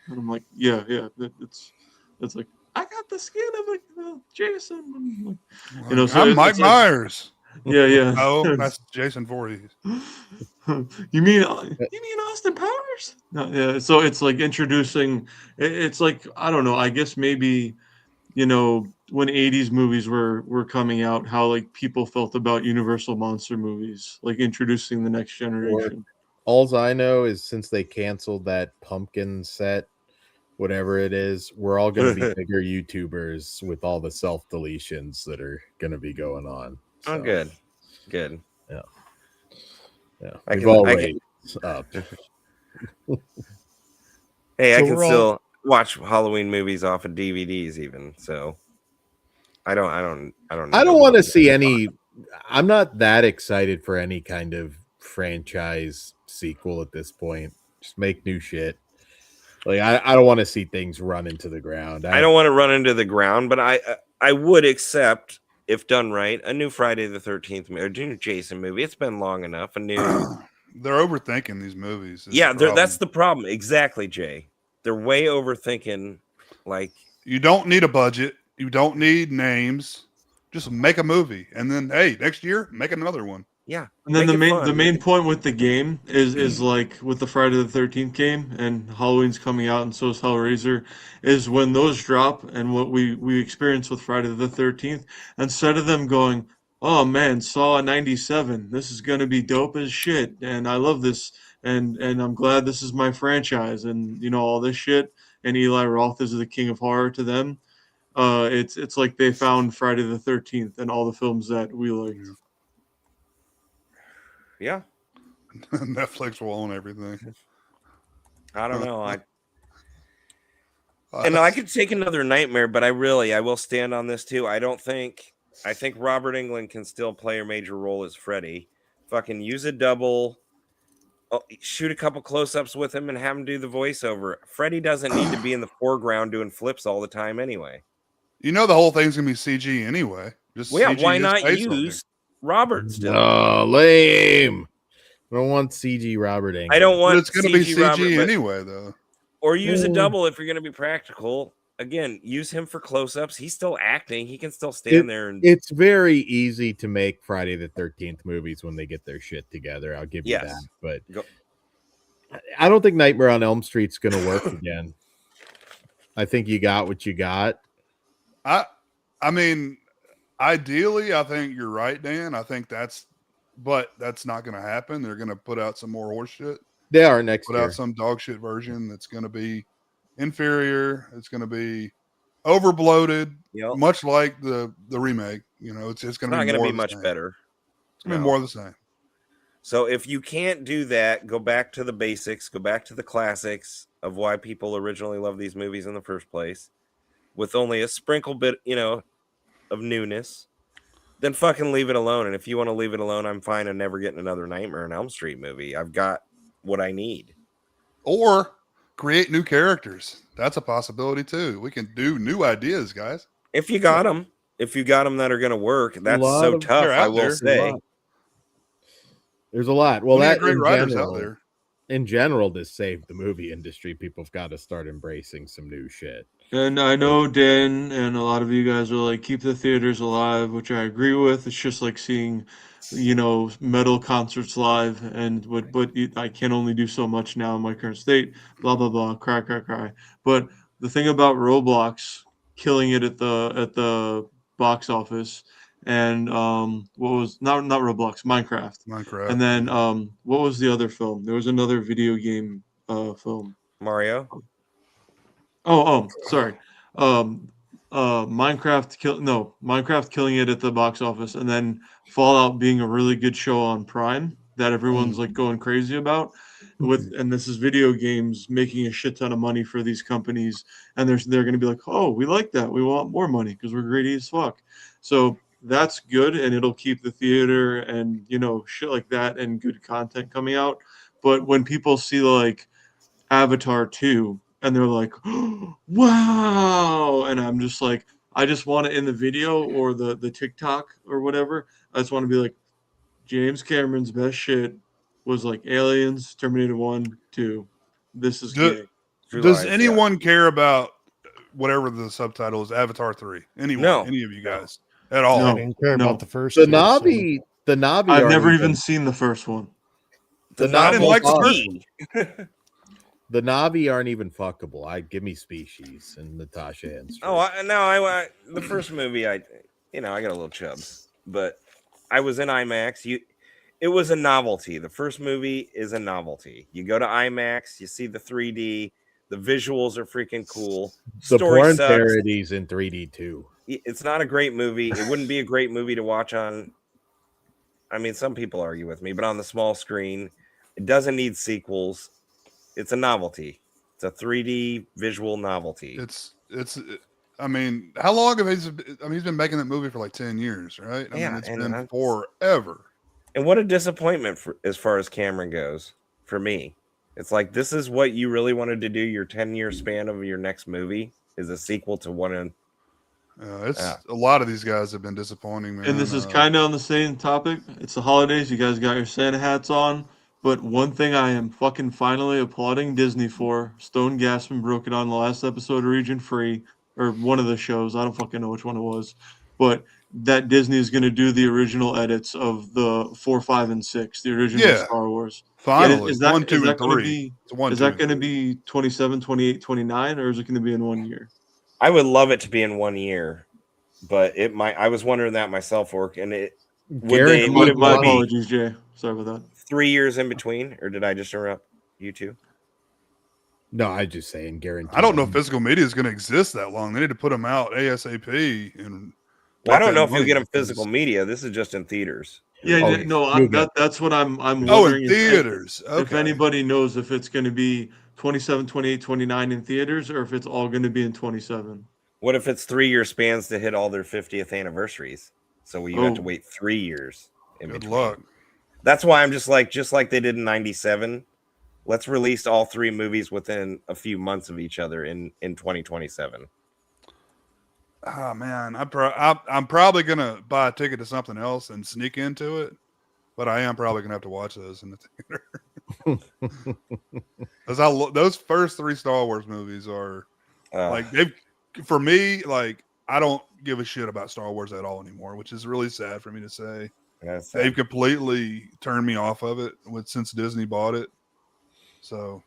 and I'm like, yeah, yeah. It's like I got the skin of a Jason. I'm like, Like, so I'm Mike it's like, Myers. yeah, yeah. Oh, that's Jason Voorhees. You mean Austin Powers? No, yeah. So it's like introducing. It's like I don't know. I guess maybe when '80s movies were coming out, how like people felt about Universal monster movies, like introducing the next Or generation. alls I know is since they canceled that pumpkin set, whatever it is, we're all going to be bigger YouTubers with all the self deletions that are going to be going on. oh, So, good. Yeah. I We've can, all I can, raised up. hey, I So can we're all- still watch Halloween movies off of DVDs, even. So I don't. I don't need want to it. see any. I'm not that excited for any kind of franchise sequel at this point. Just make new shit. Like I don't want to see things run into the ground. I don't want to run into the ground, but I would accept, if done right, a new Friday the 13th or a new Jason movie. It's been long enough. A new. They're overthinking these movies. Yeah, that's the problem. Exactly, Jay. They're way overthinking. Like, You don't need a budget. You don't need names. Just make a movie, and then hey, next year make another one. yeah. And then make it the fun. main point with the game is like with the Friday the 13th game and Halloween's coming out and so is Hellraiser, is when those drop and what we experience with Friday the 13th, instead of them going, oh man, Saw 97, this is gonna be dope as shit and I love this and I'm glad this is my franchise and all this shit, and Eli Roth is the king of horror to them. It's like they found Friday the 13th and all the films that we liked. Yeah. Netflix will own everything. I don't know. And I could take another nightmare, but I will stand on this too. I think Robert Englund can still play a major role as Freddy. Fucking use a double, shoot a couple close-ups with him and have him do the voiceover. Freddy doesn't need to be in the foreground doing flips all the time anyway. the whole thing's gonna be CG anyway. Just Well, yeah, CG why his not face on it. use Robert still? Oh, lame. I don't want CG Robert Englund. I don't But want it's gonna be CG Robert, but- anyway, though. or use a double if you're going to be practical. Again, use him for close-ups. He's still acting. He can still stand there and It's very easy to make Friday the 13th movies when they get their shit together. I'll give you Yes. that. But Go. I don't think Nightmare on Elm Street's going to work again. I think you got what you got. I mean, ideally, I think you're right, Dan. I think that's not going to happen. They're going to put out some more horse shit. They are next Put year. out some dog shit version that's going to be inferior. It's going to be overbloated, Yep. much like the remake. It's going It's to not be going to more be of the much same. better. It's going to No. be more of the same. So if you can't do that, go back to the basics, go back to the classics of why people originally loved these movies in the first place, with only a sprinkle bit, of newness. then fucking leave it alone. And if you want to leave it alone, I'm fine. I'm never getting another Nightmare on Elm Street movie. I've got what I need. Or create new characters. That's a possibility too. We can do new ideas, guys. If you got them, that are going to work, that's lot so of- tough. they're I out will there. say. There's a lot. Well, Plenty that of great in writers general, out there. in general, to save the movie industry, people have got to start embracing some new shit. And I know Dan and a lot of you guys are like, keep the theaters alive, which I agree with. It's just like seeing, metal concerts live, and I can only do so much now in my current state. Blah blah blah, cry cry cry. But the thing about Roblox killing it at the box office, and what was not Roblox, Minecraft. and then what was the other film? There was another video game film. Mario? Sorry. Minecraft killing it at the box office, and then Fallout being a really good show on Prime that everyone's like going crazy about. And this is video games making a shit ton of money for these companies, and they're going to be like, oh, we like that, we want more money because we're greedy as fuck. So that's good, and it'll keep the theater and shit like that and good content coming out. But when people see like Avatar 2 and they're like, oh, wow, and I'm just like, I just want it in the video or the TikTok or whatever. I just want to be like, James Cameron's best shit was like Aliens, Terminator 1, 2. This is Do- gay. True Does Lies, anyone care about whatever the subtitle is? Avatar 3. Anyone? No. Any of you guys at all? I No. didn't care No. about the first. The two, so- Navi, I've aren't never even seen the first one. The I didn't like the novelty. The Navi aren't even fuckable. I give me Species and Natasha and Oh, I the first movie, I got a little chubs, but I was in IMAX. It was a novelty. The first movie is a novelty. You go to IMAX, you see the 3D, the visuals are freaking cool. the Story porn sucks. parodies in 3D too. It's not a great movie. It wouldn't be a great movie to watch on. I mean, some people argue with me, but on the small screen, it doesn't need sequels. It's a novelty. It's a 3D visual novelty. I mean, how long have he's been making that movie for like 10 years, right? I mean, it's been forever. And what a disappointment as far as Cameron goes for me. It's like, this is what you really wanted to do. Your 10-year span of your next movie is a sequel to one. A lot of these guys have been disappointing, man. And this is kind of on the same topic. It's the holidays. You guys got your Santa hats on. But one thing I am fucking finally applauding Disney for, Stone Gaspin broke it on the last episode of Region Free, or one of the shows. I don't fucking know which one it was. But that Disney is going to do the original edits of the 4, 5, and 6, the original Star Wars. Finally, is that, 1, 2, is that and 3. Is that going to be 27, 28, 29, or is it going to be in 1 year? I would love it to be in 1 year, but it might. I was wondering that myself, and it would My apologies, Jay. Sorry about that. 3 years in between, or did I just interrupt you two? No, I just saying guaranteed. I don't know if physical media is going to exist that long. They need to put them out ASAP. And I don't know if you'll get them physical media. This is just in theaters. Yeah, that's what I'm wondering. In theaters. If anybody knows if it's going to be 27, 28, 29 in theaters, or if it's all going to be in 27. What if it's 3-year spans to hit all their 50th anniversaries? So you have to wait 3 years. Good luck. That's why I'm just like they did in 97. Let's release all 3 movies within a few months of each other in 2027. Oh man, I'm probably gonna buy a ticket to something else and sneak into it, but I am probably gonna have to watch those in the theater. Because those first 3 Star Wars movies are like for me, like I don't give a shit about Star Wars at all anymore, which is really sad for me to say. They've completely turned me off of it since Disney bought it. So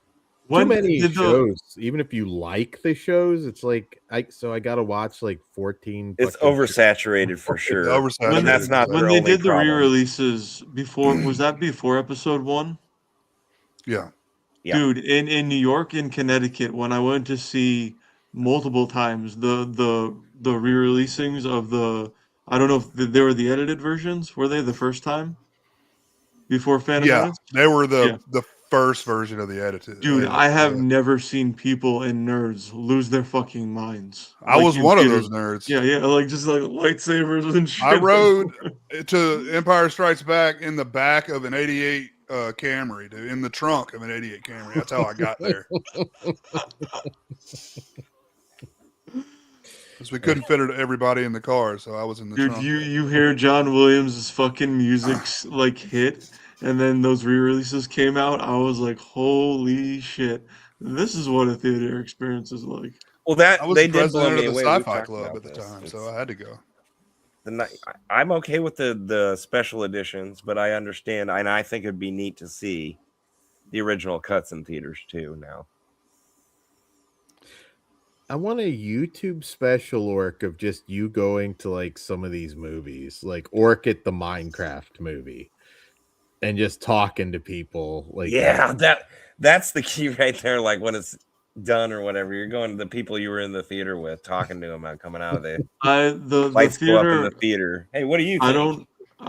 too many shows. Even if you like the shows, it's like I gotta watch like 14. It's oversaturated for sure. Oversaturated. That's not when they did the re-releases before. Was that before episode 1? Yeah. Dude, in New York and Connecticut, when I went to see multiple times the re-releasings of the, I don't know if they were the edited versions. Were they the first time before Phantom Menace? They were the first version of the edited. Dude, I have yeah. never seen people and nerds lose their fucking minds. I Like, was in one of theaters. those nerds. Yeah, like just like lightsabers and shit. I rode to Empire Strikes Back in the back of an '88 Camry, dude, in the trunk of an '88 Camry. That's how I got there. Because we couldn't fit everybody in the car, so I was in the Dude, trunk. you hear John Williams' fucking music's like hit, and then those re-releases came out. I was like, holy shit, this is what a theater experience is like. Well, that I was they the did blow president me of the away. We've Sci-Fi talked Club about at the this. time, It's- so I had to go. I'm okay with the special editions, but I understand, and I think it'd be neat to see the original cuts in theaters too. Now, I want a YouTube special orc of just you going to like some of these movies, like Orc at the Minecraft movie, and just talking to people. Like, yeah, that's the key right there. Like when it's done or whatever, you're going to the people you were in the theater with, talking to them about coming out of there. The Lights go up in theater. the theater. Hey, what do you I think?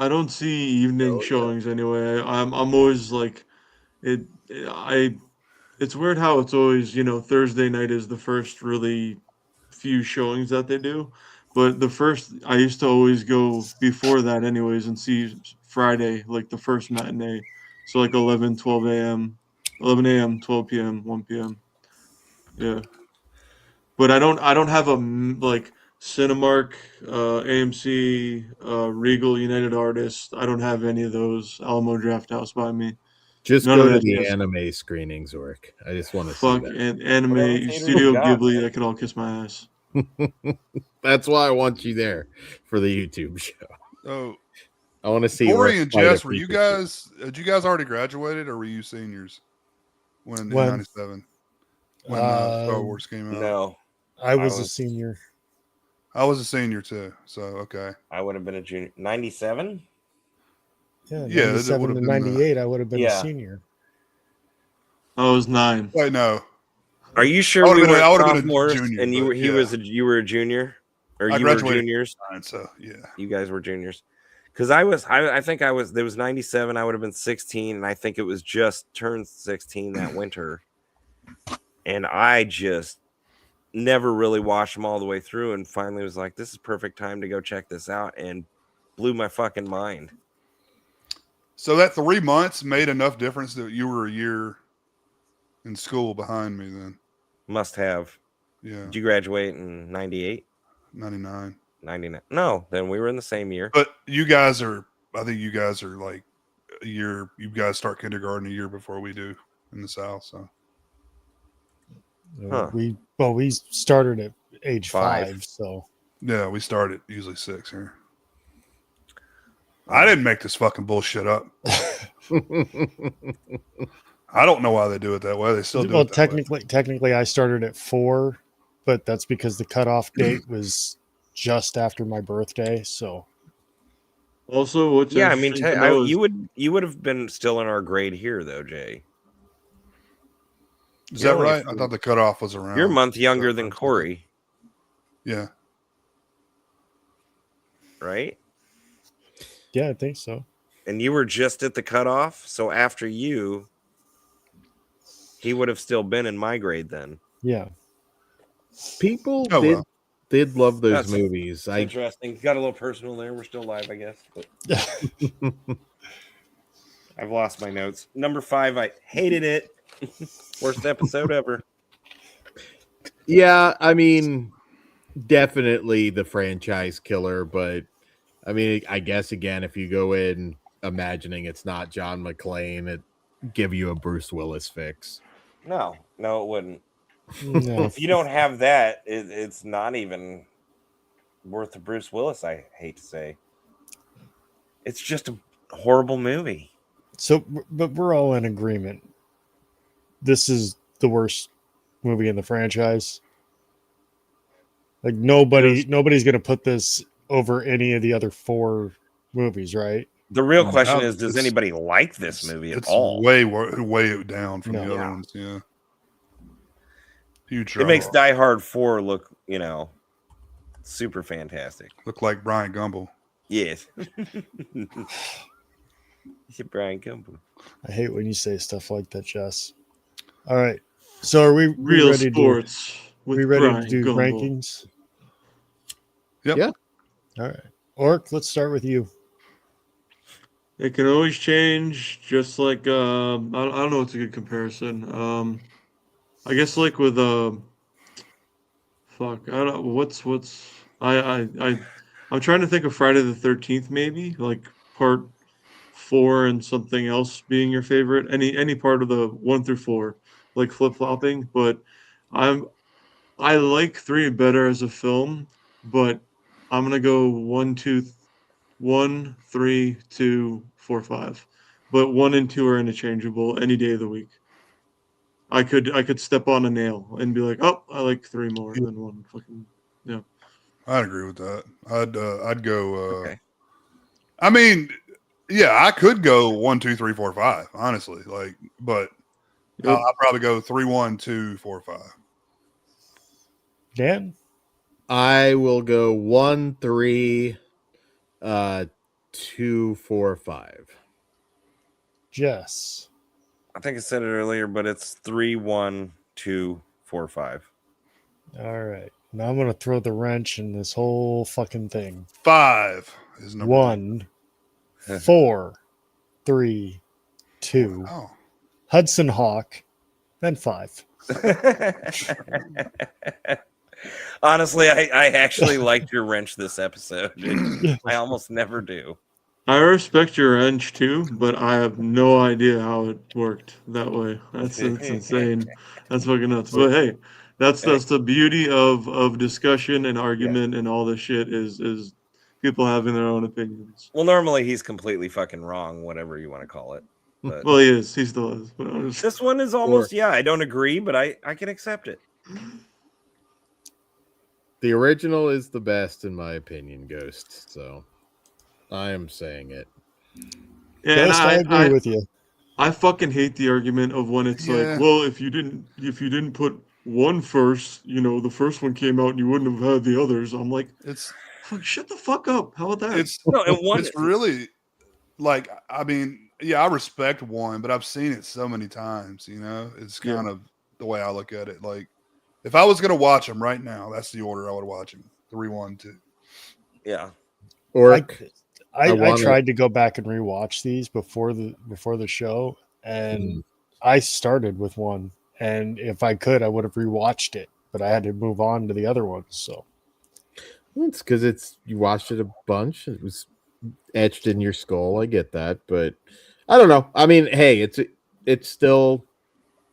don't see evening showings anyway. I'm always like it. It's weird how it's always, Thursday night is the first really few showings that they do, but the first I used to always go before that anyways and see Friday like the first matinee, so like 11, 12 a.m., 11 a.m., 12 p.m., 1 p.m. Yeah, but I don't have like Cinemark, AMC, Regal, United Artists. I don't have any of those. Alamo Drafthouse by me. just None go of to that the shit's anime screenings, Orc. I just want to see fuck that. anime Whatever theater Studio you got, Ghibli. man. They could all kiss my ass. That's why I want you there for the YouTube show. So, I want to see Kory Orc and fight a Jess, were you Pikachu. guys? Had you guys already graduated, or were you seniors in When? '97 when Star Wars came out? No, I was a was- senior. I was a senior too. So okay, I would have been a junior. 97. Yeah, Yeah, it 97 would've to been, 98, I would have been a yeah. senior. I was 9. wait, no, Are you I sure would've we been a- were I would've been a sophomores junior, and you but were you were a junior, or I you were graduated juniors? so yeah. You guys were juniors, because I think I was. There was 97. I would have been 16, and I think it was just turned 16 that winter, and I just never really watched them all the way through, and finally was like, "This is perfect time to go check this out," and blew my fucking mind. So that 3 months made enough difference that you were a year in school behind me. Then Must have. yeah, Did you graduate in 98? 99. 99? No, then we were in the same year. But you guys are. I think you guys are like a year. You guys start kindergarten a year before we do in the South. So Huh. We started at age 5. 5, so yeah, we start at usually 6 here. I didn't make this fucking bullshit up. I don't know why they do it that way. They still do well, it that way. technically I started at 4, but that's because the cutoff date was just after my birthday. So Also, what's Yeah, I mean, interesting to know is you would have been still in our grade here though, Jay. Is You're that only right? I thought the cutoff was around. You're a month younger so- than Kory, Yeah. right? yeah, I think so. And you were just at the cutoff, so after you, he would have still been in my grade then. Yeah. People Oh, did well. did love those That's movies. Interesting. Got a little personal there. We're still live, I guess. But I've lost my notes. Number 5, I hated it. Worst episode ever. Yeah, I mean, definitely the franchise killer, but I mean, I guess again, if you go in imagining it's not John McClane, it give you a Bruce Willis fix. No, it wouldn't. No. If you don't have that, it's not even worth the Bruce Willis, I hate to say. It's just a horrible movie. So, but we're all in agreement. This is the worst movie in the franchise. Like nobody's going to put this over any of the other 4 movies, right? The real question Yeah, is, does it's- anybody like this movie at It's all? way down from No. the other Yeah. ones. Yeah. Huge. It makes drop-off. Die Hard 4 look, super fantastic. Look like Brian Gumble. Yes. Brian Gumbo. I hate when you say stuff like that, Jess. All right. So are we Real ready sports with we ready Brian to do Gumbo. rankings? Yep. Yeah. All right. Orc, let's start with you. It can always change, just like I don't know what's a good comparison. I guess like with fuck, I don't what's I'm trying to think of Friday the 13th, maybe like part 4 and something else being your favorite. Any part of the 1 through 4, like flip flopping. But I like 3 better as a film, but I'm gonna go 1, 3, 2, 4, 5. But 1 and 2 are interchangeable any day of the week. I could step on a nail and be like, oh, I like 3 more than 1. Fucking yeah. I'd agree with that. I'd go. Okay. I mean, yeah, I could go 1, 2, 3, 4, 5. Honestly, like, but Yep. I'll probably go 3, 1, 2, 4, 5. Dan? I will go 1, 3, 2, 4, 5. Jess. I think I said it earlier, but it's 3, 1, 2, 4, 5. All right. Now I'm going to throw the wrench in this whole fucking thing. 5 is number 1, 4, 3, 2, Oh, Hudson Hawk, then 5. Honestly, I actually liked your wrench this episode. I almost never do. I respect your wrench too, but I have no idea how it worked that way. That's insane. That's fucking nuts. But hey, that's the beauty of discussion and argument and all this shit is people having their own opinions. Well, normally he's completely fucking wrong, whatever you want to call it. But Well, he is. He still is. But this one is almost, I don't agree, but I can accept it. The original is the best, in my opinion, Ghost. So I am saying it. Yeah, Ghost, I agree with you. I fucking hate the argument of when it's Yeah. like, well, if you didn't put 1 first, the first one came out and you wouldn't have had the others. I'm like, it's shut the fuck up. How about that? it's No, and one it's really like, I mean, yeah, I respect 1, but I've seen it so many times. It's kind of the way I look at it. Like, if I was gonna watch them right now, that's the order I would watch them: 3, 1, 2. Yeah. Orc. I tried to go back and rewatch these before the show, and I started with 1. And if I could, I would have rewatched it, but I had to move on to the other ones. So It's because you watched it a bunch. It was etched in your skull. I get that, but I don't know. I mean, hey, it's still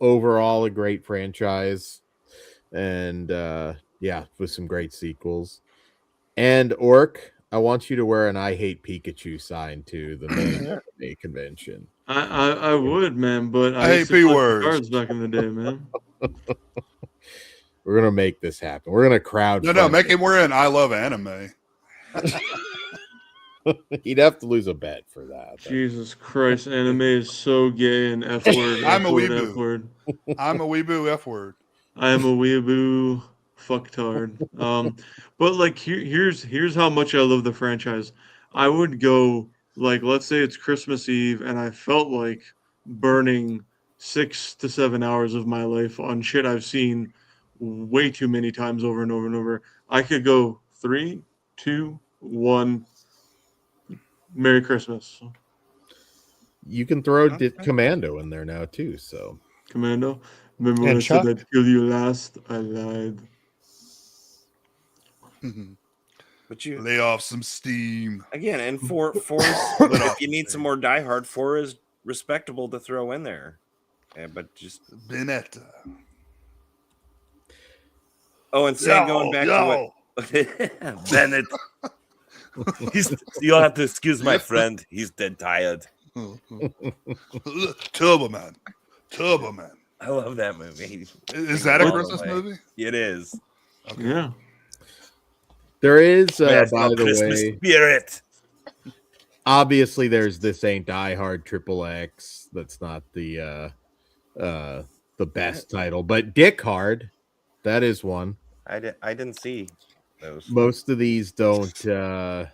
overall a great franchise, and with some great sequels. And Orc, I want you to wear an "I Hate Pikachu" sign to the May convention. I would, man, but I used hate to collect P-words. cards back in the day, man. We're gonna make this happen. We're gonna crowd. No, make him wear an "I love anime." He'd have to lose a bet for that. Jesus Christ, anime is so gay and F word. I'm a F-word, weeboo. F-word. I'm a weeboo F word. I am a weeaboo fucktard. But like here's how much I love the franchise. I would go, like, let's say it's Christmas Eve and I felt like burning 6 to 7 hours of my life on shit I've seen way too many times over and over and over. I could go 3, 2, 1. Merry Christmas. You can throw Commando in there now too. So Commando. Remember when And I Chuck? said I'd kill you last? I lied. But you Lay off some steam. again, and four is, if you need some more Die Hard, 4 is respectable to throw in there. Yeah, but just Benetta. and saying going back to what Bennett. You'll have to excuse my friend. He's dead tired. Turbo Man. I love that movie. Is that a Christmas movie? It is. Okay. Yeah. there is, That's by no the Christmas way, spirit. obviously there's This Ain't Die Hard Triple X. That's not the best title, but Dick Hard, that is one. I didn't see those. Most of these don't, Was I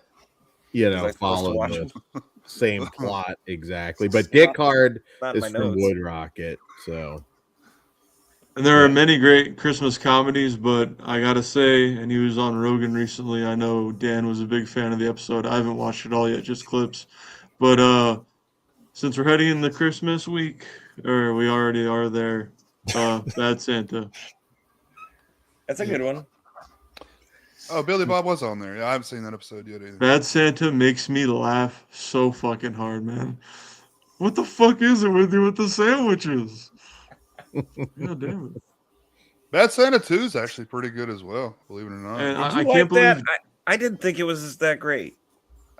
supposed to follow watch the, them? same plot exactly. But Dick Hard Not in my is from notes. Wood Rocket, so And there are many great Christmas comedies, but I gotta say, and he was on Rogan recently. I know Dan was a big fan of the episode. I haven't watched it all yet, just clips. But since we're heading into Christmas week, or we already are there, Bad Santa. That's a good one. Oh, Billy Bob was on there. Yeah, I haven't seen that episode yet either. Bad Santa makes me laugh so fucking hard, man. What the fuck is it with you with the sandwiches? God damn it. Bad Santa 2 is actually pretty good as well, believe it or not. And Did I you can't like that? believe I didn't think it was that great.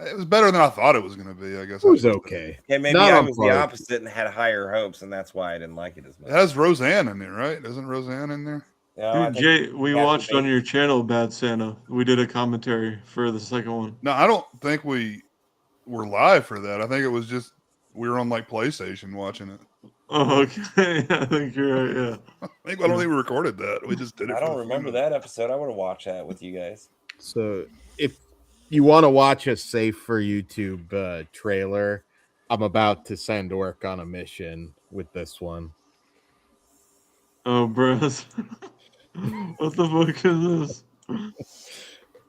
It was better than I thought it was going to be, I guess. it was okay. Okay, maybe Not I on was the par. opposite and had higher hopes, and that's why I didn't like it as much. It has Roseanne in there, right? Isn't Roseanne in there? No, I Dude, think Jay, we Kathy watched on Bates- your channel Bad Santa. We did a commentary for the second one. No, I don't think we were live for that. I think it was just we were on like PlayStation watching it. Oh, okay. I think you're right, yeah. I don't think we recorded that. We just did it. I for don't the remember fun of it. that episode. I would have watched that with you guys. So if you want to watch a safe for YouTube trailer, I'm about to send Orc on a mission with this one. Oh, bros. What the fuck is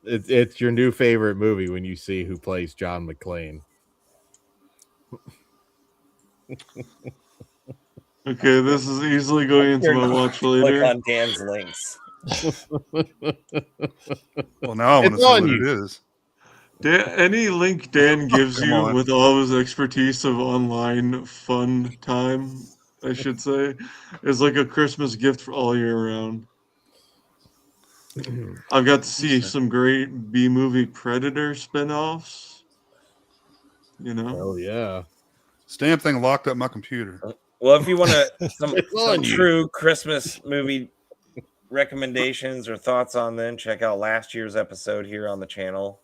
this? It's your new favorite movie when you see who plays John McClane. Okay, this is easily going into my watch Click later. on Dan's links. Well, now I want to It's see on what you. it is. Dan, any link Dan gives Come you on. with all of his expertise of online fun time, I should say, is like a Christmas gift for all year round. I've got to see some great B movie Predator spinoffs. You know, Oh yeah. Stamp thing locked up my computer. Well, if you want to some on you. true Christmas movie recommendations or thoughts on them, check out last year's episode here on the channel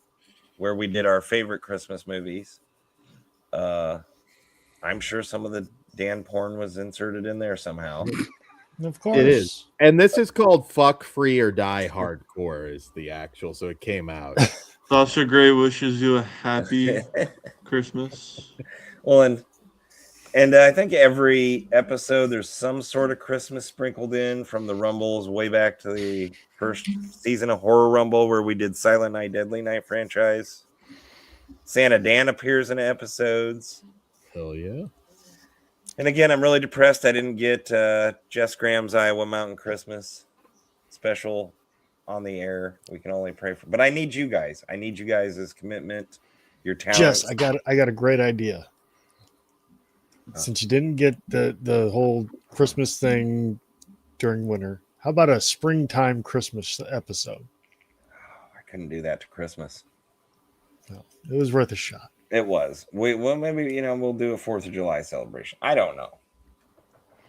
where we did our favorite Christmas movies. I'm sure some of the Dan porn was inserted in there somehow. Of course. It is. And this is called Fuck Free or Die Hardcore is the actual, so it came out. Sasha Gray wishes you a happy Christmas. Well, and I think every episode there's some sort of Christmas sprinkled in from the Rumbles way back to the first season of Horror Rumble where we did Silent Night, Deadly Night franchise. Santa Dan appears in episodes. Hell yeah. And again, I'm really depressed I didn't get Jess Graham's Iowa Mountain Christmas special on the air. We can only pray for, but I need you guys. I need you guys' commitment, your talent. Jess, I got a great idea. Since you didn't get the whole Christmas thing during winter, how about a springtime Christmas episode? I couldn't do that to Christmas. No, it was worth a shot. It was. Well, maybe we'll do a 4th of July celebration. I don't know.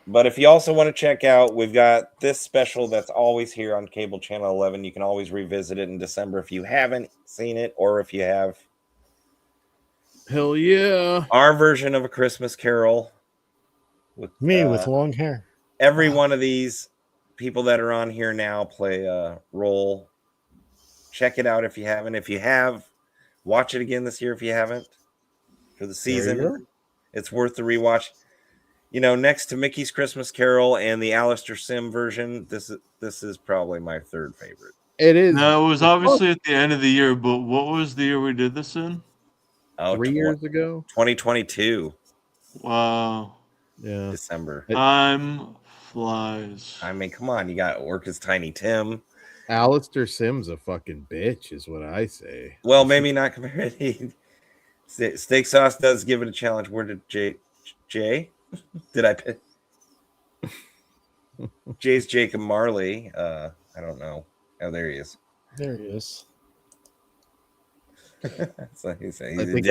But if you also want to check out, we've got this special that's always here on cable channel 11. You can always revisit it in December if you haven't seen it, or if you have. Hell yeah. Our version of A Christmas Carol. With Me with long hair. every one of these people that are on here now play a role. Check it out if you haven't. If you have, watch it again this year if you haven't. For the There season, you go. it's worth the rewatch. Next to Mickey's Christmas Carol and the Alistair Sim version, this is probably my third favorite. It is No, it was obviously at the end of the year, but what was the year we did this in? Oh, 3 years ago. 2022, Wow. Yeah. December. Time flies. I mean, come on, you got Orca's Tiny Tim. Alistair Sim's a fucking bitch, is what I say. Well, maybe not compared. Steak Sauce does give it a challenge. Where did Jay? Did I pick? Jay's Jacob Marley. I don't know. Oh, there he is. There he is. So he's saying, I think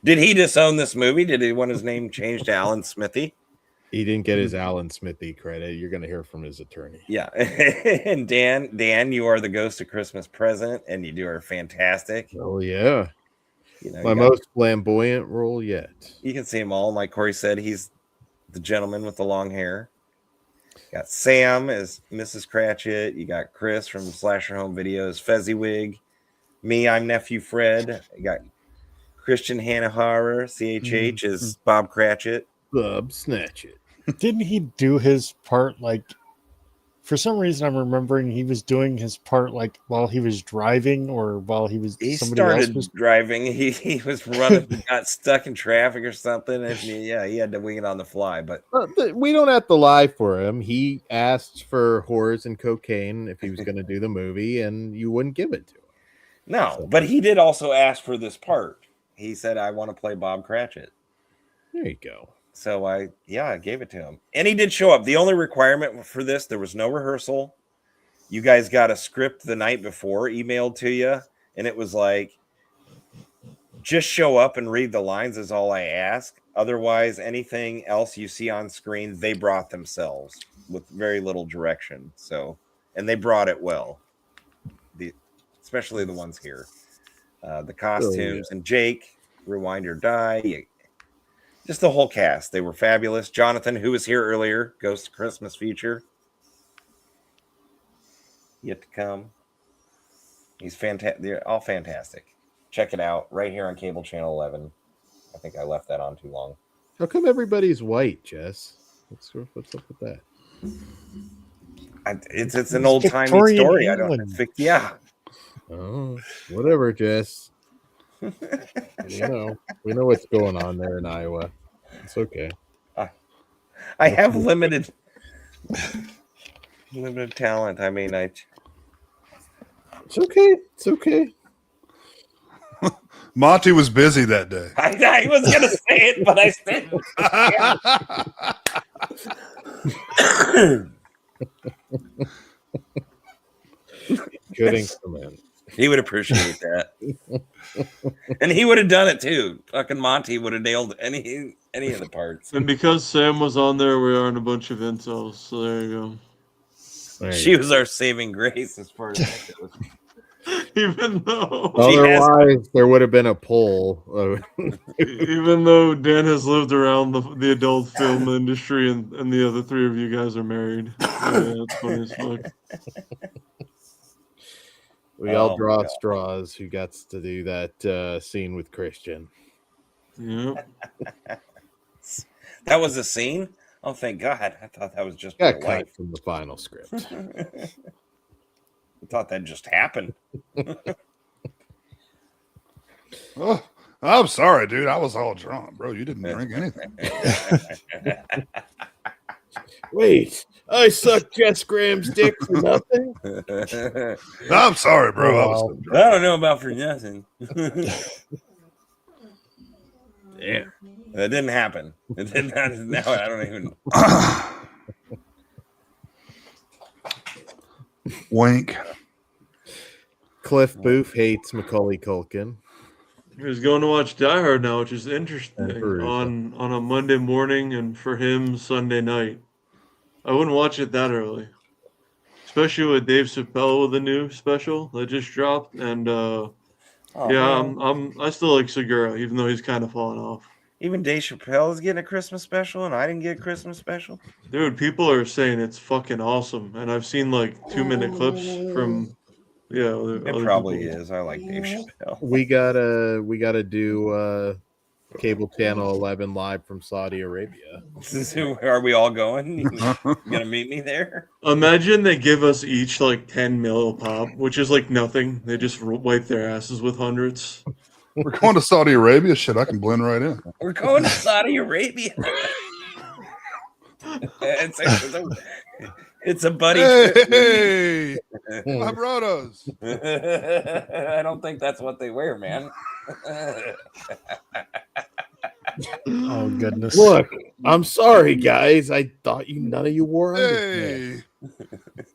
did he disown this movie? Did he want his name changed to Alan Smithy? He didn't get his Alan Smithy credit. You're going to hear from his attorney. Yeah. And Dan, you are the ghost of Christmas Present, and you are fantastic. Oh, yeah. My you most flamboyant role yet. You can see them all. Like Kory said, he's the gentleman with the long hair. You got Sam as Mrs. Cratchit. You got Chris from Slasher Home Videos, Fezziwig. Me, I'm Nephew Fred. You got Christian Hanahara, CHH, is Bob Cratchit. Bob Snatch It. Didn't he do his part like? For some reason, I'm remembering he was doing his part like while he was driving or while he was. He somebody else started was driving. He was running, he got stuck in traffic or something, and he had to wing it on the fly. But We don't have to lie for him. He asked for whores and cocaine if he was going to do the movie, and you wouldn't give it to him. no, but he did also ask for this part. He said, "I want to play Bob Cratchit." There you go. So I gave it to him. And he did show up. The only requirement for this, there was no rehearsal. You guys got a script the night before emailed to you. And it was like, just show up and read the lines is all I ask. Otherwise, anything else you see on screen, they brought themselves with very little direction. So, and they brought it well. Especially the ones here. The costumes and Jake, Rewind or Die. Just the whole cast. They were fabulous. Jonathan, who was here earlier, Ghost of Christmas Future. Yet to come. He's fantastic. They're all fantastic. Check it out right here on cable channel 11. I think I left that on too long. How come everybody's white, Jess? What's up with that? It's an old timey Victorian story. England. I don't. Yeah. Oh, whatever, Jess. We know what's going on there in Iowa. It's okay. I have limited talent. I mean, It's okay. It's okay. Monty was busy that day. I was gonna say it, but I said Couldn't come in. he would appreciate that, and he would have done it too. Fucking Monty would have nailed any of the parts. And because Sam was on there, we aren't a bunch of incels. So there you go. She was our saving grace as far as that goes. Even though Otherwise, there would have been a poll. even though Dan has lived around the adult film industry and the other three of you guys are married. Yeah, that's funny as fuck. We all Oh, draw God. straws. Who got to do that scene with Christian? Yep. That was a scene. Oh, thank God! I thought that was just Got real cut life. from the final script. I thought that just happened. Oh, I'm sorry, dude. I was all drunk, bro. You didn't drink anything. Wait, I sucked Jess Graham's dick for nothing. I'm sorry, bro. I was Wow. so I drunk. don't know about for nothing. Damn. That didn't happen. It did not. Now I don't even. Wink. Cliff Booth hates Macaulay Culkin. He was going to watch Die Hard now, which is interesting, Perusa. on a Monday morning, and for him Sunday night. I wouldn't watch it that early, especially with Dave Chappelle with the new special that just dropped. And Oh, yeah, man. I still like Segura, even though he's kind of fallen off. Even Dave Chappelle is getting a Christmas special, and I didn't get a Christmas special. Dude, people are saying it's fucking awesome, and I've seen like 2-minute clips from It probably is. I like Dave Chappelle. We gotta do cable channel 11 live from Saudi Arabia. Are we all going? You gonna meet me there? Imagine they give us each like 10 mil pop, which is like nothing. They just wipe their asses with hundreds. We're going to Saudi Arabia. Shit, I can blend right in. We're going to Saudi Arabia. It's a buddy trip. Hey, my brothers. I don't think that's what they wear, man. Oh goodness! Look, I'm sorry, guys. I thought none of you wore underwear. Hey,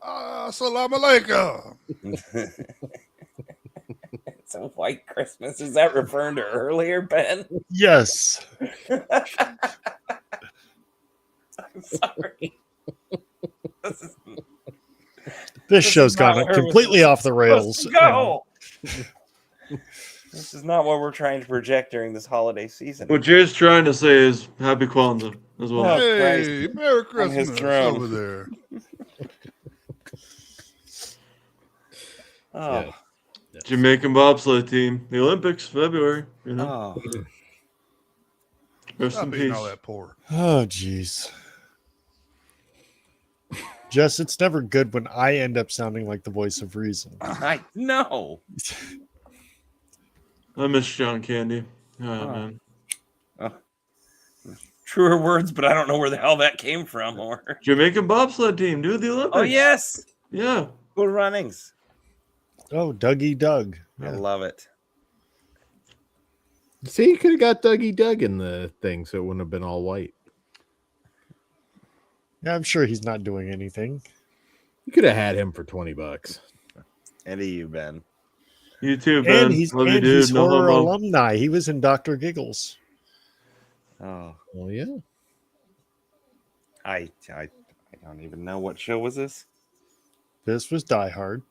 assalamu alaikum. It's a white Christmas. Is that referring to earlier, Ben? Yes. I'm sorry. This show's is not gone where completely we're off the rails. Let's go. This is not what we're trying to project during this holiday season. What Jay's trying to say is Happy Kwanzaa as well. Oh, Hey, Christ. Merry On his Christmas throne. over there. Oh, Yeah. Jamaican bobsled team. The Olympics, February. You know. Oh, Rest Stop in eating peace. all that pork. Oh, jeez. Jess, it's never good when I end up sounding like the voice of reason. I know. I miss John Candy. Oh, man. Truer words, but I don't know where the hell that came from. Or Jamaican bobsled team, dude. The Olympics. oh yes, Yeah. Cool Runnings. Oh, Dougie Doug. I Yeah. love it. See, you could have got Dougie Doug in the thing, so it wouldn't have been all white. Yeah, I'm sure he's not doing anything. You could have had him for $20. Eddie, you Ben. You too, Ben. And he's Love you, and dude. he's No horror homo. alumni. He was in Dr. Giggles. Oh, Well, yeah. I don't even know what show was this. This was Die Hard.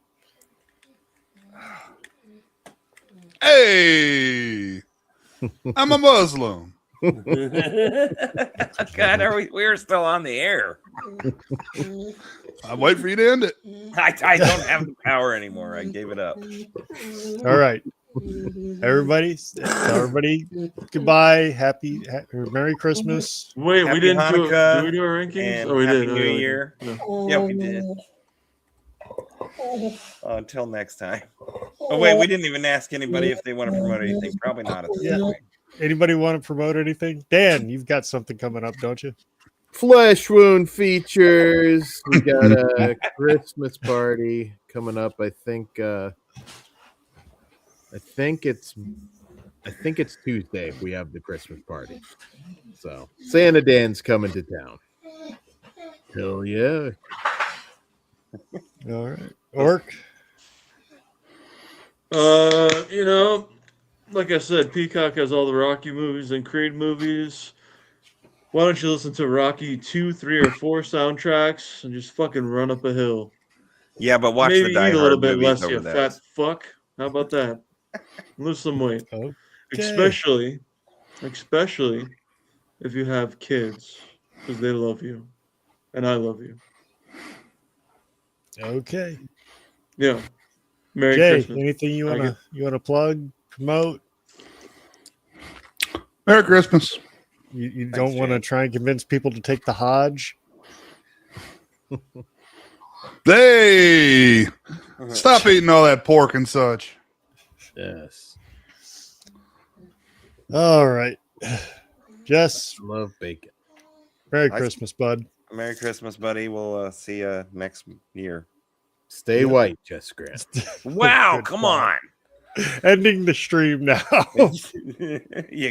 Hey, I'm a Muslim. God, we're still on the air. I wait for you to end it. I don't have the power anymore. I gave it up. All right. Everybody, goodbye. Merry Christmas. Wait, Happy we didn't Hanukkah do we do our rankings? And Oh, we Happy did. New Oh, yeah, we did. Year. Yeah. Yeah, we did. Until next time. Oh wait, we didn't even ask anybody if they want to promote anything. Probably not at this Yeah. point. Anybody want to promote anything? Dan, you've got something coming up, don't you? Flesh Wound features. We got a Christmas party coming up. I think it's Tuesday if we have the Christmas party. So Santa Dan's coming to town. Hell yeah. All right. Orc. You know, like I said, Peacock has all the Rocky movies and Creed movies. Why don't you listen to Rocky 2, 3, or 4 soundtracks and just fucking run up a hill? Yeah, but watch Maybe the Die eat a little Hard bit movies less, over you there. fat fuck. How about that? Lose some weight. Okay. Especially if you have kids, because they love you, and I love you. Okay. Yeah. Merry Jay, Christmas. anything you I wanna plug, promote? Merry Christmas. You Thanks, don't want to Jay. try and convince people to take the Hodge? Hey, stop eating all that pork and such. Yes. All right. Jess, Love bacon. Merry I- Christmas, bud. Merry Christmas, buddy. We'll see you next year. Stay white, Jess Grant. Wow, Good come call. on. Ending the stream now. You